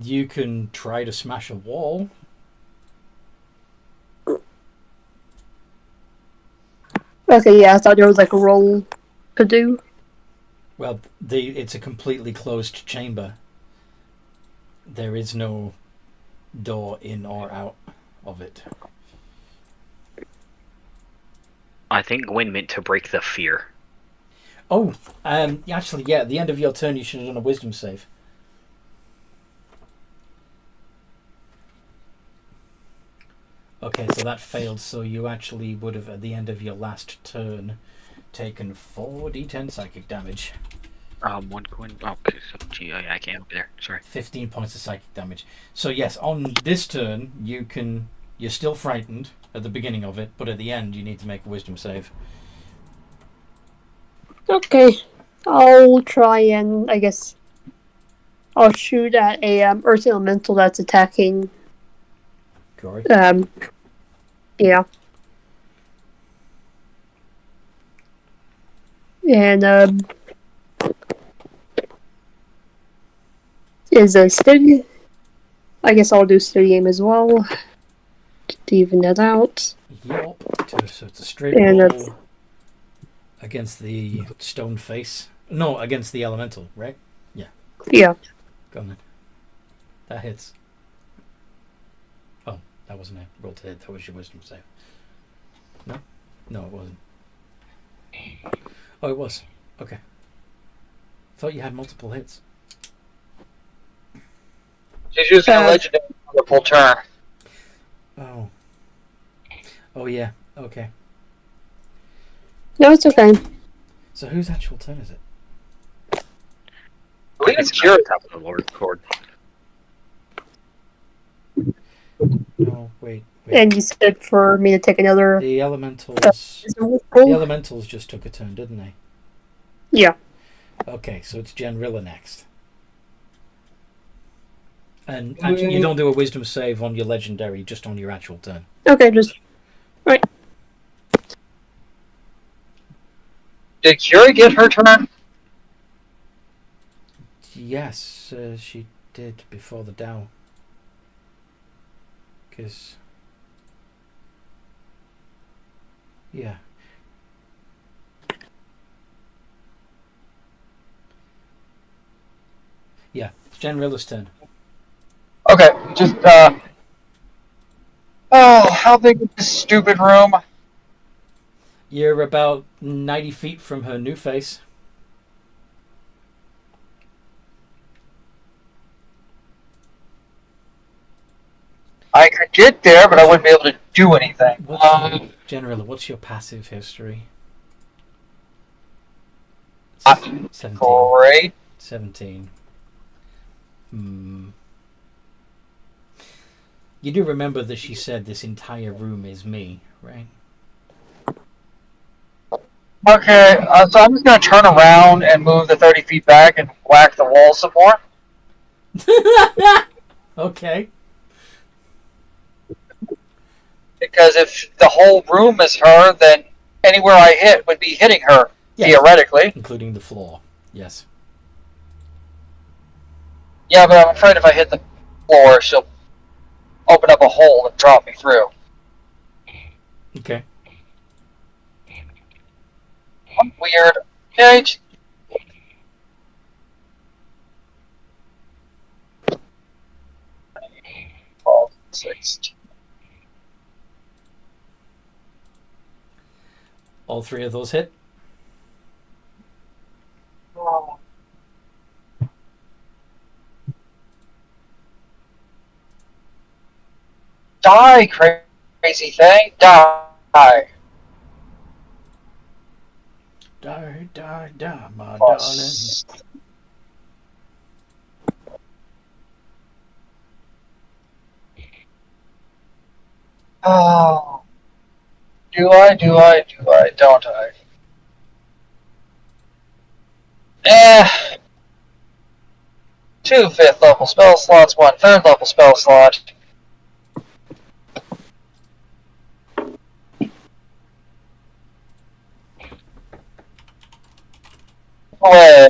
You can try to smash a wall. Okay, yeah, I thought there was like a roll to do. Well, it's a completely closed chamber. There is no door in or out of it. I think Gwen meant to break the fear. Oh, actually, yeah, at the end of your turn, you should have done a wisdom save. Okay, so that failed, so you actually would have, at the end of your last turn, taken 4d10 psychic damage. One Gwen. Okay, so gee, I can't help you there. Sorry. 15 points of psychic damage. So yes, on this turn, you're still frightened at the beginning of it, but at the end, you need to make a wisdom save. Okay, I'll try and, I guess, I'll shoot at a Earth Elemental that's attacking. Corey? Yeah. And, is a steady. I guess I'll do steady aim as well to even that out. Yep. So it's a straight And roll against the stone face. No, against the elemental, right? Yeah. Yeah. Go on then. That hits. Oh, that wasn't a roll to hit. That was your wisdom save. No? No, it wasn't. Oh, it was. Okay. Thought you had multiple hits. She's using a legendary for the full turn. Oh. Oh, yeah. Okay. No, it's okay. So whose actual turn is it? I believe it's Curie. Top of the Lord Cord. No, wait. And you said for me to take another. The elementals. The elementals just took a turn, didn't they? Yeah. Okay, so it's Genrilla next. And actually, you don't do a wisdom save on your legendary, just on your actual turn. Okay, just right. Did Curie get her turn? Yes, she did before the Dow. Because... yeah. Yeah, it's Genrilla's turn. Okay, just, oh, how big is this stupid room? You're about 90 feet from her new face. I could get there, but I wouldn't be able to do anything. Genrilla, what's your passive history? 17. Great. 17. You do remember that she said this entire room is me, right? Okay, so I'm just going to turn around and move the 30 feet back and whack the wall some more. Okay. Because if the whole room is her, then anywhere I hit would be hitting her, Yes. theoretically. Including the floor. Yes. Yeah, but I'm afraid if I hit the floor, she'll open up a hole and drop me through. Okay. Weird. Okay. Oh, 16. All three of those hit. Oh. Die, crazy thing. Die. Die, die, die, my Oh, darling. Oh. Don't I? Two 5th level spell slots, one 3rd level spell slot. Away.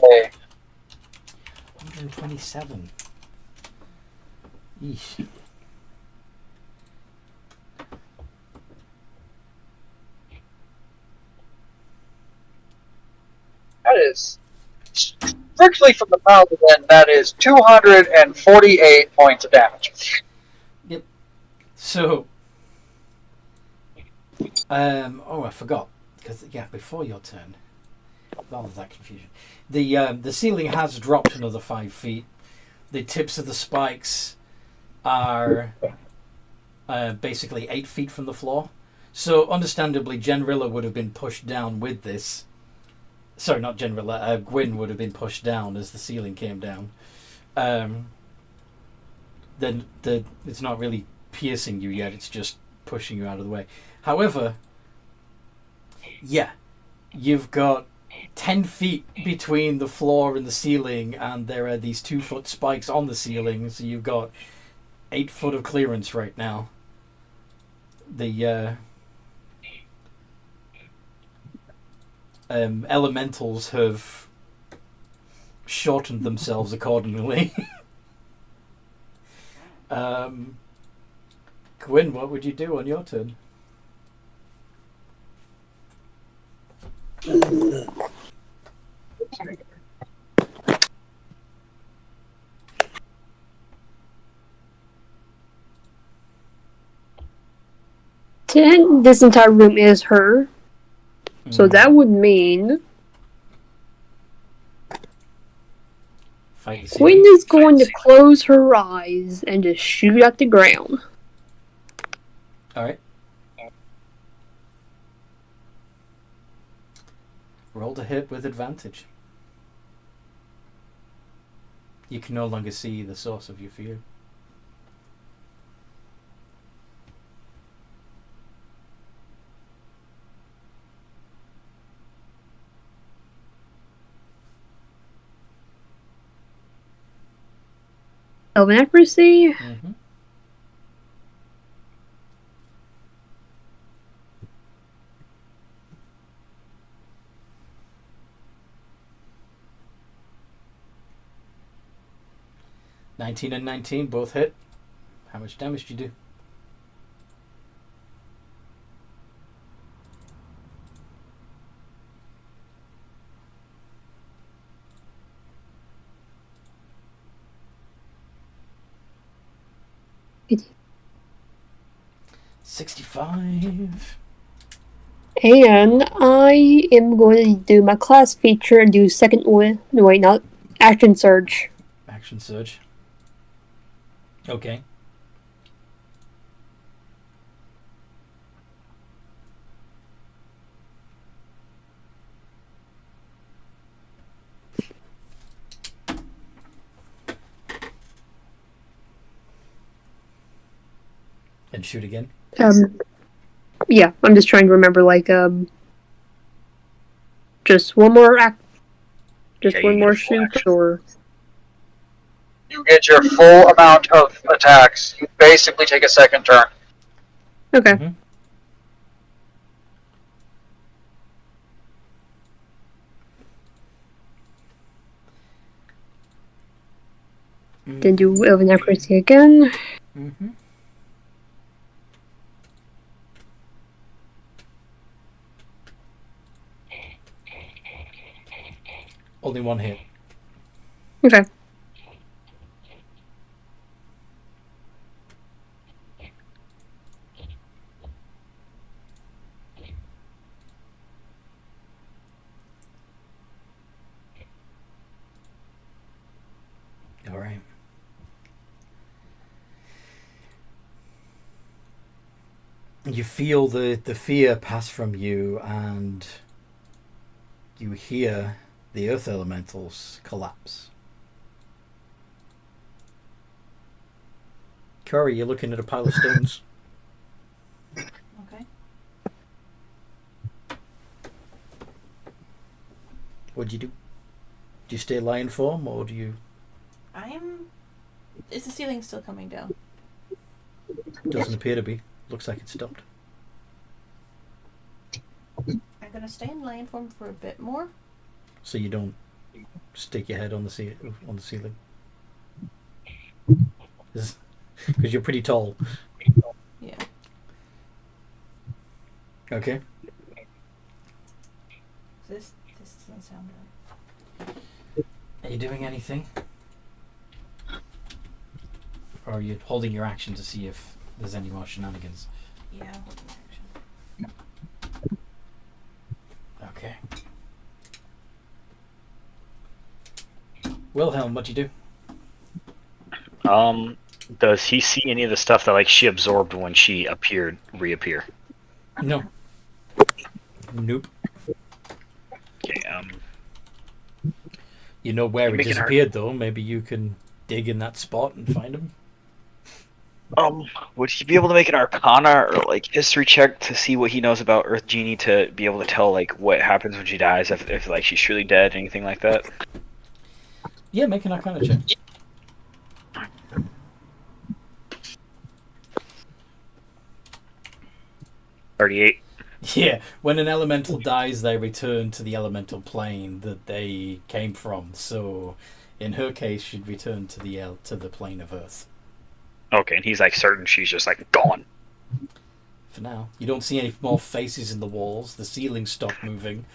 127. Yeesh. That is strictly from the paladin. That is 248 points of damage. So, I forgot because before your turn, all of that confusion. The ceiling has dropped another 5 feet. The tips of the spikes are basically 8 feet from the floor. So, understandably, Jenrilla would have been pushed down with this. Sorry, not Jenrilla. Gwyn would have been pushed down as the ceiling came down. Then it's not really piercing you yet. It's just pushing you out of the way. However, yeah, you've got 10 feet between the floor and the ceiling, and there are these 2-foot spikes on the ceiling, so you've got 8 foot of clearance right now. The elementals have shortened themselves accordingly. Gwyn, what would you do on your turn? This entire room is her. So that would mean Fight the Quinn ceiling. is going to close her eyes and just shoot at the ground. Alright. Roll to hit with advantage. You can no longer see the source of your fear. Elven accuracy. Mm-hmm. $19 and 19 both hit. How much damage do you do? It- 65. And I am going to do my class feature and do second win. No, wait, not action surge. Action surge. Okay. And shoot again. Yeah, I'm just trying to remember, just one more one more shoot, or You get your full amount of attacks. You basically take a second turn. okay. Mm-hmm. Then do Will of Accuracy again. Mm-hmm. Only one hit. Okay. All right. You feel the fear pass from you, and you hear the earth elementals collapse. Corey, you're looking at a pile of stones. Okay. What do you do? Do you stay lion form, or do you... Is the ceiling still coming down? Doesn't appear to be. Looks like it stopped. I'm gonna stay in lion form for a bit more. So you don't stick your head on the ceiling. Because you're pretty tall. Yeah. Okay. This doesn't sound right. Are you doing anything? Or are you holding your action to see if there's any more shenanigans? Yeah, I'm holding action. Okay. Wilhelm, what do you do? Does he see any of the stuff that like she absorbed when she reappear? No. Nope. Okay, You know where You he make it hard. disappeared, though. Maybe you can dig in that spot and find him. Would he be able to make an Arcana or like history check to see what he knows about Earth Genie to be able to tell like what happens when she dies, if like she's truly dead, anything like that? Yeah, make an Arcana check. $38. Yeah, when an elemental dies, they return to the elemental plane that they came from. So, in her case, she'd return to the plane of Earth. Okay, and he's like certain she's just like gone. For now, you don't see any more faces in the walls. The ceiling stopped moving.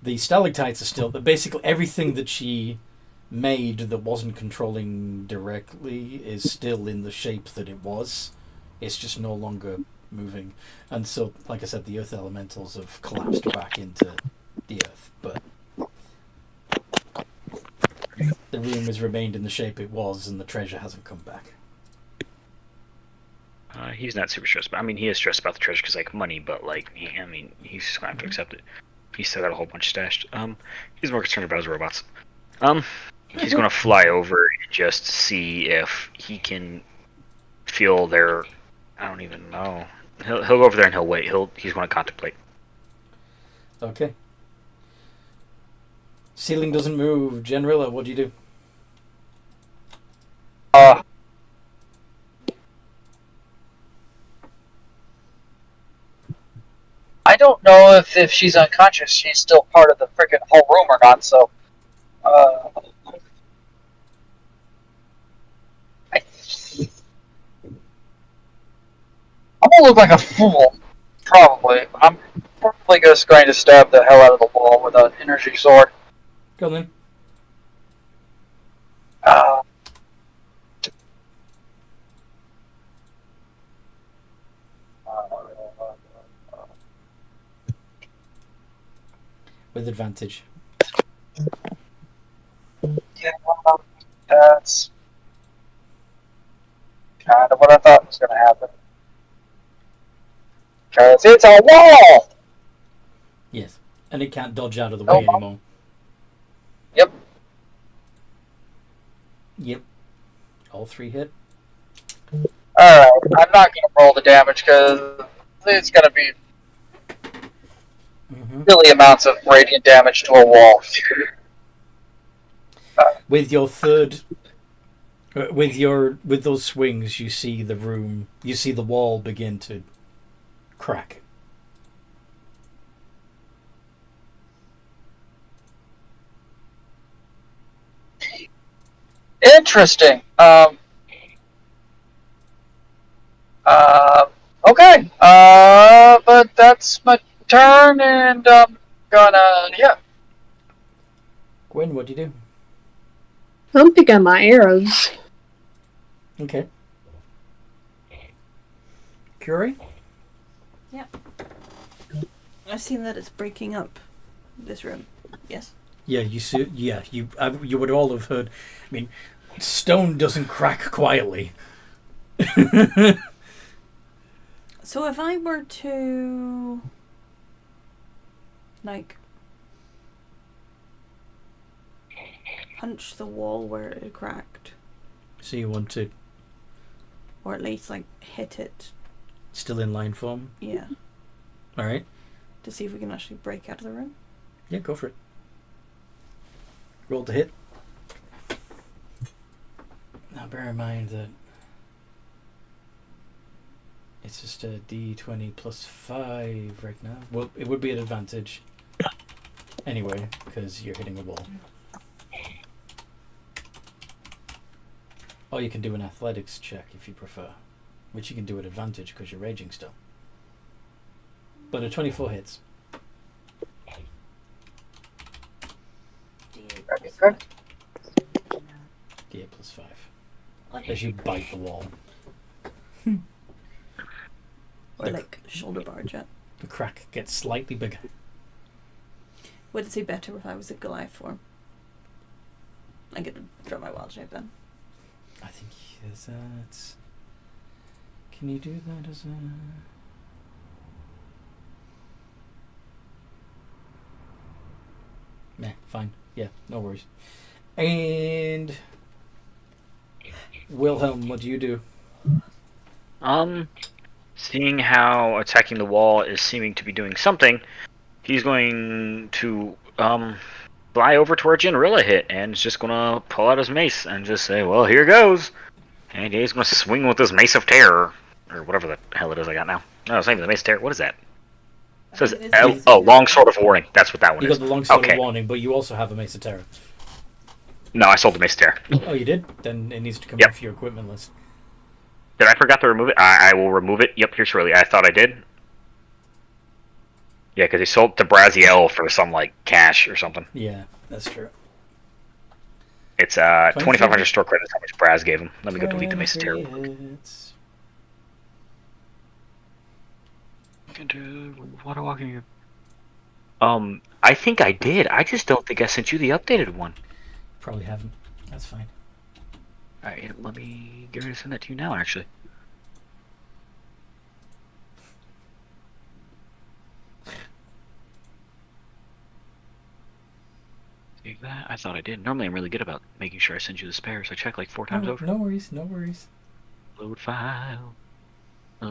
The stalactites are still. Basically, everything that she made that wasn't controlling directly is still in the shape that it was. It's just no longer moving. And so, like I said, the earth elementals have collapsed back into the earth, but the room has remained in the shape it was, and the treasure hasn't come back. He's not super stressed, but I mean, he is stressed about the treasure because like money, but like, he's just gonna have to accept it. He's still got a whole bunch stashed. He's more concerned about his robots. He's gonna fly over and just see if he can feel their. I don't even know. He'll go over there and he'll wait. He's gonna contemplate. Okay. Ceiling doesn't move. Generilla, what do you do? I don't know if she's unconscious, she's still part of the freaking whole room or not, so. I'm gonna look like a fool, probably. I'm probably just going to stab the hell out of the wall with an energy sword. Go on then. With advantage. Yeah, that's kind of what I thought was going to happen. Because it's a wall! Yes. And it can't dodge out of the way anymore. Yep. Yep. All three hit. Alright, I'm not going to roll the damage because it's going to be silly amounts of radiant damage to a wall. With your third, with those swings, you see the wall begin to crack. interesting. Okay. But that's my turn, and I'm gonna Gwen, what do you do? I'm picking my arrows. Okay. Curie? I've seen that it's breaking up this room. Yes. Yeah, you see. Yeah, you would all have heard. I mean, stone doesn't crack quietly. So if I were to, like, punch the wall where it cracked, So you want to or at least like hit it, still in line form? yeah, All right. to see if we can actually break out of the room. Yeah, go for it. Roll to hit. Now bear in mind that it's just a d20 plus 5 right now. Well, it would be an advantage anyway, because you're hitting a wall. Or you can do an athletics check if you prefer, which you can do at advantage because you're raging still. But a 24 hits. Okay. D8 plus 5. As you bite the wall. Or like shoulder barge it. The crack gets slightly bigger. Would it be better if I was a Goliath form? I get to draw my wild shape then. I think is that. Can you do that as a? Nah, fine. Yeah, no worries. And Wilhelm, what do you do? Seeing how attacking the wall is seeming to be doing something, he's going to fly over to where Jinrilla hit and is just gonna pull out his mace and just say, "Well, here goes." And he's gonna swing with his Mace of Terror, or whatever the hell it is I got now. No, it's not even the Mace of Terror. What is that? It says Long Sword of Warning. That's what that one You is. got the long sword Okay. of warning, but you also have a Mace of Terror. No, I sold the Mace of Terror. Oh, you did? Then it needs to come Yep. off your equipment list. Did I forget to remove it? I will remove it. Yep, here shortly. I thought I did. Yeah, because he sold to Braziel for some like cash or something. Yeah, that's true. It's 2,500 store credits. How much Braz gave him? Let me go delete the Mace of Terror. Hits. Water walking. I think I did. I just don't think I sent you the updated one. Probably haven't. That's fine. Alright, let me get ready to send that to you now, actually. Save that. I thought I did. Normally I'm really good about making sure I send you the spares. I check like 4 times over. No worries, no worries. Load file.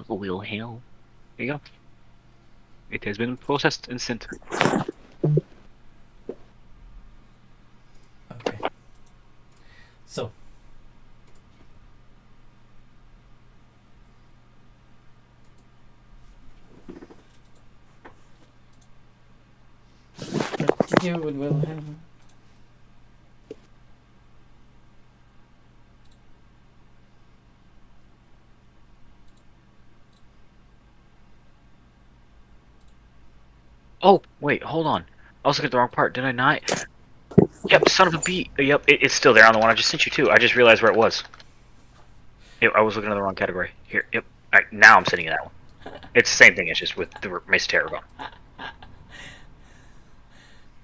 Wilhelm. There you go. It has been processed and sent. Okay. So. What to do with Wilhelm? Oh, wait, hold on. I was looking at the wrong part, did I not? Yep, son of a bee. Yep, it's still there on the one I just sent you too. I just realized where it was. Yep, I was looking at the wrong category. Here, yep. Alright, now I'm sending you that one. It's the same thing, it's just with the Mace of Terror gone.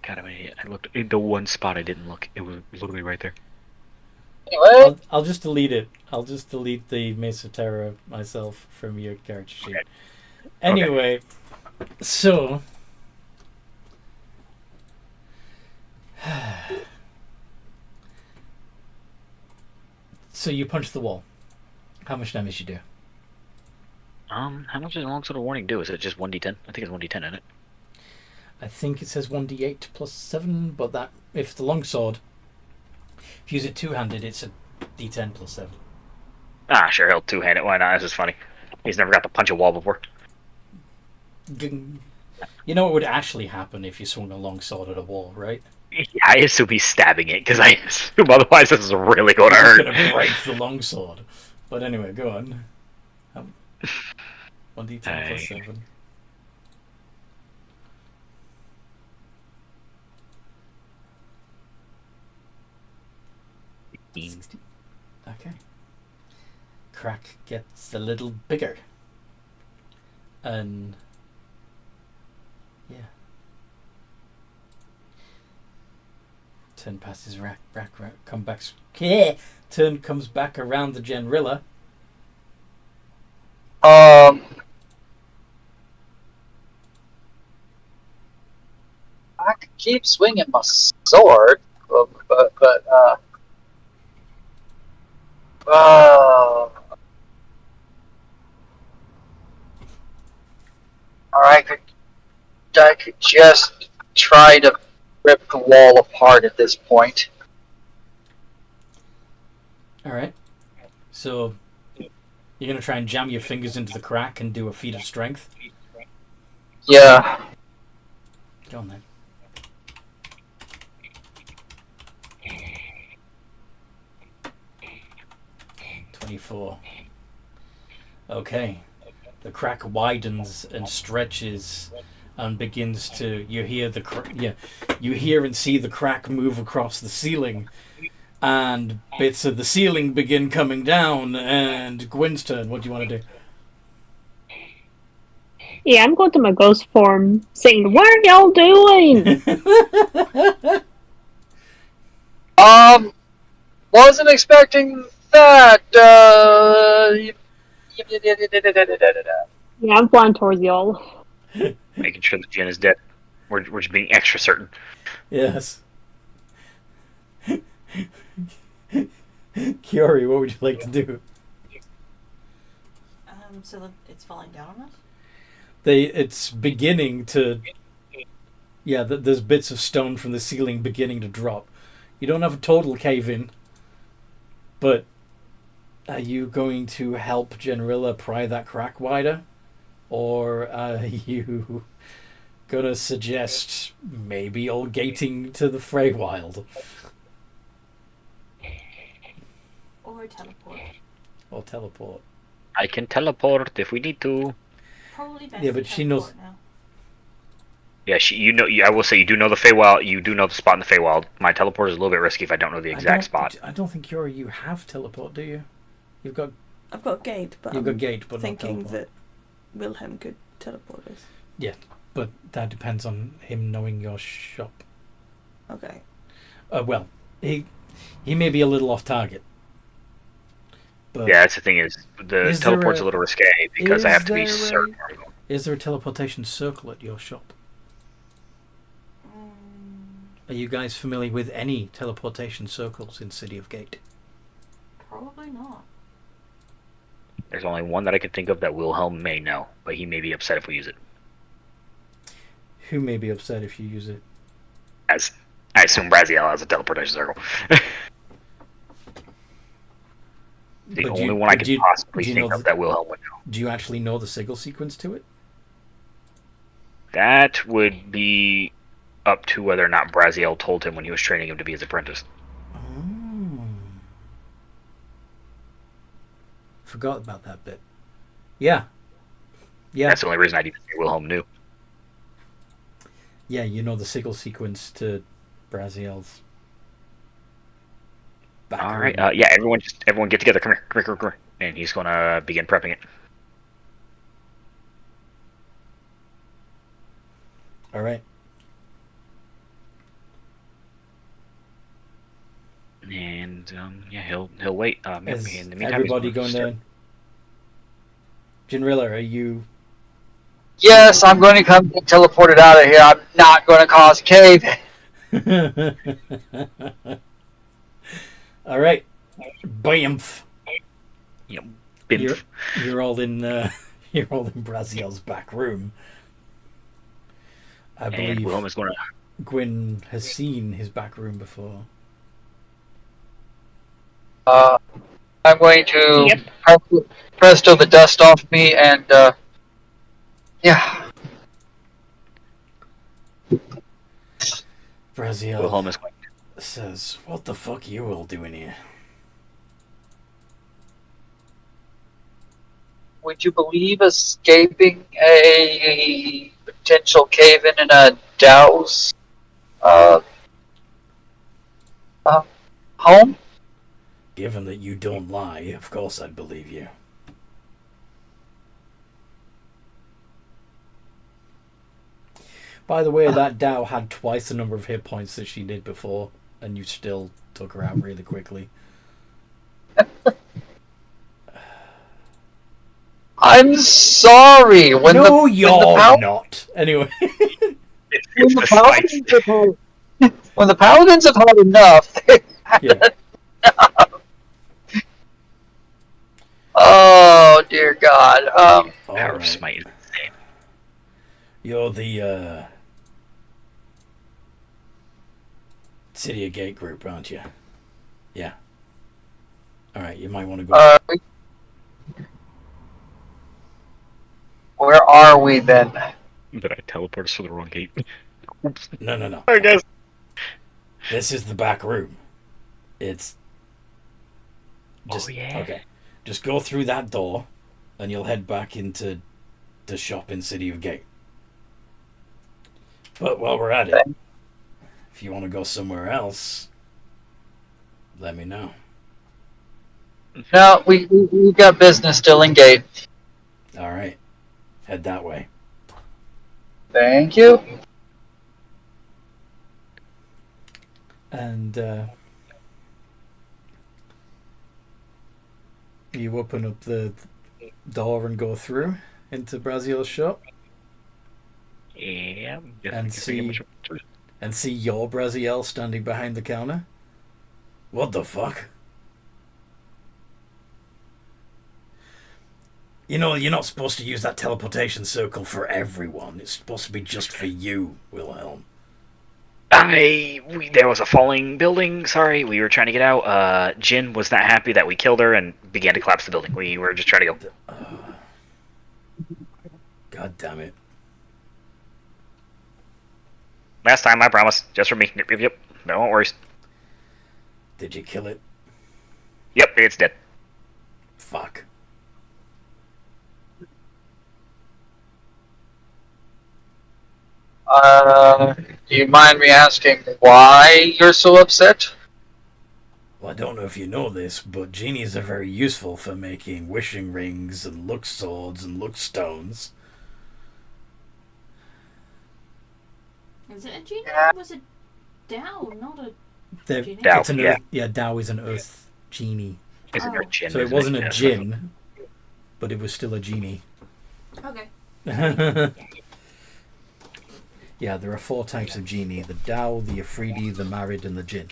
God, I'm an idiot. I looked in the one spot I didn't look. It was literally right there. Anyway, I'll just delete it. I'll just delete the Mace of Terror myself from your character sheet. Okay. Anyway, so so you punch the wall. How much damage you do? How much does a long sword of warning do? Is it just 1d10? I think it's 1d10 in it. I think it says 1d8 plus 7, but that if the longsword, if you use it two-handed, it's a d10 plus 7. Ah, sure, he'll two-hand it. Why not? This is funny. He's never got to punch a wall before. Ging. You know what would actually happen if you swung a longsword at a wall, right? I assume he's stabbing it, because I assume otherwise this is really going to It's hurt. gonna break the longsword. But anyway, go on. 1d10 plus 7. Okay. Crack gets a little bigger. And yeah. Turn passes rack come back. Turn comes back around the Genrilla. I could keep swinging my sword, but or I could just try to rip the wall apart at this point. Alright. So you're gonna try and jam your fingers into the crack and do a feat of strength? Yeah. Go on then. .24. Okay. The crack widens and stretches and begins to. You hear and see the crack move across the ceiling, and bits of the ceiling begin coming down. And Gwyn's turn. What do you want to do? Yeah, I'm going to my ghost form, saying, "What are y'all doing?" Wasn't expecting that. Yeah, I'm flying towards y'all. Making sure that Jen is dead. We're just being extra certain. Yes. Kiori, what would you like to do? So it's falling down on us? It's beginning to. Yeah, there's bits of stone from the ceiling beginning to drop. You don't have a total cave in, but are you going to help Genrilla pry that crack wider? Or are you gonna suggest maybe all gating to the Feywild? Or teleport. Or teleport. I can teleport if we need to. Probably best Yeah, to but she knows. teleport now. Yeah, I will say you do know the Feywild. You do know the spot in the Feywild. My teleport is a little bit risky if I don't know the exact spot. I don't think you have teleport, do you? I've got gate, but You've got gate, but thinking not teleport. that Wilhelm could teleport us. Yeah, but that depends on him knowing your shop. Okay. Well, he may be a little off target. But Yeah, that's the thing is the teleport's a little risque because I have to be certain. Is there a teleportation circle at your shop? Are you guys familiar with any teleportation circles in City of Gate? Probably not. There's only one that I can think of that Wilhelm may know, but he may be upset if we use it. Who may be upset if you use it? As I assume Braziel has a teleportation circle. The only one I could possibly think of that Wilhelm would know. Do you actually know the sigil sequence to it? That would be up to whether or not Braziel told him when he was training him to be his apprentice. Oh. Forgot about that bit. Yeah. That's the only reason I'd even say Wilhelm knew. Yeah, you know the sigil sequence to Braziel's. All right. Yeah, everyone get together. Come here. And he's going to begin prepping it. All right. And yeah, he'll wait. Is in the meantime, everybody going down? Genrilla, are you? Yes, I'm going to come get teleported out of here. I'm not going to cause a cave. All right, Bamf. Yep. You're all in Braziel's back room. I believe Wilhelm is going to. Gwyn has seen his back room before. I'm going to presto the dust off me and Braziel Wilhelm is going says, "What the fuck are you all doing here?" Would you believe escaping a potential cave-in in a Dow's uh, home? Given that you don't lie, of course I'd believe you. By the way, that Dow had twice the number of hit points that she did before, and you still took her out really quickly. I'm sorry. You're not. Anyway. When the paladins have had enough, Yeah. Oh dear God. Power of Alright. Smite. You're the City of Gate group, aren't you? Yeah. Alright, you might want to go. Where are we then? Did I teleport us to the wrong gate? Oops. No. I guess. This is the back room. It's just yeah. okay. Just go through that door, and you'll head back into the shop in City of Gate. But while we're at it, if you want to go somewhere else, let me know. No, we've got business still in Gate. All right, head that way. Thank you. And you open up the door and go through into Braziel's shop. Yeah. And see your Braziel standing behind the counter. What the fuck? You know, you're not supposed to use that teleportation circle for everyone. It's supposed to be just for you, Wilhelm. There was a falling building. Sorry, we were trying to get out. Jin was not happy that we killed her and began to collapse the building. We were just trying to go. God damn it. Last time, I promise. Just for me. Yep. No worries. Did you kill it? Yep, it's dead. Fuck. Do you mind me asking why you're so upset? Well, I don't know if you know this, but genies are very useful for making wishing rings and luck swords and luck stones. Is it a genie? Yeah. Or was it Dow, not a They're, genie? Dow, it's an yeah. Earth, Dow is an earth genie. Isn't there a Jin? So it isn't wasn't a Yeah. djinn, but it was still a genie. Okay. Yeah, there are 4 types of genie: the Dow, the Afridi, the Married, and the Jinn.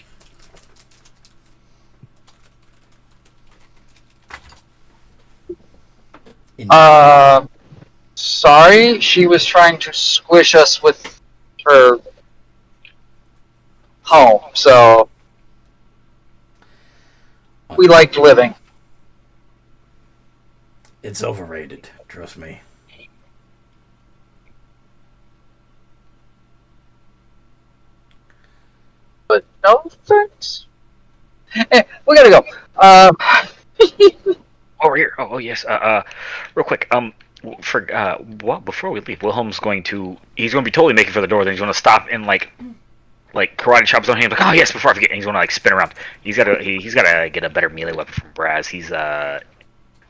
Sorry, she was trying to squish us with her home, so we liked living. It's overrated, trust me. But no thanks. We gotta go. Over here. Oh, yes. Real quick. Well, before we leave, Wilhelm's going to. He's going to be totally making for the door. Then he's going to stop and like karate chop his own hand. Like, oh yes, before I forget. And he's going to like spin around. He's got to get a better melee weapon from Braz. He's all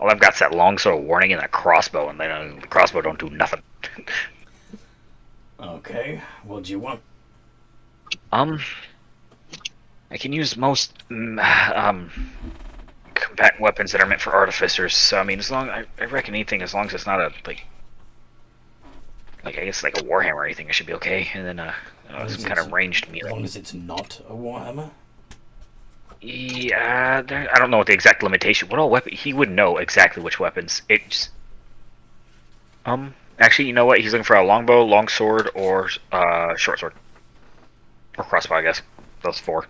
I've got's that long sword of warning and a crossbow, and then the crossbow don't do nothing. Okay, what do you want? I can use most combatant weapons that are meant for artificers. So I mean, I reckon anything as long as it's not a like I guess like a warhammer or anything, I should be okay. And then some kind of ranged melee. As long as it's not a warhammer. Yeah, I don't know what the exact limitation. What all weapon? He would know exactly which weapons. It's actually, you know what? He's looking for a longbow, longsword, or short sword, or crossbow. I guess those 4.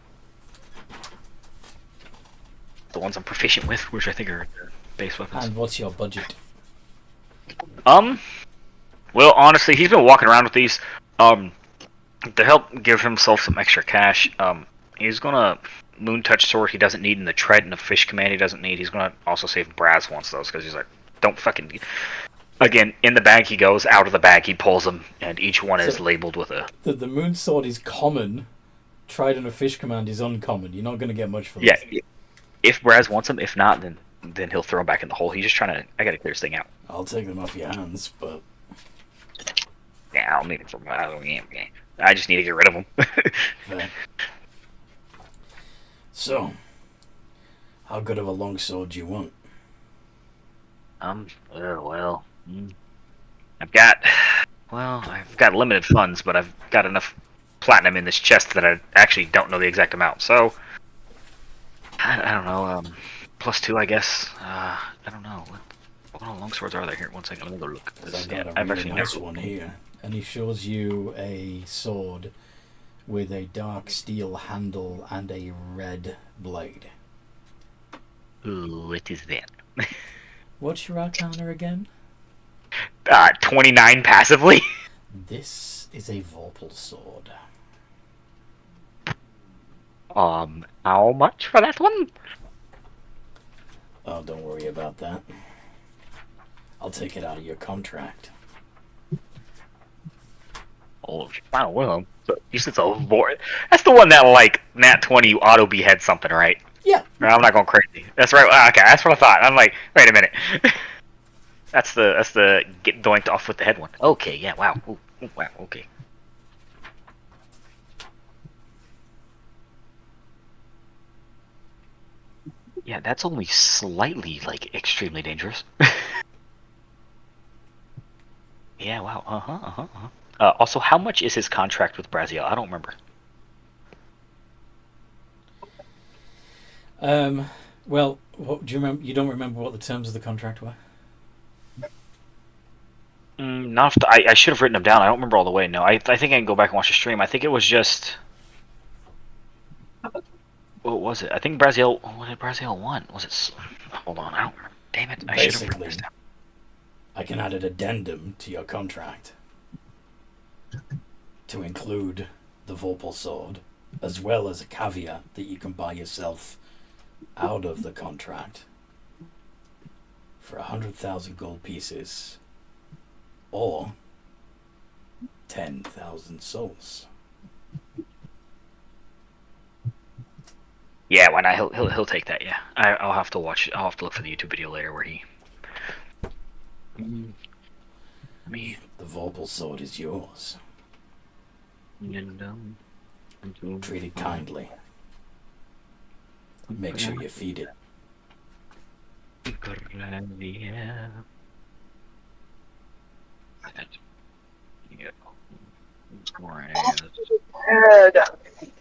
The ones I'm proficient with, which I think are base weapons. And what's your budget? Well, honestly, he's been walking around with these. To help give himself some extra cash, he's gonna moon touch sword he doesn't need, and the tread and the fish command he doesn't need. He's gonna also save Braz wants those because he's like, don't fucking. Again, in the bag he goes, out of the bag he pulls them, and each one is labeled with a. The moon sword is common. Trident of fish command is uncommon. You're not gonna get much for Yeah, this. if Braz wants them, if not, then he'll throw them back in the hole. He's just trying to. I gotta clear this thing out. I'll take them off your hands, but Yeah, I'll need them for my. I just need to get rid of them. fair. So, how good of a longsword do you want? I've got limited funds, but I've got enough platinum in this chest that I actually don't know the exact amount. So, I don't know. +2, I guess. I don't know. What kind of longswords are there here? One second, let me go look. I've got a really nice one here, and he shows you a sword with a dark steel handle and a red blade. Ooh, what is that? What's your arcana again? 29 passively. This is a Vorpal sword. How much for that one? Oh, don't worry about that. I'll take it out of your contract. Oh, wow, well, you said it's a void. That's the one that, like, Nat 20 auto behead something, right? Yeah. I'm not going crazy. That's right. Okay, that's what I thought. I'm like, wait a minute. That's the get doinked off with the head one. Okay, yeah, wow. Ooh, wow, okay. Yeah, that's only slightly, like, extremely dangerous. Yeah, wow. Also, how much is his contract with Braziel? I don't remember. Well, what do you remember? You don't remember what the terms of the contract were? I should have written them down. I don't remember all the way. No, I think I can go back and watch the stream. I think it was just. What was it? I think Braziel. What did Braziel want? Was it? Hold on, I don't remember. Damn it! I should have written this down. I can add an addendum to your contract to include the Vorpal sword, as well as a caveat that you can buy yourself out of the contract for 100,000 gold pieces or 10,000 souls. Yeah, why not? He'll take that. Yeah, I'll have to watch. I'll have to look for the YouTube video later where he. Me. The Vorpal sword is yours. Treat it kindly. Make sure you feed it.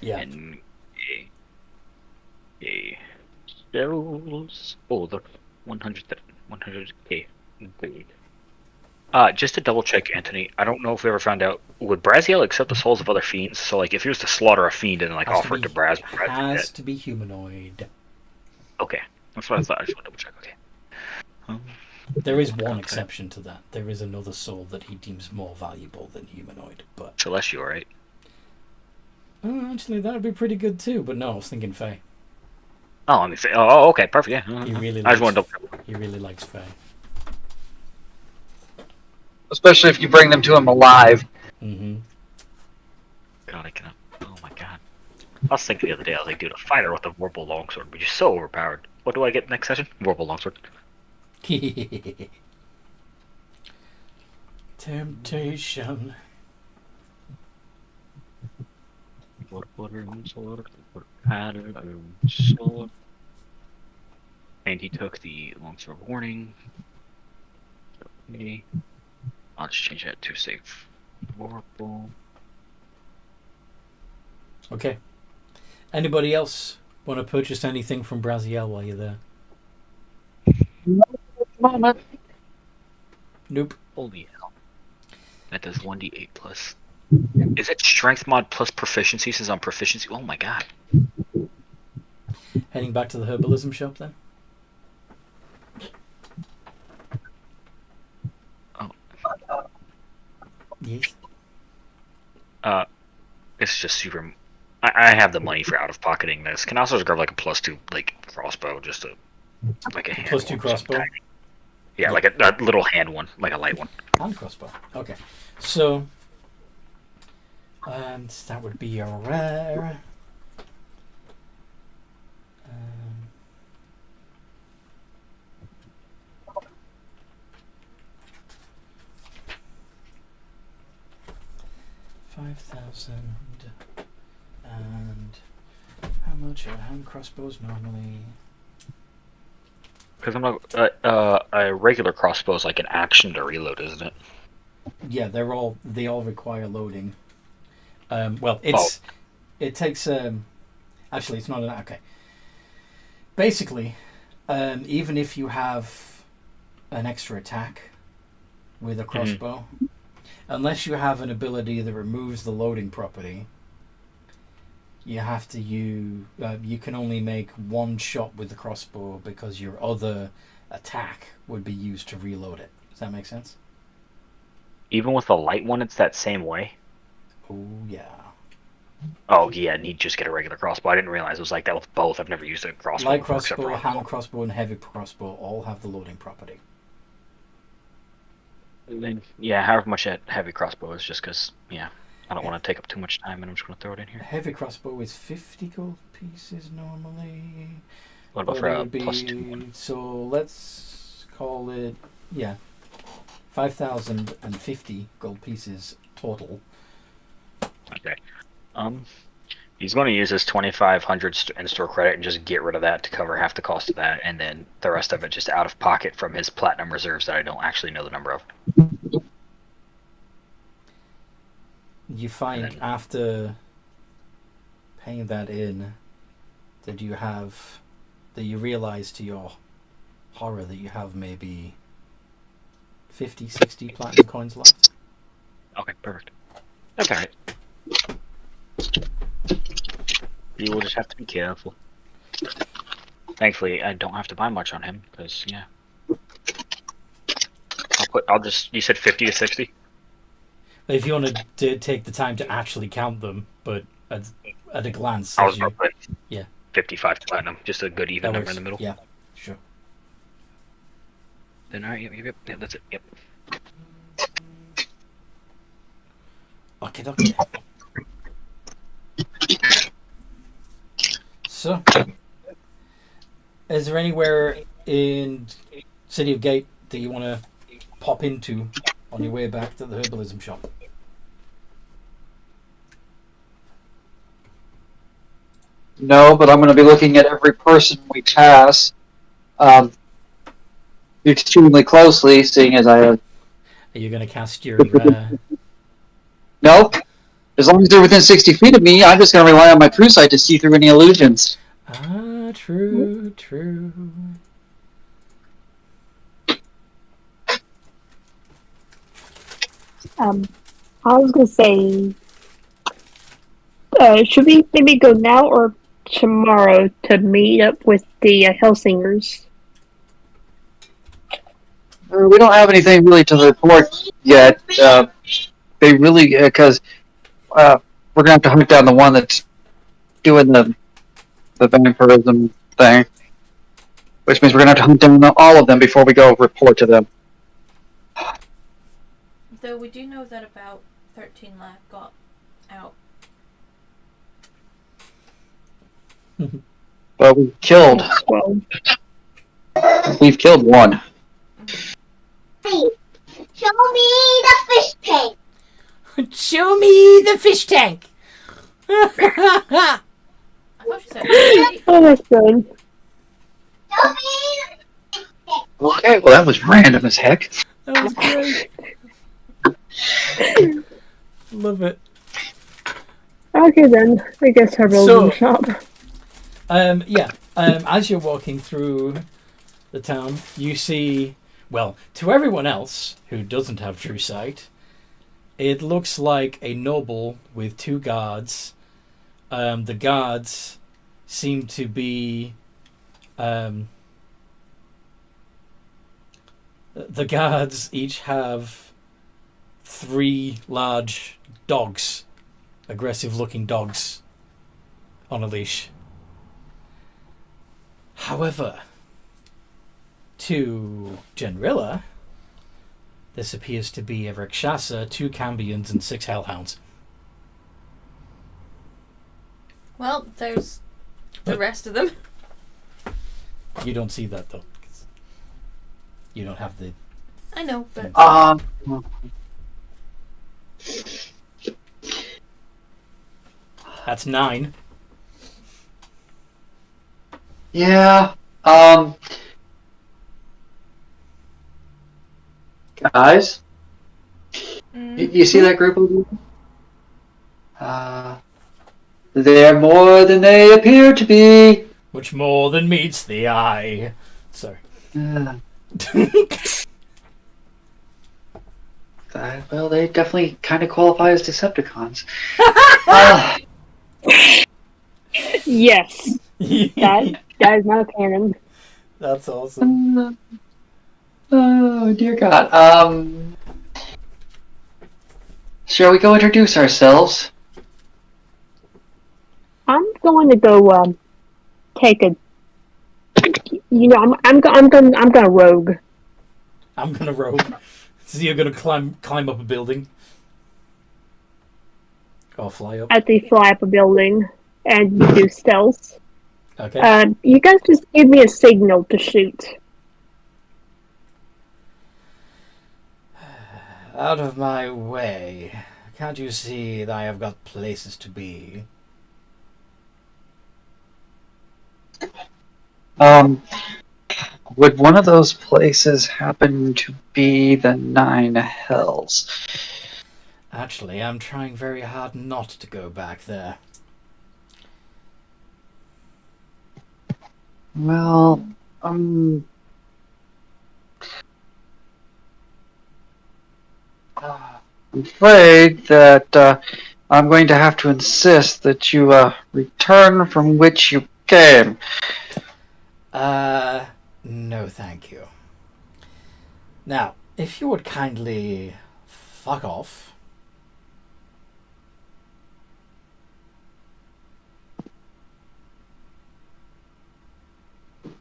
Yeah. And cells. Oh, the 100K. Just to double check, Anthony, I don't know if we ever found out, would Braziel accept the souls of other fiends? So, like, if he was to slaughter a fiend and, like, offer it to Braz, has to be humanoid. Okay. That's what I thought. I just want to double check. Okay. There is one exception to that. There is another soul that he deems more valuable than humanoid, but... Celestial, right? Actually, that would be pretty good too, but no, I was thinking Fae. Oh, let me say. Oh, okay, perfect, yeah. He really I just likes, wanted to double. he really likes Fae. Especially if you bring them to him alive. Mm-hmm. God, I cannot. Oh my god. I was thinking the other day, I was like, dude, a fighter with a Vorpal longsword would be just so overpowered. What do I get next session? Vorpal longsword. Temptation. And he took the longsword warning. Okay. I'll just change that to save Vorpal. Okay. Anybody else want to purchase anything from Braziel while you're there? Moment. Nope. Holy hell. That does 1d8 plus. Is it strength mod plus proficiency? Since I'm proficiency. Oh my god. Heading back to the herbalism shop then? Oh. Yes. It's just super. I have the money for out of pocketing this. Can I also just grab like a +2 like crossbow, just like a hand +2 one, crossbow. something. Yeah, like a little hand one, like a light one. And crossbow. Okay. So, that would be a rare. 5,000. And how much are hand crossbows normally? Because I'm not a regular crossbow is like an action to reload, isn't it? Yeah, they all require loading. Well, it takes actually it's not an okay. Basically, even if you have an extra attack with a crossbow, unless you have an ability that removes the loading property, you have to you can only make one shot with the crossbow because your other attack would be used to reload it. Does that make sense? Even with a light one, it's that same way. Oh yeah. Oh yeah, and you just get a regular crossbow. I didn't realize it was like that with both. I've never used a crossbow. Light before, except crossbow, for hand crossbow, and heavy crossbow all have the loading property. then, yeah, however much that heavy crossbow is, just because I don't want to take up too much time, and I'm just going to throw it in here. Heavy crossbow is 50 gold pieces normally. What about for a +2? So let's call it 5,050 gold pieces total. Okay. He's going to use his 2,500 in-store credit and just get rid of that to cover half the cost of that, and then the rest of it just out of pocket from his platinum reserves that I don't actually know the number of. You find after paying that in that you realize to your horror that you have maybe 50, 60 platinum coins left. Okay, perfect. That's alright. You will just have to be careful. Thankfully, I don't have to buy much on him, because, you said 50 to 60? If you want to take the time to actually count them, but at a glance, I was about to put 55 platinum, just a good even number in the middle. Yeah, sure. Then alright, yep, that's it, yep. Okay. So, is there anywhere in City of Gate that you want to pop into on your way back to the herbalism shop? No, but I'm going to be looking at every person we pass extremely closely, seeing as I have... Are you going to cast your... No. As long as they're within 60 feet of me, I'm just going to rely on my true sight to see through any illusions. Ah, true. I was gonna say, should we maybe go now or tomorrow to meet up with the Helsingers? We don't have anything really to report yet. They really, because we're going to have to hunt down the one that's doing the vampirism thing. Which means we're going to have to hunt down all of them before we go report to them. Though we do know that about 13 left got out. But we've killed one. Hey, show me the fish tank. Show me the fish tank! I thought she said Oh, that's good. Show me the fish tank. Okay, well that was random as heck. That was great. Love it. Okay then, I guess I will in the shop. As you're walking through the town, you see, well, to everyone else who doesn't have true sight, it looks like a noble with two guards. The guards seem to be the guards each have 3 large dogs aggressive-looking dogs on a leash. However, to Genrilla, this appears to be a Rakshasa, 2 Cambions, and 6 Hellhounds. Well, there's the rest of them. You don't see that, though. 'Cause you don't have the... I know, but That's 9. Yeah. Guys, you see that group of people? They're more than they appear to be. Which more than meets the eye. Sorry. Uh, well, they definitely kind of qualify as Decepticons. Yes, that is not canon. That's awesome. Oh, dear God. Shall we go introduce ourselves? I'm going to go take a. I'm gonna rogue. I'm gonna rogue. So you're gonna climb up a building? Or fly up? At the fly up a building and you do stealth. Okay. You guys just give me a signal to shoot. Out of my way. Can't you see that I have got places to be? Would one of those places happen to be the 9 Hells? Actually, I'm trying very hard not to go back there. Well, I'm afraid that I'm going to have to insist that you return from which you came. No thank you. Now, if you would kindly fuck off.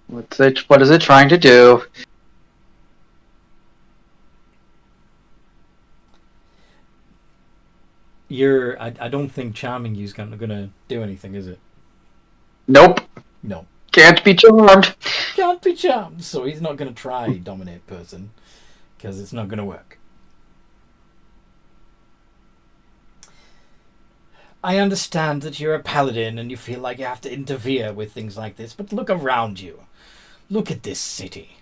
What is it trying to do? I don't think charming you's gonna do anything, is it? Nope. No. Can't be charmed. Can't be charmed, so he's not gonna try dominate person, because it's not gonna work. I understand that you're a paladin and you feel like you have to interfere with things like this, but look around you. Look at this city.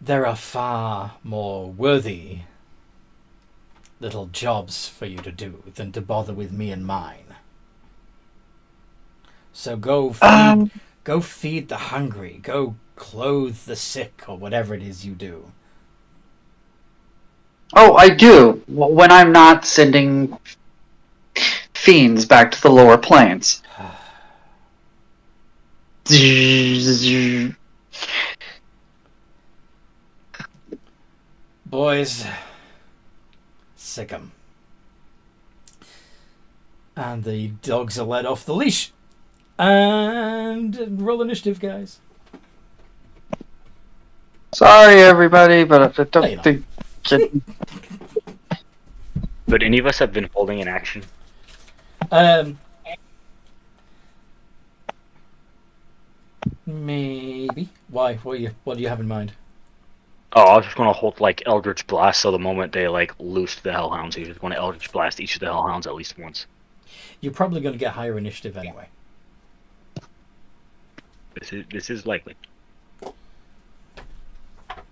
There are far more worthy little jobs for you to do than to bother with me and mine. So go feed the hungry, go clothe the sick, or whatever it is you do. Oh, I do. When I'm not sending fiends back to the lower planes. Boys, sick 'em. And the dogs are let off the leash. And roll initiative, guys. Sorry, everybody, but I don't Hey, think. Would any of us have been holding an action? Maybe. Why? What do you have in mind? Oh, I was just gonna hold like Eldritch Blast, so the moment they like loosed the Hellhounds, he was gonna Eldritch Blast each of the Hellhounds at least once. You're probably going to get higher initiative anyway. This is likely.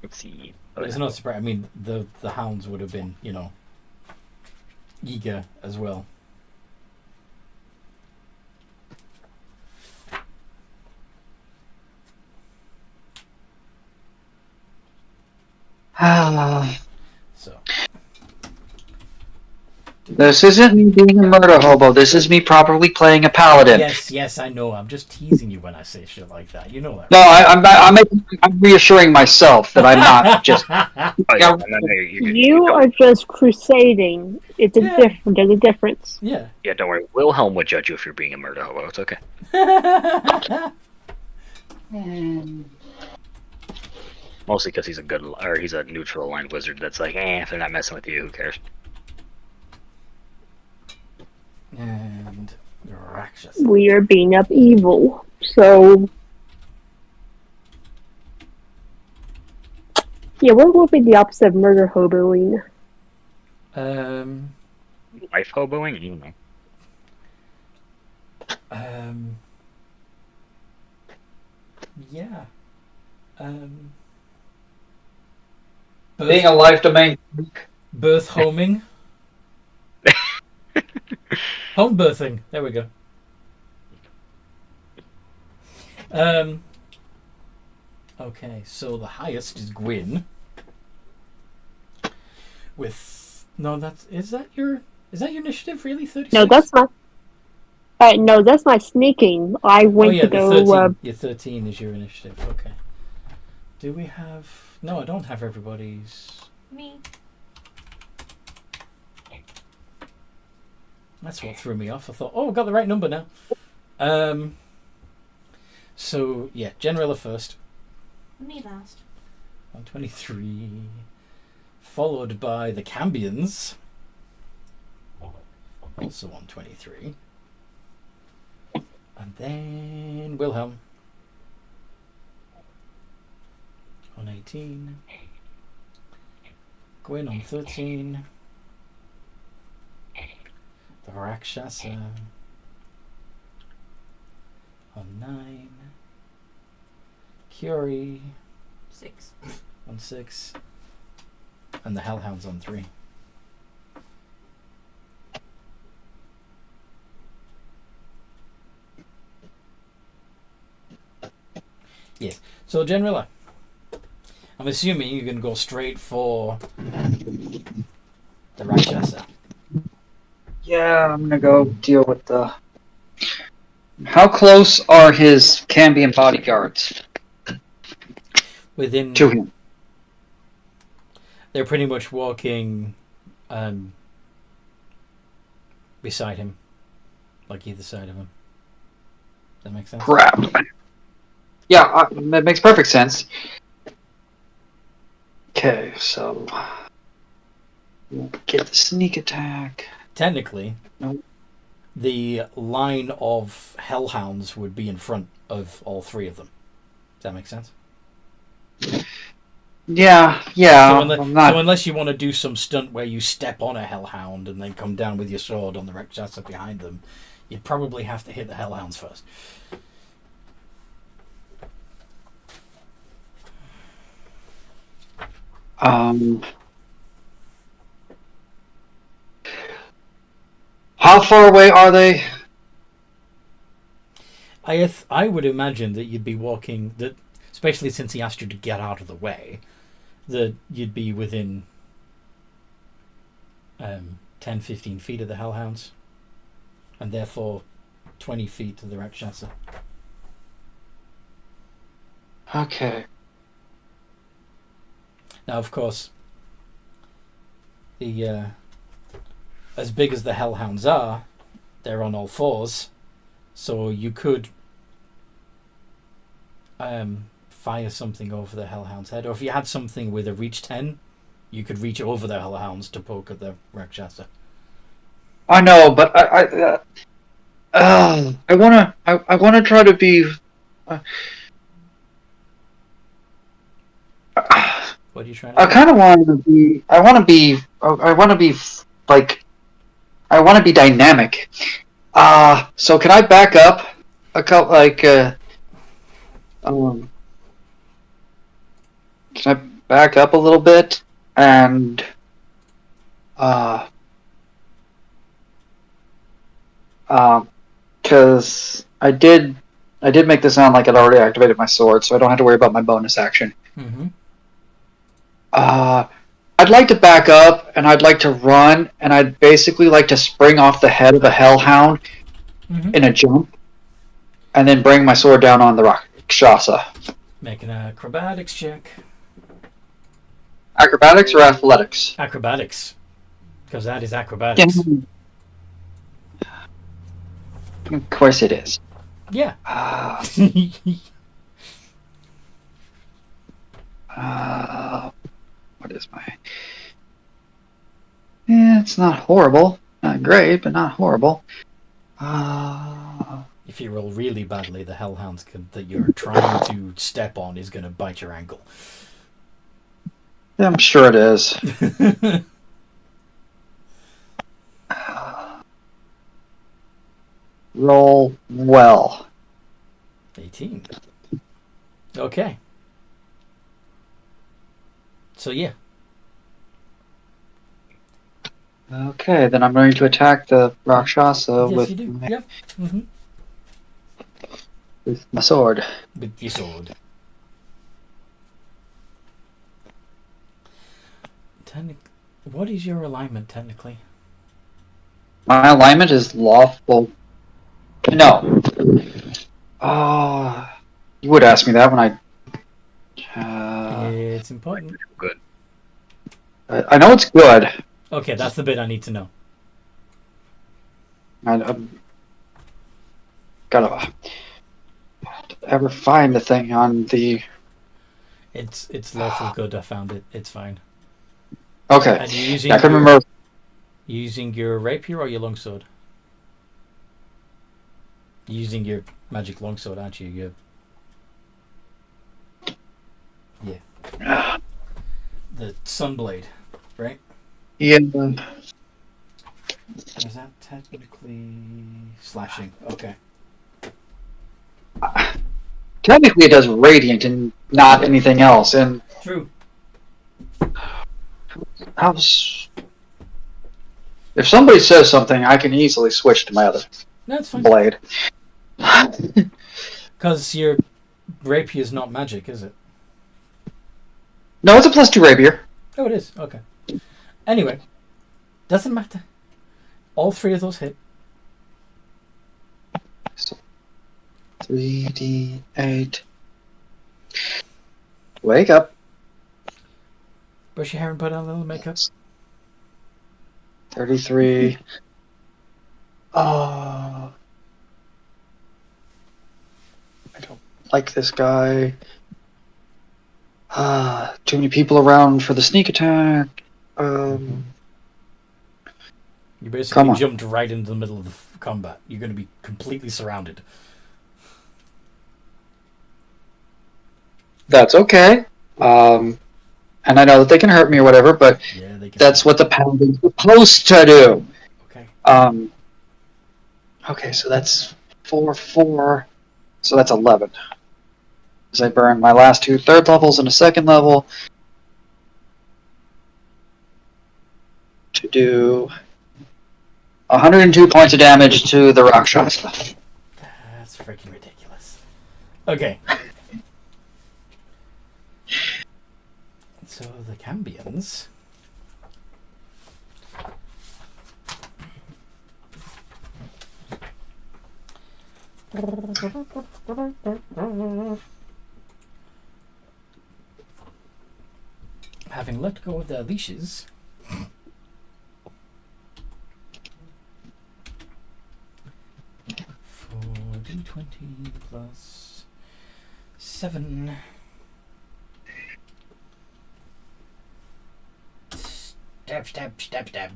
Let's see. But it's not surprising. I mean, the hounds would have been, eager as well. So, This isn't me being a murder hobo. This is me properly playing a paladin. Yes, I know. I'm just teasing you when I say shit like that. You know that. No, I'm reassuring myself that I'm not just. Oh, yeah, no, You are just crusading. It's a There's a difference. Yeah. Yeah, don't worry. Wilhelm would judge you if you're being a murder hobo. It's okay. Mostly because he's a neutral aligned wizard that's like, if they're not messing with you, who cares? And Rakshas. We are being up evil, so yeah. What would be the opposite of murder hoboing? Life hoboing? You know. Yeah. Being a life domain. Birth homing. Home birthing. There we go. Okay, so the highest is Gwyn. With is that your initiative really? 36? No, that's my. No, that's my sneaking. I went to go. 13. Your 13 is your initiative. Okay. Do we have? No, I don't have everybody's. Me. That's what threw me off. I thought, I've got the right number now. So yeah, Generilla first. Me last. 123. Followed by the Cambions. Also 123. And then Wilhelm. 118. Gwyn on 13. The Rakshasa on 9. Curie 6. on 6. And the Hellhounds on 3. Yes. So Generilla, I'm assuming you're going to go straight for the Rakshasa. Yeah, I'm gonna go deal with the. How close are his Cambion bodyguards Within to him? They're pretty much walking beside him, like either side of him. Does that make sense? Crap. Yeah, that makes perfect sense. Okay, so we'll get the sneak attack. Technically, Nope. the line of Hellhounds would be in front of all three of them. Does that make sense? Yeah. So unless you want to do some stunt where you step on a Hellhound and then come down with your sword on the Rakshasa behind them, you'd probably have to hit the Hellhounds first. How far away are they? I would imagine that you'd be walking, that especially since he asked you to get out of the way, that you'd be within 10-15 feet of the Hellhounds, and therefore 20 feet to the Rakshasa. Okay. Now, of course, the as big as the Hellhounds are, they're on all fours, so you could fire something over the Hellhound's head, or if you had something with a reach 10, you could reach over the Hellhounds to poke at the Rakshasa. I know, but I wanna try to be. What are you trying to I kind of want to be. I want to be dynamic. So can I back up a couple? Can I back up a little bit and because I did make this sound like I'd already activated my sword, so I don't have to worry about my bonus action. Mm-hmm. I'd like to back up and I'd like to run, and I'd basically like to spring off the head of a hellhound in a jump, and then bring my sword down on the Rakshasa. Make an acrobatics check. Acrobatics or athletics? Acrobatics. Because that is acrobatics. Of course it is. Yeah. What is my... Yeah, it's not horrible. Not great, but not horrible. If you roll really badly, the hellhound that you're trying to step on is going to bite your ankle. I'm sure it is. Roll well. 18. Okay. So yeah. Okay, then I'm going to attack the Rakshasa Yes, with you do. my, Yep. Mm-hmm. with my sword. With your sword. What is your alignment technically? My alignment is lawful. No. You would ask me that when I... It's important. Good. I know it's good. Okay, that's the bit I need to know. I'm gotta ever find the thing on the... It's lawful good. I found it. It's fine. Okay. And you're using I can remember... using your rapier or your longsword? Using your magic longsword, aren't you? Yeah. The Sunblade, right? Yeah. Is that technically slashing? Okay. Technically it does radiant and not anything else, and... True. If somebody says something, I can easily switch to my other That's fine. blade. Because your rapier is not magic, is it? No, it's a +2 rapier. Oh, it is. Okay. Anyway, doesn't matter. All three of those hit. So, 3d8. Wake up. Brush your hair and put on a little makeup. 33. I don't like this guy. Too many people around for the sneak attack. You Come basically on. jumped right into the middle of the combat. You're going to be completely surrounded. That's okay. And I know that they can hurt me or whatever, but Yeah, they can. that's what the paladin's supposed to do. Okay. Okay, so that's 4. So that's 11. As I burn my last 2 third levels and a second level to do 102 points of damage to the Rakshasa. That's freaking ridiculous. Okay. So the Cambions. Having let go of their leashes, for d20 plus 7. Stab.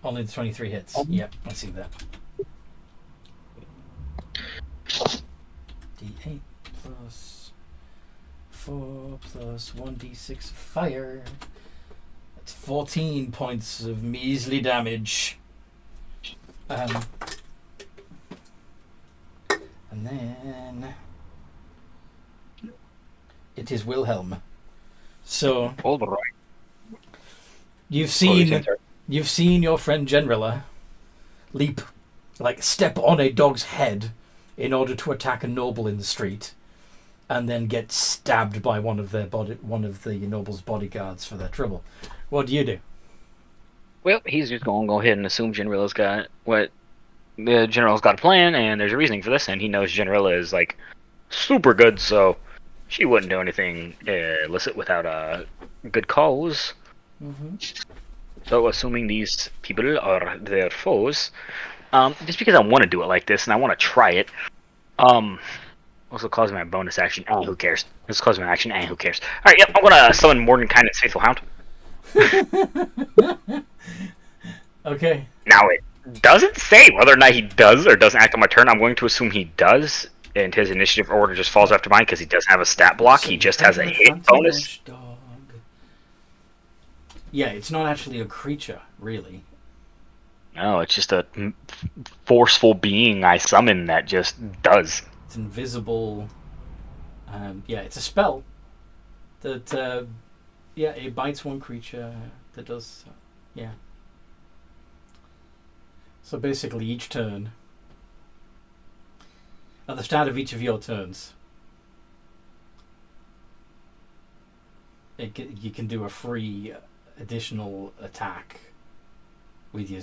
Only the 23 hits. Yep, I see that. D8 plus 4 plus 1d6 fire. That's 14 points of measly damage. And then it is Wilhelm. So All right. you've seen your friend Generala step on a dog's head in order to attack a noble in the street. and then get stabbed by one of the noble's bodyguards for their trouble. What do you do? Well, he's just going to go ahead and assume Generala's got what the General's got a plan, and there's a reasoning for this, and he knows Generala is like super good, so she wouldn't do anything illicit without a good cause. Mm-hmm. So, assuming these people are their foes, just because I want to do it like this and I want to try it, also calls my bonus action. Who cares? This calls my action. Who cares? All right, yep. I'm gonna summon Mordenkainen's Faithful Hound. Okay. Now it doesn't say whether or not he does or doesn't act on my turn. I'm going to assume he does, and his initiative order just falls after mine because he doesn't have a stat block. So he just has a hit bonus. Yeah, it's not actually a creature, really. No, it's just a forceful being I summon that just does. It's invisible. Yeah, it's a spell that. Yeah, it bites one creature that does. Yeah. So basically, each turn, at the start of each of your turns, you can do a free additional attack with your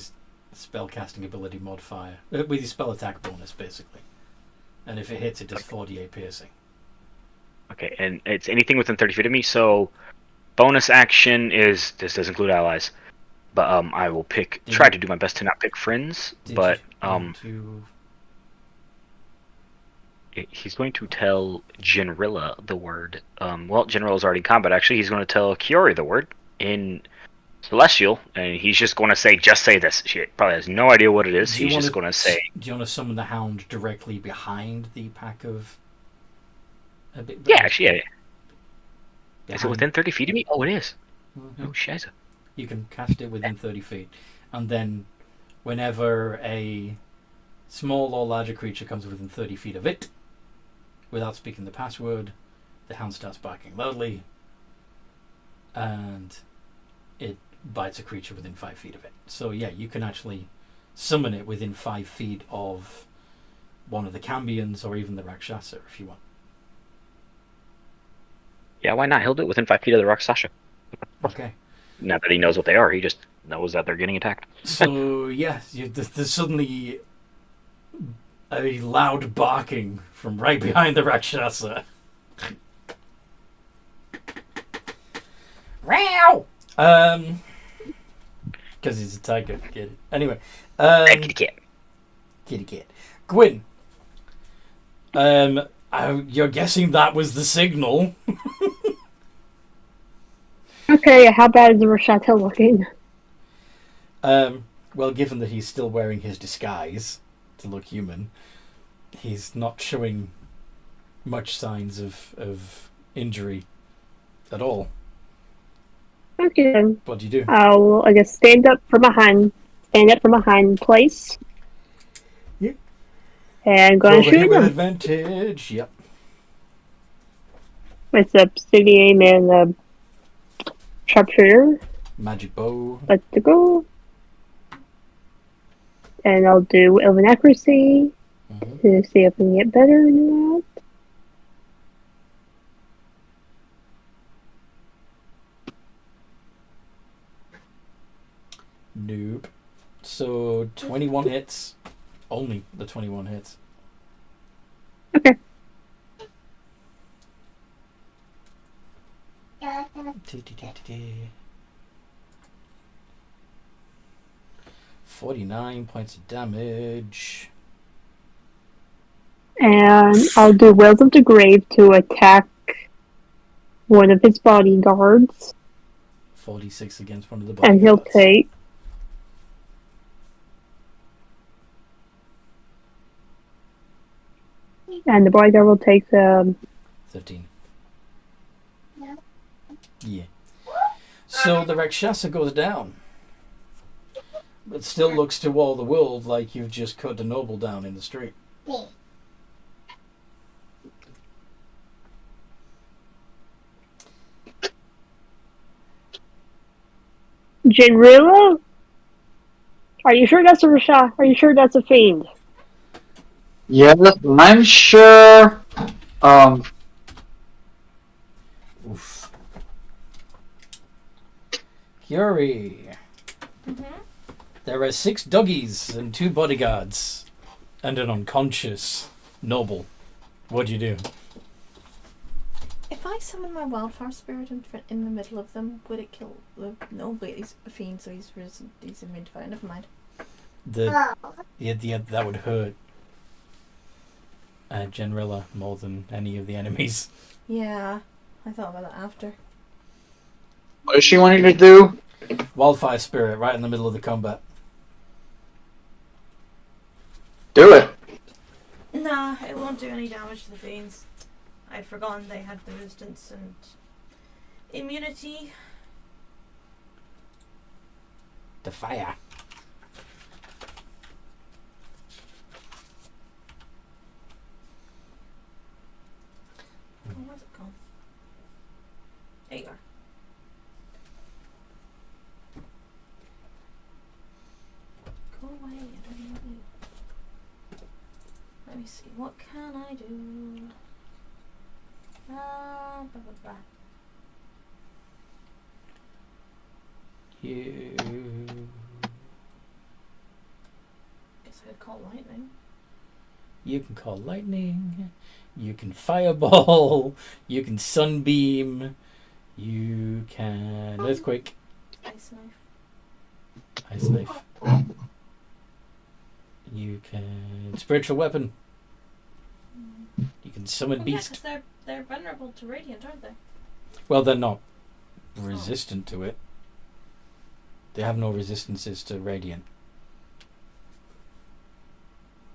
spellcasting ability modifier, with your spell attack bonus, basically. And if it hits, it does 4d8 piercing. Okay, and it's anything within 30 feet of me, so bonus action is, this does include allies, but I will try to do my best to not pick friends, but he's going to tell Generilla the word. Well, Generala's already in combat, actually. He's going to tell Kiori the word in Celestial, and he's just going to say this. She probably has no idea what it is. He's just going to say... Do you want to summon the hound directly behind the pack of... Yeah, actually, yeah. Is it within 30 feet of me? Oh, it is. Mm-hmm. Oh, shiza. You can cast it within 30 feet. And then whenever a small or larger creature comes within 30 feet of it, without speaking the password, the hound starts barking loudly, and it bites a creature within 5 feet of it. So yeah, you can actually summon it within 5 feet of one of the Cambions or even the Rakshasa if you want. Yeah, why not? He'll do it within 5 feet of the Rakshasa. Okay. Not that he knows what they are, he just knows that they're getting attacked. So yeah, there's suddenly a loud barking from right behind the Rakshasa. Meow! Because he's a tiger. Get it? Anyway. Kitty cat. Kitty cat. Gwyn. You're guessing that was the signal. Okay, how bad is the Rashata looking? Well, given that he's still wearing his disguise to look human, he's not showing much signs of injury at all. Okay then. What do you do? I'll, I guess, stand up from behind place. Yep. And go and shoot with him. advantage. Yep. With the obsidian and the sharpshooter. Magic bow. Let's go. And I'll do Elven Accuracy to see if I can get better than that. Nope. So 21 hits. Only the 21 hits. Okay. $49 points of damage. And I'll do Wells of the Grave to attack one of his bodyguards. 46 against one of the bodyguards. And he'll take... And the bodyguard will take 13. Yeah. So the Rakshasa goes down. But still looks to all the world like you've just cut a noble down in the street. Jinrila? Are you sure that's a Rasha? Are you sure that's a fiend? Yes, I'm sure. Curie. Mm-hmm. There are 6 doggies and 2 bodyguards and an unconscious noble. What do you do? If I summon my wildfire spirit in the middle of them, would it kill the... No, wait, he's a fiend, so he's immune to fire. Never mind. Yeah, that would hurt Generilla more than any of the enemies. Yeah, I thought about that after. What does she want you to do? Wildfire spirit right in the middle of the combat. Do it. Nah, it won't do any damage to the fiends. I'd forgotten they had the resistance and immunity. The fire. Oh, where's it gone? There you are. Go away, I don't know you. Let me see, what can I do? Blah, blah, blah. You. Guess I could call lightning. You can call lightning. You can fireball. You can sunbeam. You can earthquake. Ice knife. Ice knife. You can spiritual weapon. You can summon Oh, yeah, beast. 'cause they're vulnerable to radiant, aren't they? Well, they're not resistant to it. They have no resistances to radiant.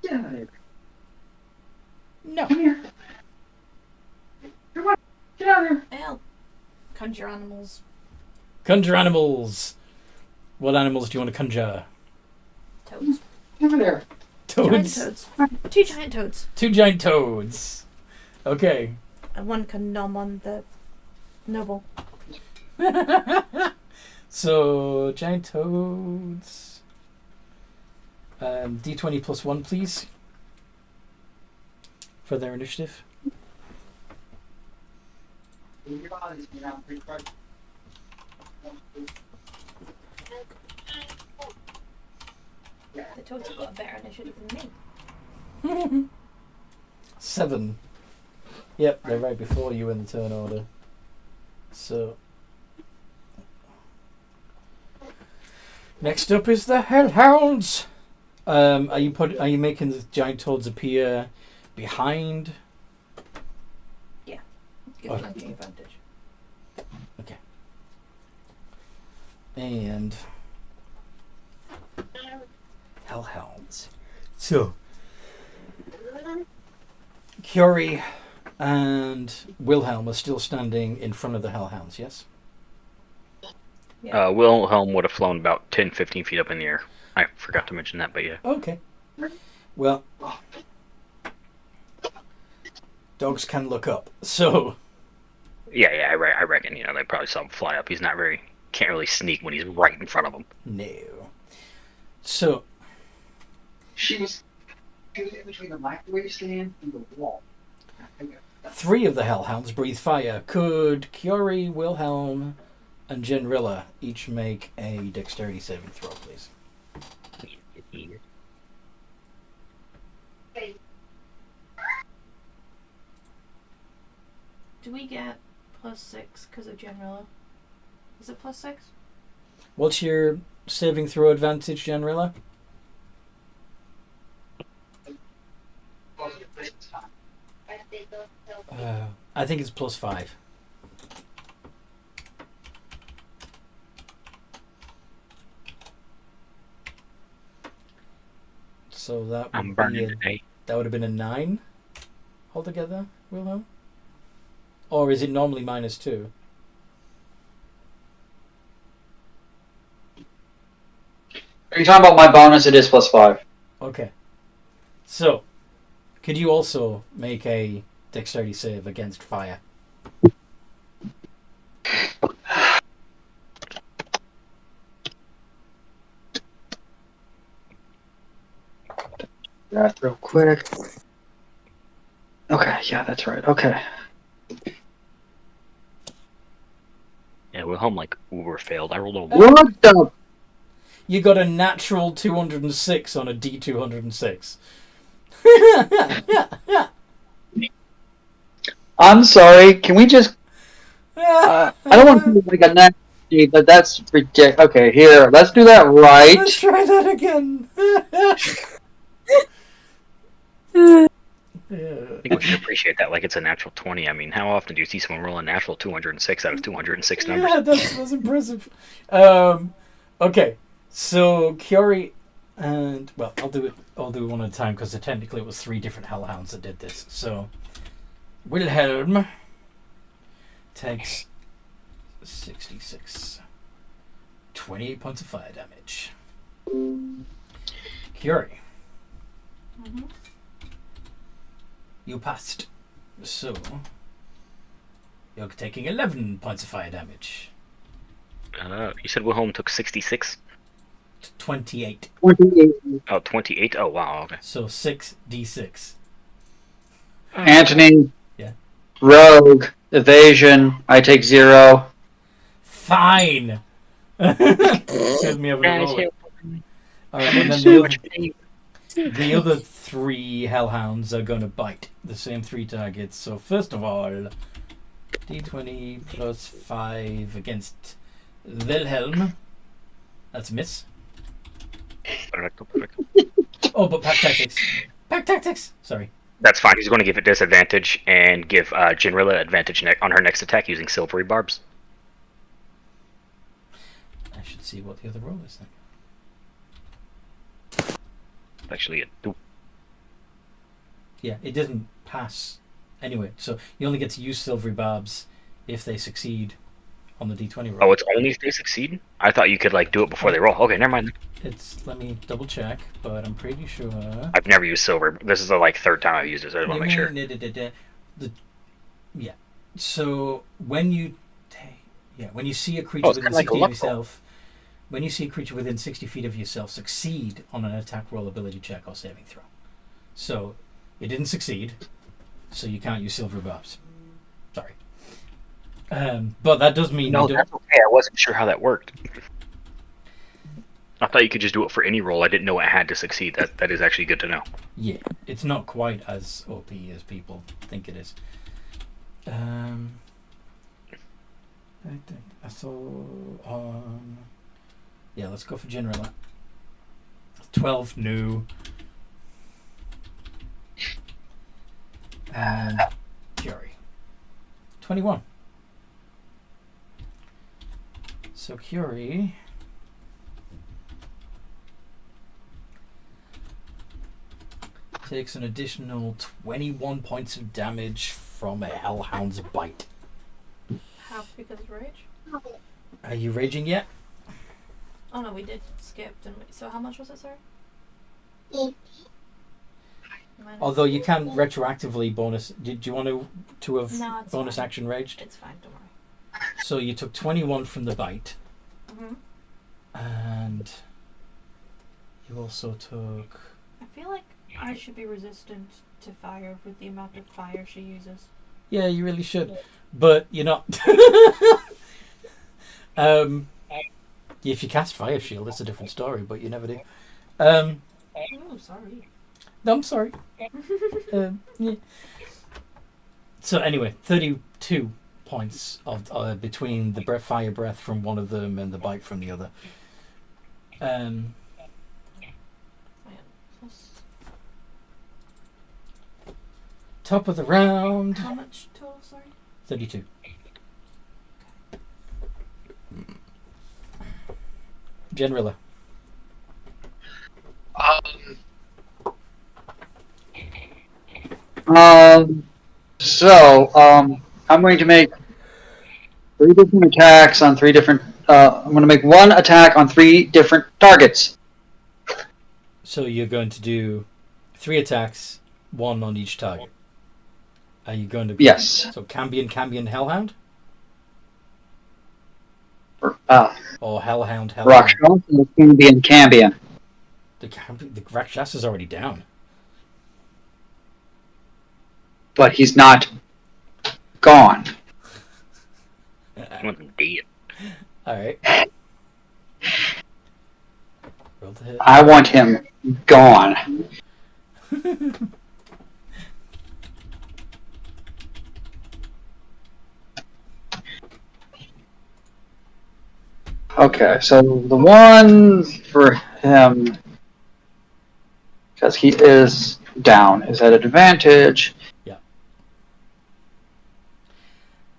Get out of here. No. Come here. Come on. Get out of here. I'll conjure animals. Conjure animals. What animals do you want to conjure? Toads. Over there. Toads. Giant toads. 2 giant toads. 2 giant toads. Okay. And one can nom on the noble. So, giant toads. D20 plus 1, please. For their initiative. The toads have got a better initiative than me. 7. Yep, they're right before you in the turn order. So. Next up is the Hellhounds. Are you making the giant toads appear behind? Give Okay. flanking advantage. Okay. And Hellhounds. So Curie and Wilhelm are still standing in front of the Hellhounds, yes? Wilhelm would have flown about 10, 15 feet up in the air. I forgot to mention that, but yeah. Okay. Well, dogs can look up, so Yeah, I reckon, they probably saw him fly up. Can't really sneak when he's right in front of them. no. So She was in between the microwave stand and the wall. 3 of the Hellhounds breathe fire. Could Curie, Wilhelm, and Genrilla each make a dexterity saving throw, please? Do we get +6 because of Generilla? Is it +6? What's your saving throw advantage, Genrilla? I think it's +5. So that I'm would burning be today. that would have been a 9 altogether, Wilhelm? Or is it normally -2? Are you talking about my bonus? It is +5. Okay. So, could you also make a dexterity save against fire? Math real quick. Okay, yeah, that's right. Okay. Yeah, home like Uber failed. I rolled a 1. What the? You got a natural 206 on a D206. I'm sorry. Can we just? I don't want to do like a next, but that's ridiculous. Okay, here. Let's do that right. Let's try that again. I think we should appreciate that like it's a natural 20. I mean, how often do you see someone roll a natural 206 out of 206 numbers? Yeah, that's impressive. Okay, so Kiori and well, I'll do it one at a time because technically it was 3 different hellhounds that did this. So Wilhelm takes 66, 28 points of fire damage. Kiori, Mm-hmm. you passed, so you're taking 11 points of fire damage. You said Wilhelm took 66? 28. 28. Oh, 28? Oh, wow, okay. So 6d6. Anthony. Yeah. Rogue. Evasion. I take 0. Fine. Excuse me, over the roll. Alright, and then the other 3 hellhounds are going to bite the same 3 targets. So first of all, d20 plus 5 against Wilhelm. That's a miss. Oh, but pack tactics. Pack tactics. Sorry. That's fine. He's going to give it disadvantage and give Jinrilla advantage on her next attack using silvery barbs. I should see what the other roll is then. Actually, a 2. Yeah, it didn't pass anyway. So you only get to use silvery barbs if they succeed on the d20 roll. Oh, it's only if they succeed? I thought you could like do it before they roll. Okay, never mind. Let me double check, but I'm pretty sure. I've never used silver. This is the like 3rd time I've used it, so I just want to make sure. Yeah. So when you see a creature within 60 of yourself, when you see a creature within 60 feet of yourself succeed on an attack roll, ability check, or saving throw. So it didn't succeed, so you can't use silver barbs. Sorry. But that does mean No, that's okay. I wasn't sure how that worked. I thought you could just do it for any roll. I didn't know it had to succeed. That is actually good to know. Yeah, it's not quite as OP as people think it is. I saw on. Yeah, let's go for General. 12 new. And Fury. 21. So Curie takes an additional 21 points of damage from a Hellhound's bite. Half because of rage? Are you raging yet? Oh no, we did skip, didn't we? So how much was it, sorry? 8. Although you can retroactively bonus. Did you want to have No, it's bonus fine. action raged? It's fine, don't worry. So you took 21 from the bite, Mm-hmm. and you also took. I feel like I should be resistant to fire with the amount of fire she uses. Yeah, you really should, but you're not. If you cast Fire Shield, it's a different story, but you never do. Oh, sorry. No, I'm sorry. Yeah. So anyway, 32 points of between the fire breath from one of them and the bite from the other. Top of the round. How much total, sorry? 32. Generilla. I'm going to make 3 different attacks on 3 different. I'm going to make 1 attack on 3 different targets. So you're going to do 3 attacks, 1 on each target. Are you going to? Yes. So Cambion, Hellhound, or Hellhound. Rakshas and Cambion. The Rakshas is already down. But he's not gone. I want them dead. Alright. Roll to hit. I want him gone. Okay, so the one for him, because he is down, is at advantage.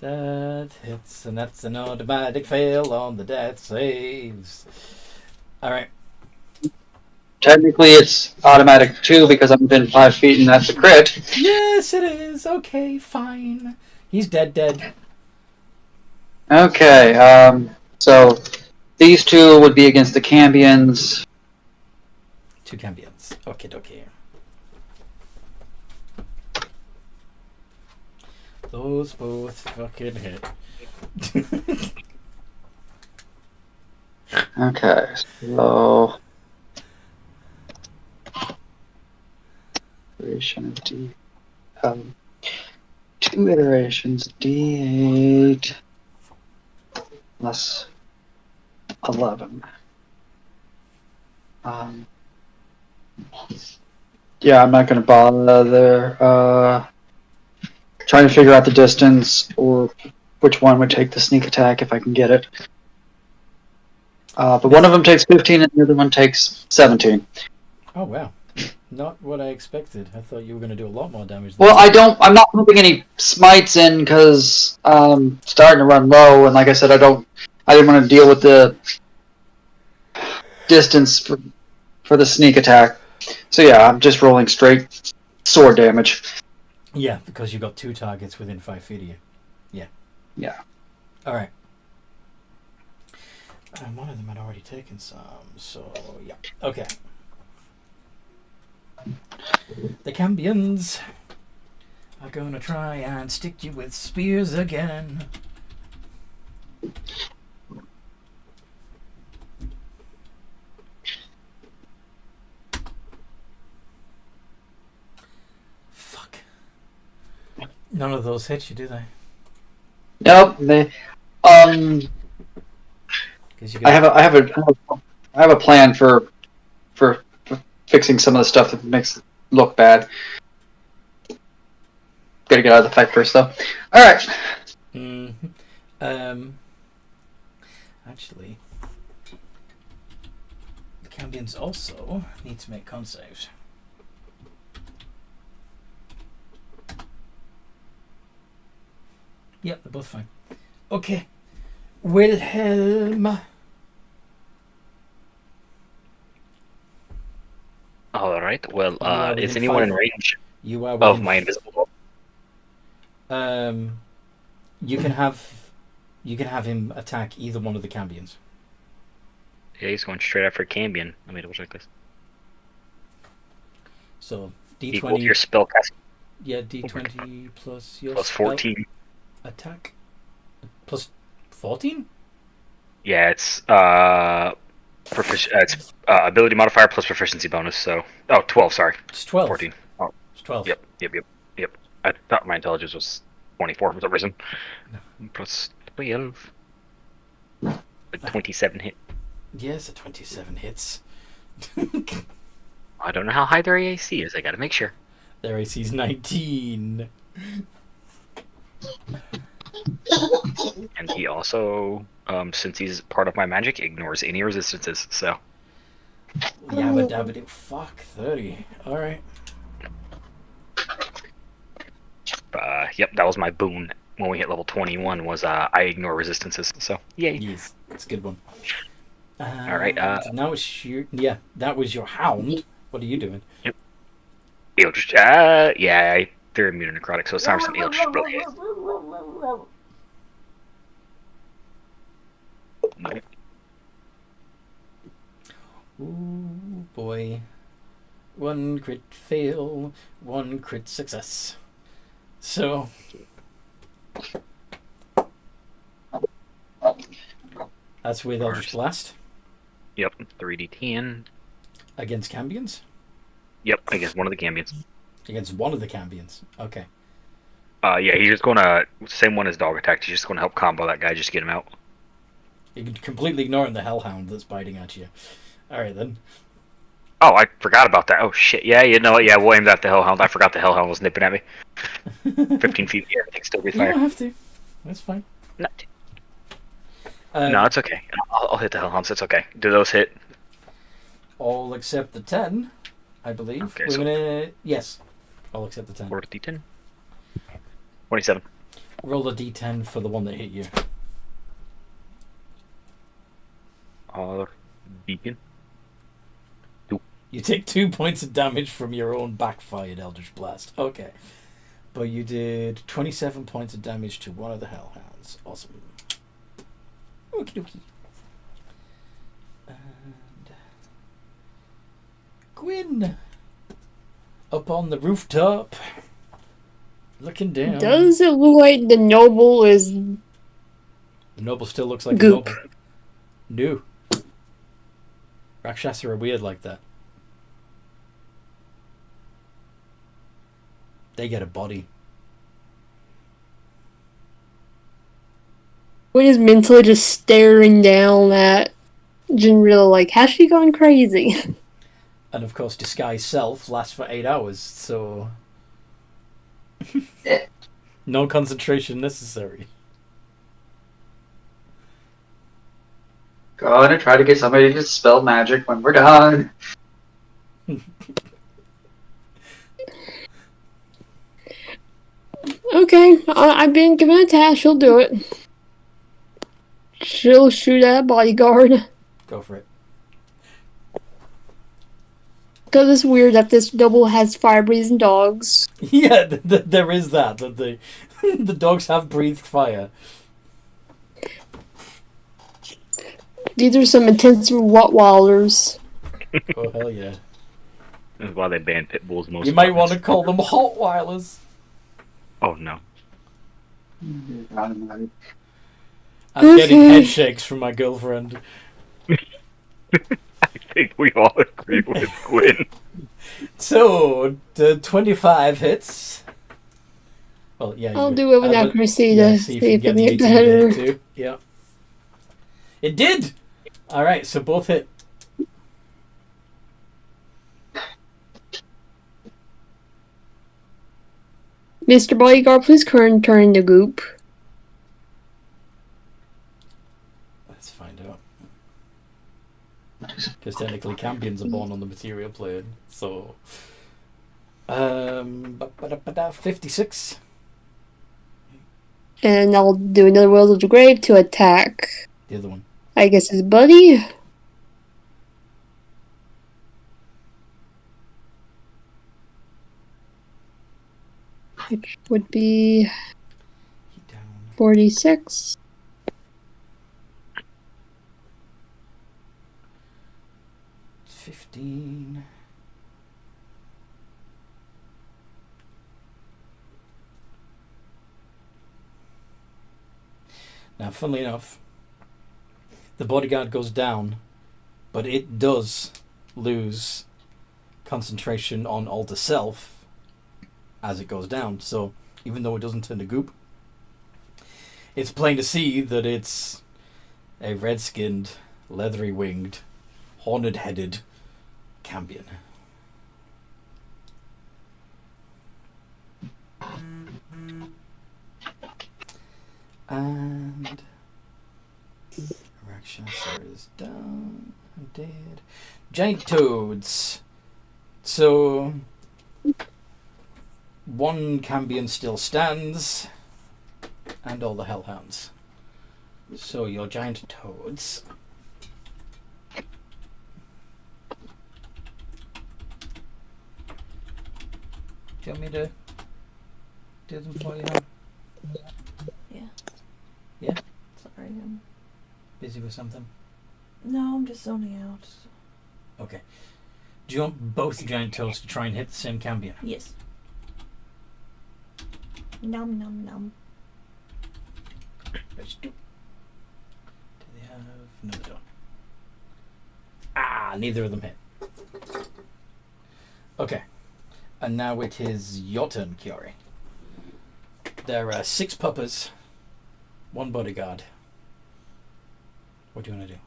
That hits, and that's an automatic fail on the death saves. Alright. Technically, it's automatic too because I'm within 5 feet, and that's a crit. Yes, it is. Okay, fine. He's dead. Okay, so these two would be against the Cambions. 2 Cambions. Okay, dokie. Those both fucking hit. Okay, so iteration of D. 2 iterations D8 plus 11. Yeah, I'm not going to bother trying to figure out the distance or which one would take the sneak attack if I can get it. But one of them takes 15 and the other one takes 17. Oh wow. Not what I expected. I thought you were going to do a lot more damage. Well, I'm not putting any smites in because I'm starting to run low, and like I said, I didn't want to deal with the distance for the sneak attack. So yeah, I'm just rolling straight sword damage. Yeah, because you've got 2 targets within 5 feet of you. Yeah. Yeah. Alright. One of them had already taken some, so yeah. Okay. The Cambions are going to try and stick you with spears again. Fuck. None of those hit you, do they? Nope. I have a plan for fixing some of the stuff that makes it look bad. Gotta get out of the fight first, though. All right. Actually, the Cambions also need to make con saves. Yep, they're both fine. Okay. Wilhelm. Alright, well, You are is within anyone in 5. range You are of within my invisible wall? You can have him attack either one of the Cambions. Yeah, he's going straight after Cambion. Let me double check this. So Equal to D20. your spellcast Yeah, D20 plus your plus spell 14. attack plus 14. Yeah, it's ability modifier plus proficiency bonus. So 12. Sorry, It's 12. 14. Oh, It's 12. yep. I thought my intelligence was 24 for some reason. Plus 12. A 27 hit. Yes, a 27 hits. I don't know how high their AC is. I gotta make sure. Their AC's 19. And he also, since he's part of my magic, ignores any resistances. So Yabba dabba doo. Fuck, 30. Alright. yep, that was my boon when we hit level 21. Was I ignore resistances. So yay. Yes, it's a good one. Alright, now it's your... Yeah, that was your hound. What are you doing? Yep. Eldritch. Yeah, they're immune to necrotic, so it's time for some Eldritch Blade. Ooh, boy. 1 crit fail, 1 crit success. So... That's with Eldritch Blast. Yep, 3d10. Against Cambions? Yep, against one of the Cambions. Against one of the Cambions. Okay. Yeah, he's just gonna, same one as dog attack, he's just gonna help combo that guy, just get him out. You're completely ignoring the hellhound that's biting at you. Alright then. Oh, I forgot about that. Oh shit. Yeah, you know what? Yeah, we'll aim that at the hellhound. I forgot the hellhound was nipping at me. 15 feet. Yeah, everything still breathe You don't fire. have to. That's fine. No, no, it's okay. I'll hit the hellhounds. It's okay. Do those hit? All except the 10, I believe. Okay, We're so- gonna... Yes. All except the 10. Roll a d10. 27. Roll a d10 for the one that hit you. Beacon. You take 2 points of damage from your own backfired Eldritch Blast. Okay. But you did 27 points of damage to one of the hellhounds. Awesome. Okie dokie. And Gwyn, up on the rooftop, looking down. Does it look like the noble is The noble still looks like goop? a noble. No. Rakshasa are weird like that. They get a body. What is mentally just staring down at Jinrila like, has she gone crazy? And of course, disguise self lasts for 8 hours, so no concentration necessary. Gonna try to get somebody to spell magic when we're done. Okay, I've been given a task, she'll do it. She'll shoot at a bodyguard. Go for it. Because it's weird that this noble has fire-breathing dogs. Yeah, there is that the the dogs have breathed fire. These are some intense Rottweilers. Oh hell yeah! This is why they ban pit bulls most. You might apartments. want to call them Hotweilers. Oh no. I'm getting head shakes from my girlfriend. I think we all agree with Gwyn. So the 25 hits. Well, yeah. I'll you- do it with but- accuracy yeah, to see see if if you it can can get get the 18 there better. too. Yeah. It did. All right, so both hit. Mr. Bodyguard, please turn into goop. Let's find out. Because technically Cambions are born on the material plane, so 56. And I'll do another Will of the Grave to attack. The other one. I guess his buddy. Which would be He down. 46. It's 15. Now, funnily enough, the bodyguard goes down, but it does lose concentration on Alter Self as it goes down. So, even though it doesn't turn to goop, it's plain to see that it's a red-skinned, leathery-winged, horned-headed Cambion. And Rakshasa is down and dead. Giant toads. So one Cambion still stands, and all the hellhounds. So your giant toads. Do you want me to do them for you? Hon? Sorry, I'm... Busy with something? No, I'm just zoning out. Okay. Do you want both giant toads to try and hit the same Cambion? Yes. Nom nom nom. Let's do. Do they have? No, they don't. Ah, neither of them hit. Okay. And now it is your turn, Kiori. There are 6 puppers, 1 bodyguard. What do you want to do?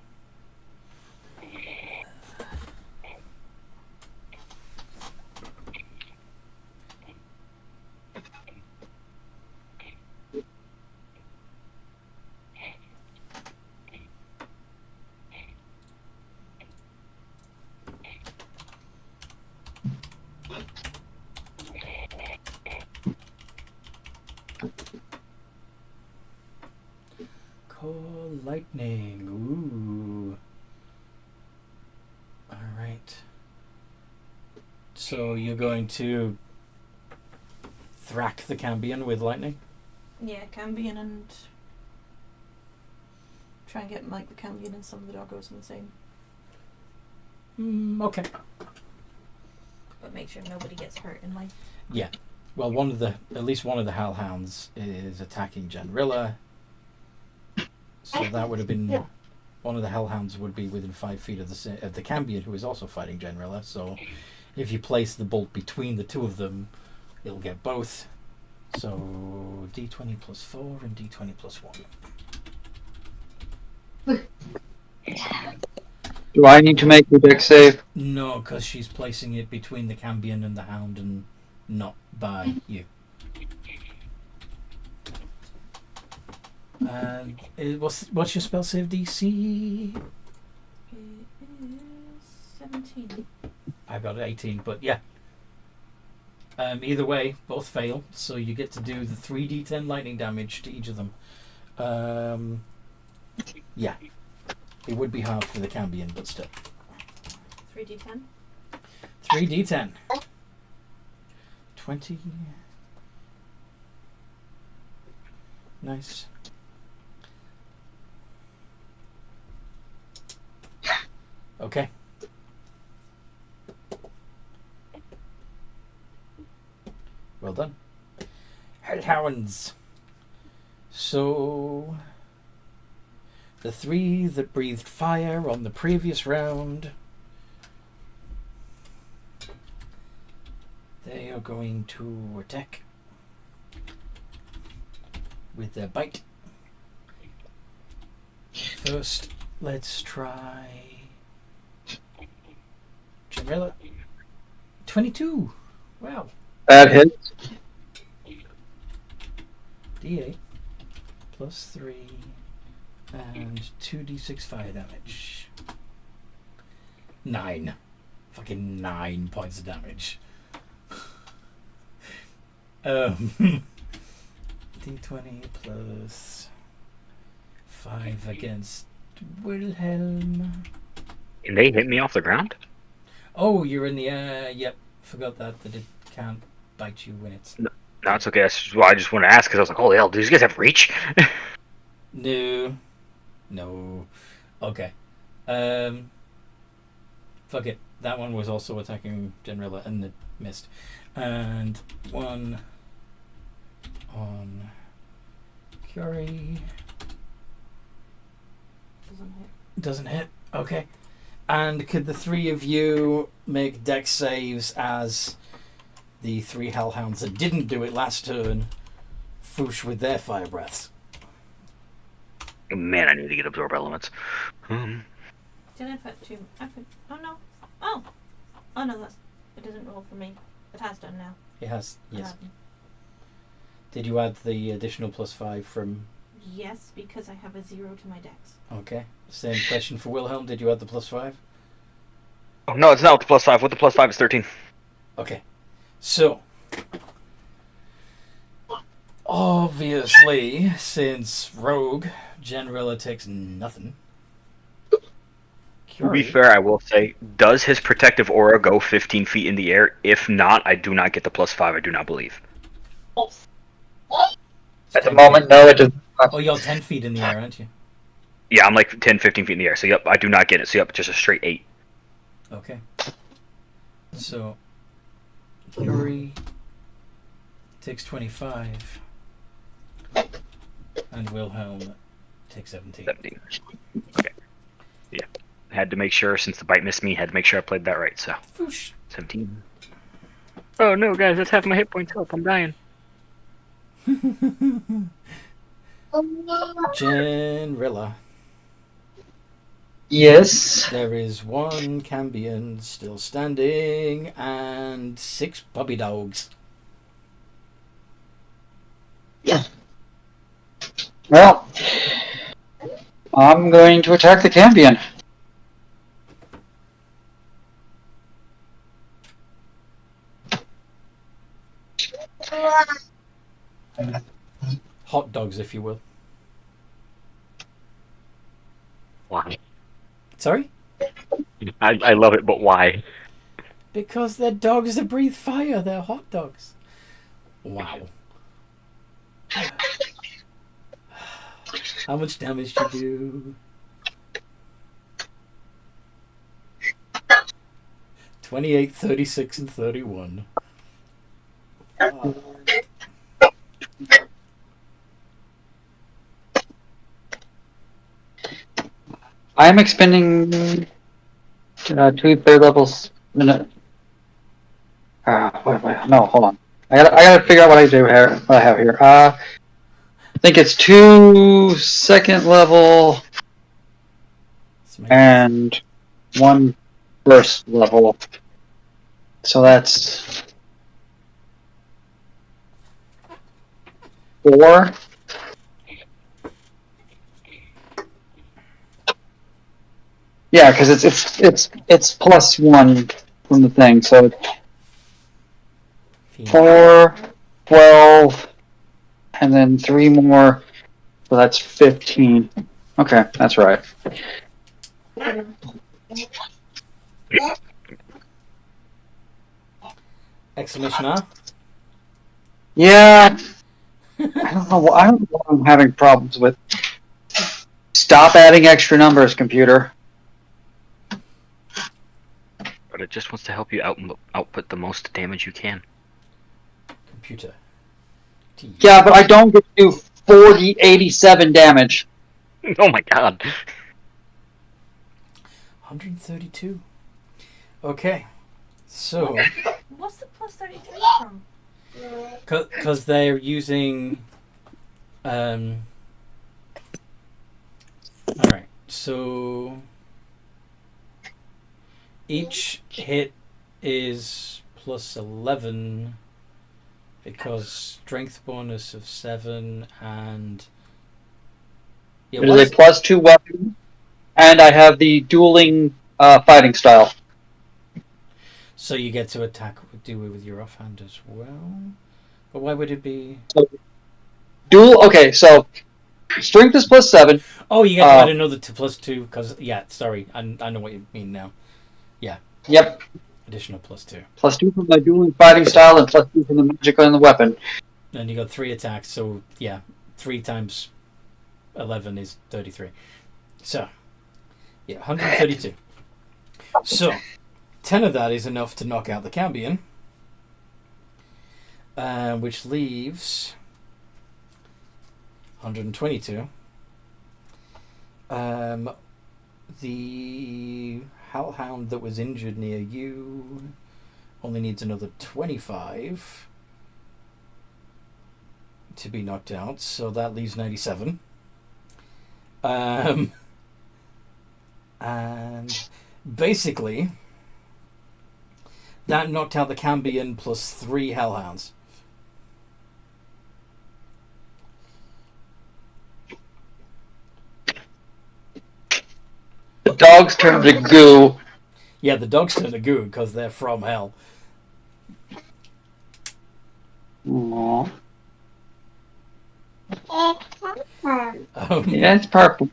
Call lightning. Ooh. Alright. So you're going to thrack the Cambion with lightning? Yeah, Cambion and try and get like the Cambion and some of the doggos in the same. Okay. But make sure nobody gets hurt in life. Yeah. Well, at least one of the Hellhounds is attacking Genrilla. So that would have been one of the Hellhounds would be within 5 feet of the Cambion, who is also fighting Genrilla. So if you place the bolt between the two of them, it'll get both. So D20 plus 4 and D20 plus 1. Do I need to make the deck save? No, because she's placing it between the Cambion and the Hound and not by you. And what's your spell save DC? It is 17. I got 18, but yeah. Either way, both fail, so you get to do the 3d10 lightning damage to each of them. Yeah. It would be hard for the Cambion, but still. 3d10? 3d10. 20. Nice. Okay. Well done. Hellhounds. So, the 3 that breathed fire on the previous round, they are going to attack with their bite. First, let's try Jamila. 22. Wow. That hits. D8 plus 3 and 2d6 fire damage. 9. Fucking 9 points of damage. D20 plus 5 against Wilhelm. Can they hit me off the ground? Oh, you're in the air. Yep, forgot that it can't bite you when it's... No, it's okay. That's why I just want to ask, because I was like, holy hell, do these guys have reach? No. Okay. Fuck it. That one was also attacking Genrilla and it missed. And one on Curie. Doesn't hit. Okay. And could the 3 of you make dex saves as the 3 Hellhounds that didn't do it last turn foosh with their fire breaths? Man, I need to get absorb elements. Didn't put 2. Oh no. Oh no, it doesn't roll for me. It has done now. It has, yes. 11. Did you add the additional plus 5 from... Yes, because I have a 0 to my dex. Okay. Same question for Wilhelm. Did you add the plus 5? Oh, no, it's not with the plus 5. With the plus 5, it's 13. Okay. So, obviously, since Rogue, Genrilla takes nothing. To be fair, I will say, does his protective aura go 15 feet in the air? If not, I do not get the plus 5, I do not believe. At the moment, no, it doesn't. Oh, you're 10 feet in the air, aren't you? Yeah, I'm like 10, 15 feet in the air, so yep, I do not get it. So yep, just a straight 8. Okay. So, Yuri takes 25, and Wilhelm takes 17. 17. Okay. Yeah. Had to make sure, since the bite missed me, had to make sure I played that right, so. Whoosh. 17. Oh no, guys, that's half my hit points up. I'm dying. Genrilla. Yes. There is one Cambion still standing and 6 puppy dogs. Well, I'm going to attack the Cambion. Hot dogs, if you will. Why? Sorry? I love it, but why? Because they're dogs that breathe fire. They're hot dogs. Wow. How much damage to do? 28, 36, and 31. I'm expending 2 third levels. No, hold on. I gotta figure out what I do here. What I have here. I think it's 2 second level and 1 first level. So that's 4. Yeah, because it's plus 1 from the thing, so 4, 12, and then 3 more, so that's 15. Okay, that's right. Exclamation R. Yeah, I don't know what I'm having problems with. Stop adding extra numbers, computer. But it just wants to help you output the most damage you can. Computer. Yeah, but I don't get to do 87 damage. Oh my god. 132. Okay. So, What's the plus 33 from? because they're using... Alright, so... Each hit is plus 11 because strength bonus of 7 and... Yeah, It is a plus 2 weapon, and I have the dueling fighting style. So you get to attack with your offhand as well? But why would it be... Okay, so strength is plus 7. Oh, you get to add another plus 2 because... Yeah, sorry, I know what you mean now. Yeah. Yep. Additional plus 2. Plus 2 from my dueling fighting style and plus 2 from the magic on the weapon. And you got 3 attacks, so yeah, 3 times 11 is 33. So, yeah, 132. So, 10 of that is enough to knock out the Cambion, which leaves 122. The Hellhound that was injured near you only needs another 25 to be knocked out, so that leaves 97. And basically, that knocked out the Cambion plus 3 Hellhounds. The dogs turn to goo. Yeah, the dogs turn to goo because they're from hell. Aww. Um, Yeah, it's purple.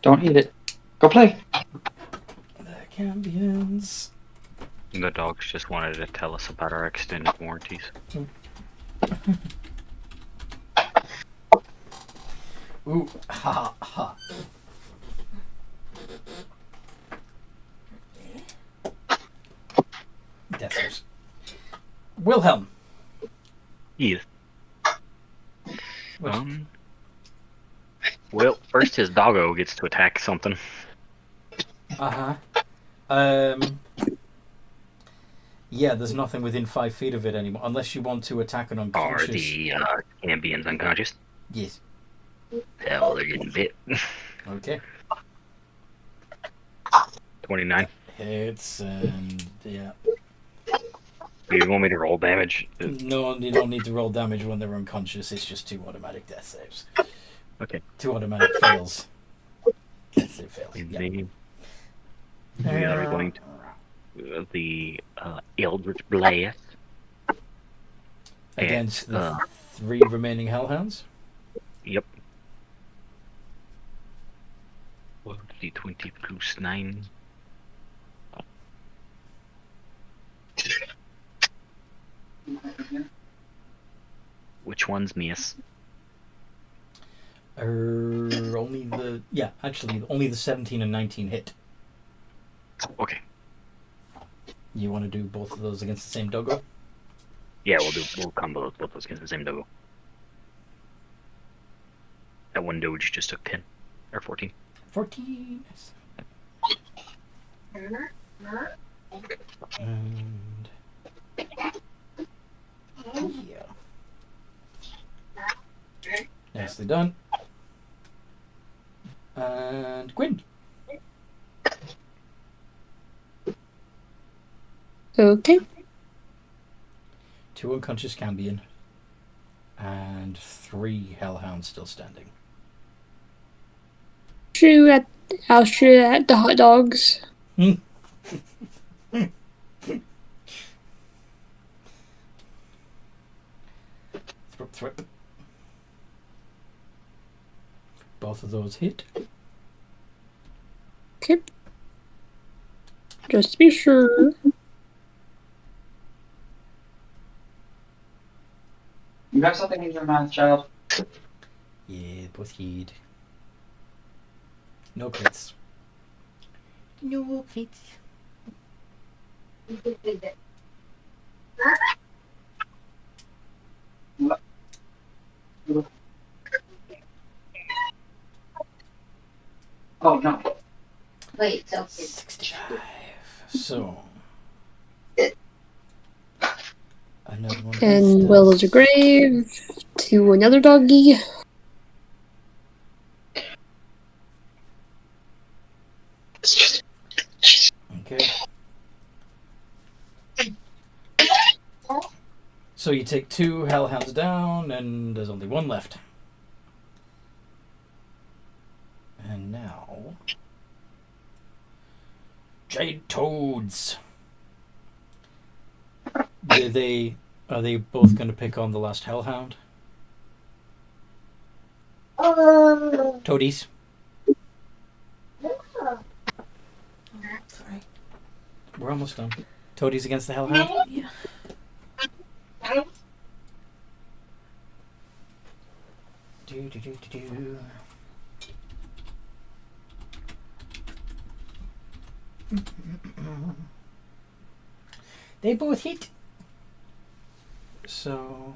Don't eat it. Go play. The Cambions. The dogs just wanted to tell us about our extended warranties. Ooh, ha ha. Deathers. Wilhelm. Yes. Well, first his doggo gets to attack something. Uh-huh. Yeah, there's nothing within 5 feet of it anymore, unless you want to attack an Are unconscious... the Cambions unconscious? Yes. Hell, they're getting bit. Okay. 29. Hits and yeah. Do you want me to roll damage? No, you don't need to roll damage when they're unconscious. It's just 2 automatic death saves. Okay. 2 automatic fails. Death save fails. And Yeah. then we are going to the Eldritch Blast. Against And, the 3 remaining hellhounds. Yep. 1d20 plus 9. Which one's miss? Only the 17 and 19 hit. Okay. You want to do both of those against the same doggo? Yeah, we'll combo both those against the same doggo. That one doge just took 10 or 14. 14. And yeah. Nicely done. And Gwyn. Okay. 2 unconscious Cambion. And 3 hellhounds still standing. I'll shoot at the hot dogs. Thrip. Both of those hit. Okay. Just to be sure. You have something in your mouth, child. Yeah, both hit. No crits. No crits. Oh, no. Wait, so 65. So. Another one. And Willow's a grave to another doggy. Okay. So you take 2 hellhounds down, and there's only 1 left. And now, Jade Toads. Are they both going to pick on the last hellhound? Toadies. Sorry. We're almost done. Toadies against the hellhound. Yeah. Do. They both hit. So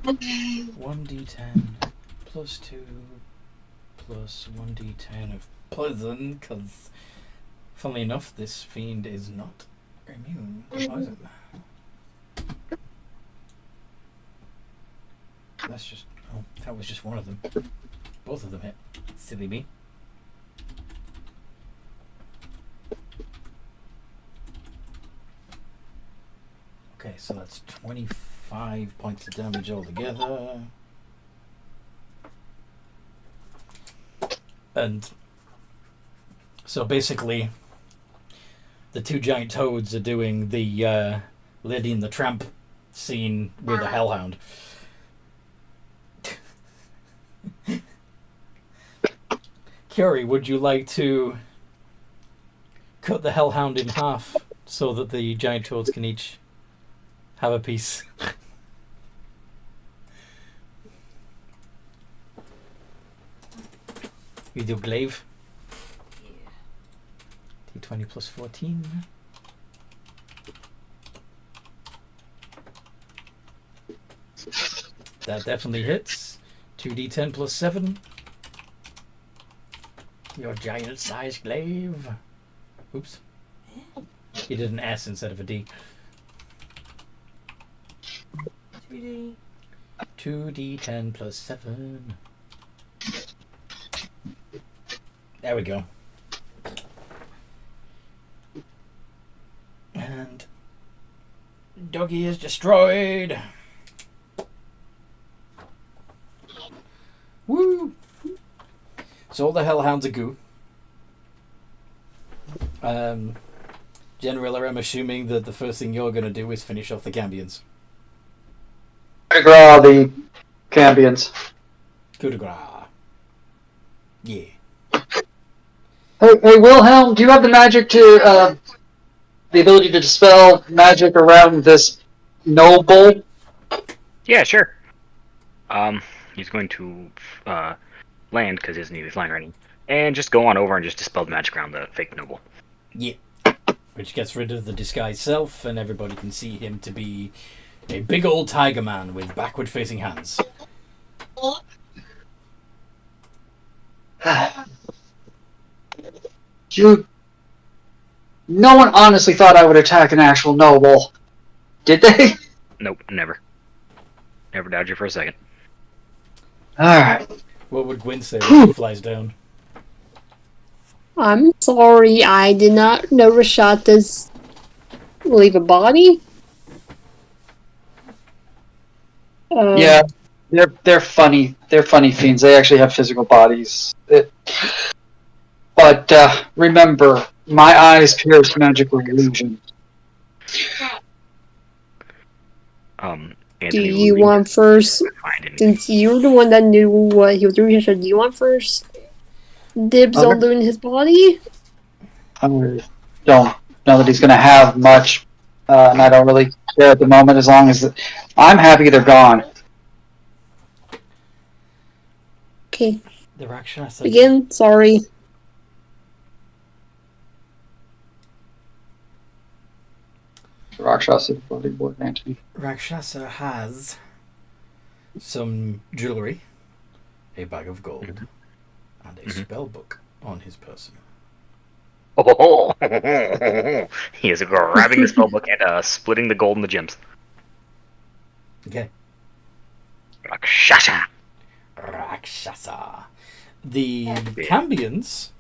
1d10 plus 2 plus 1d10 of poison, because funnily enough, this fiend is not immune to poison. That was just one of them. Both of them hit. Silly me. Okay, so that's 25 points of damage altogether. And so basically, the 2 giant toads are doing the Lady and the Tramp scene with a hellhound. Curie, would you like to cut the hellhound in half so that the giant toads can each have a piece? You do glaive. Yeah. D20 plus 14. That definitely hits. 2d10 plus 7. Your giant-sized glaive. Oops. You did an S instead of a D. 3D. 2d10 plus 7. There we go. And Doggy is destroyed. Woo! So all the hellhounds are goo. General, I'm assuming that the first thing you're going to do is finish off the Cambions. Draw the Cambions. Coup de grace. Yeah. Hey, Wilhelm, do you have the magic to, the ability to dispel magic around this noble? Yeah, sure. He's going to land because he doesn't need his flying ready, and just go on over and just dispel the magic around the fake noble. Yeah. Which gets rid of the disguised self, and everybody can see him to be a big old tiger man with backward-facing hands. No one honestly thought I would attack an actual noble, did they? Nope, never. Never doubted you for a second. Alright. What would Gwyn say when he flies down? I'm sorry, I did not know Rashatas leave a body. Yeah, they're funny. They're funny fiends. They actually have physical bodies. But remember, my eyes pierce magical illusion. Do you want first? Since you're the one that knew what he was doing, so do you want first dibs on doing his body? I don't know that he's going to have much, and I don't really care at the moment as long as I'm happy they're gone. Okay. The Rakshasa. Again, sorry. Rakshasa, bloody boy, Anthony. Rakshasa has some jewelry, a bag of gold, and a spell book on his person. Oh, he is grabbing the spellbook and splitting the gold and the gems. Okay. Rakshasa. Rakshasa. The Cambions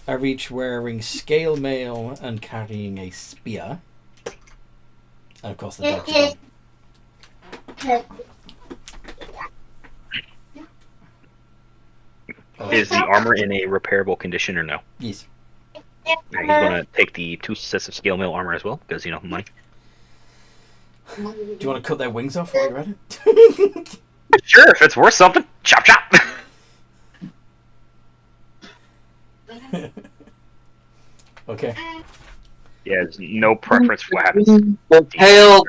are each wearing scale mail and carrying a spear. And of course the dogs are gone. Is the armor in a repairable condition or no? Yes. He's going to take the 2 sets of scale mail armor as well, because, money. Do you want to cut their wings off while you're at it? Sure, if it's worth something. Chop, chop! Okay. Yeah, there's no preference for what happens. The tail.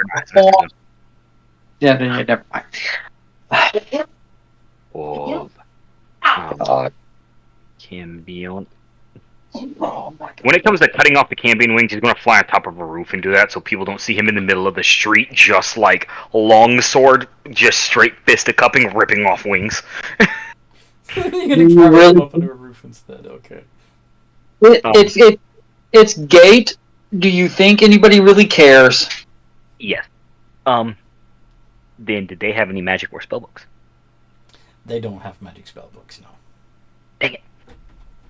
Yeah, never mind. Of Cambion. Oh my God. When it comes to cutting off the Cambion wings, he's going to fly on top of a roof and do that so people don't see him in the middle of the street, just like longsword, just straight fisted cupping, ripping off wings. You're going to carry them up under a roof instead, okay. It's gate. Do you think anybody really cares? Yes. Then did they have any magic or spellbooks? They don't have magic spellbooks, no. Dang it.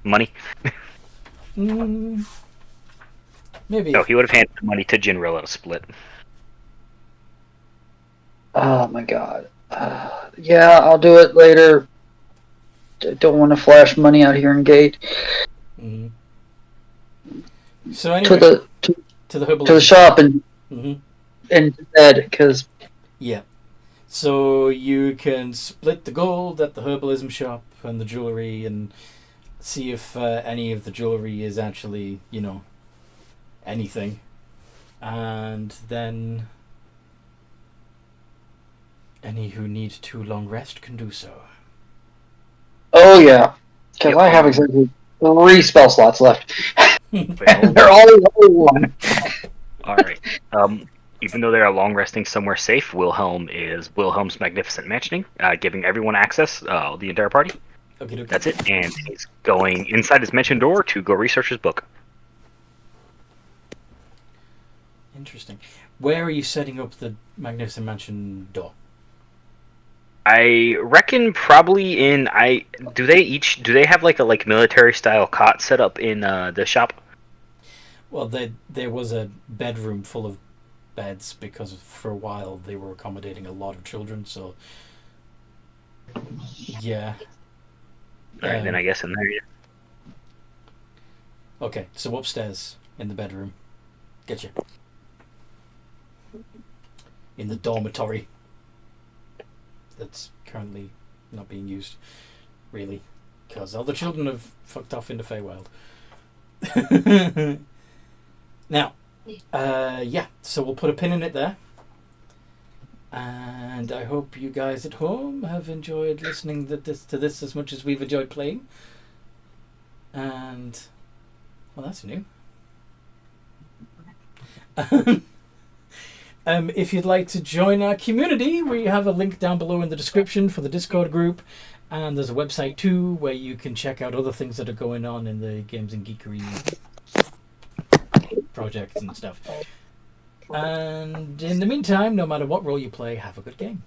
Money? Maybe. No, he would have handed the money to Jinril at a split. Oh my God. Yeah, I'll do it later. I don't want to flash money out here in gate. Mm-hmm. So anyway, to the shop and bed, because yeah. So you can split the gold at the herbalism shop and the jewelry, and see if any of the jewelry is actually, anything, and then any who need too long rest can do so. Oh yeah, because I have exactly 3 spell slots left. They're all level 1. Alright. Even though they are long resting somewhere safe, Wilhelm's magnificent mentioning, giving everyone access, the entire party. Okay. That's it, and he's going inside his mentioned door to go research his book. Interesting. Where are you setting up the Magnificent Mansion door? I reckon probably in do they have like a military style cot set up in the shop? Well, there was a bedroom full of beds because for a while they were accommodating a lot of children. So yeah. Alright, then I guess in there. Yeah. Okay, so upstairs in the bedroom. Get you. In the dormitory. That's currently not being used, really, because all the children have fucked off into Feywild. Now, yeah, so we'll put a pin in it there. And I hope you guys at home have enjoyed listening to this as much as we've enjoyed playing. And, well, that's new. If you'd like to join our community, we have a link down below in the description for the Discord group. And there's a website too where you can check out other things that are going on in the Games and Geekery projects and stuff. And in the meantime, no matter what role you play, have a good game.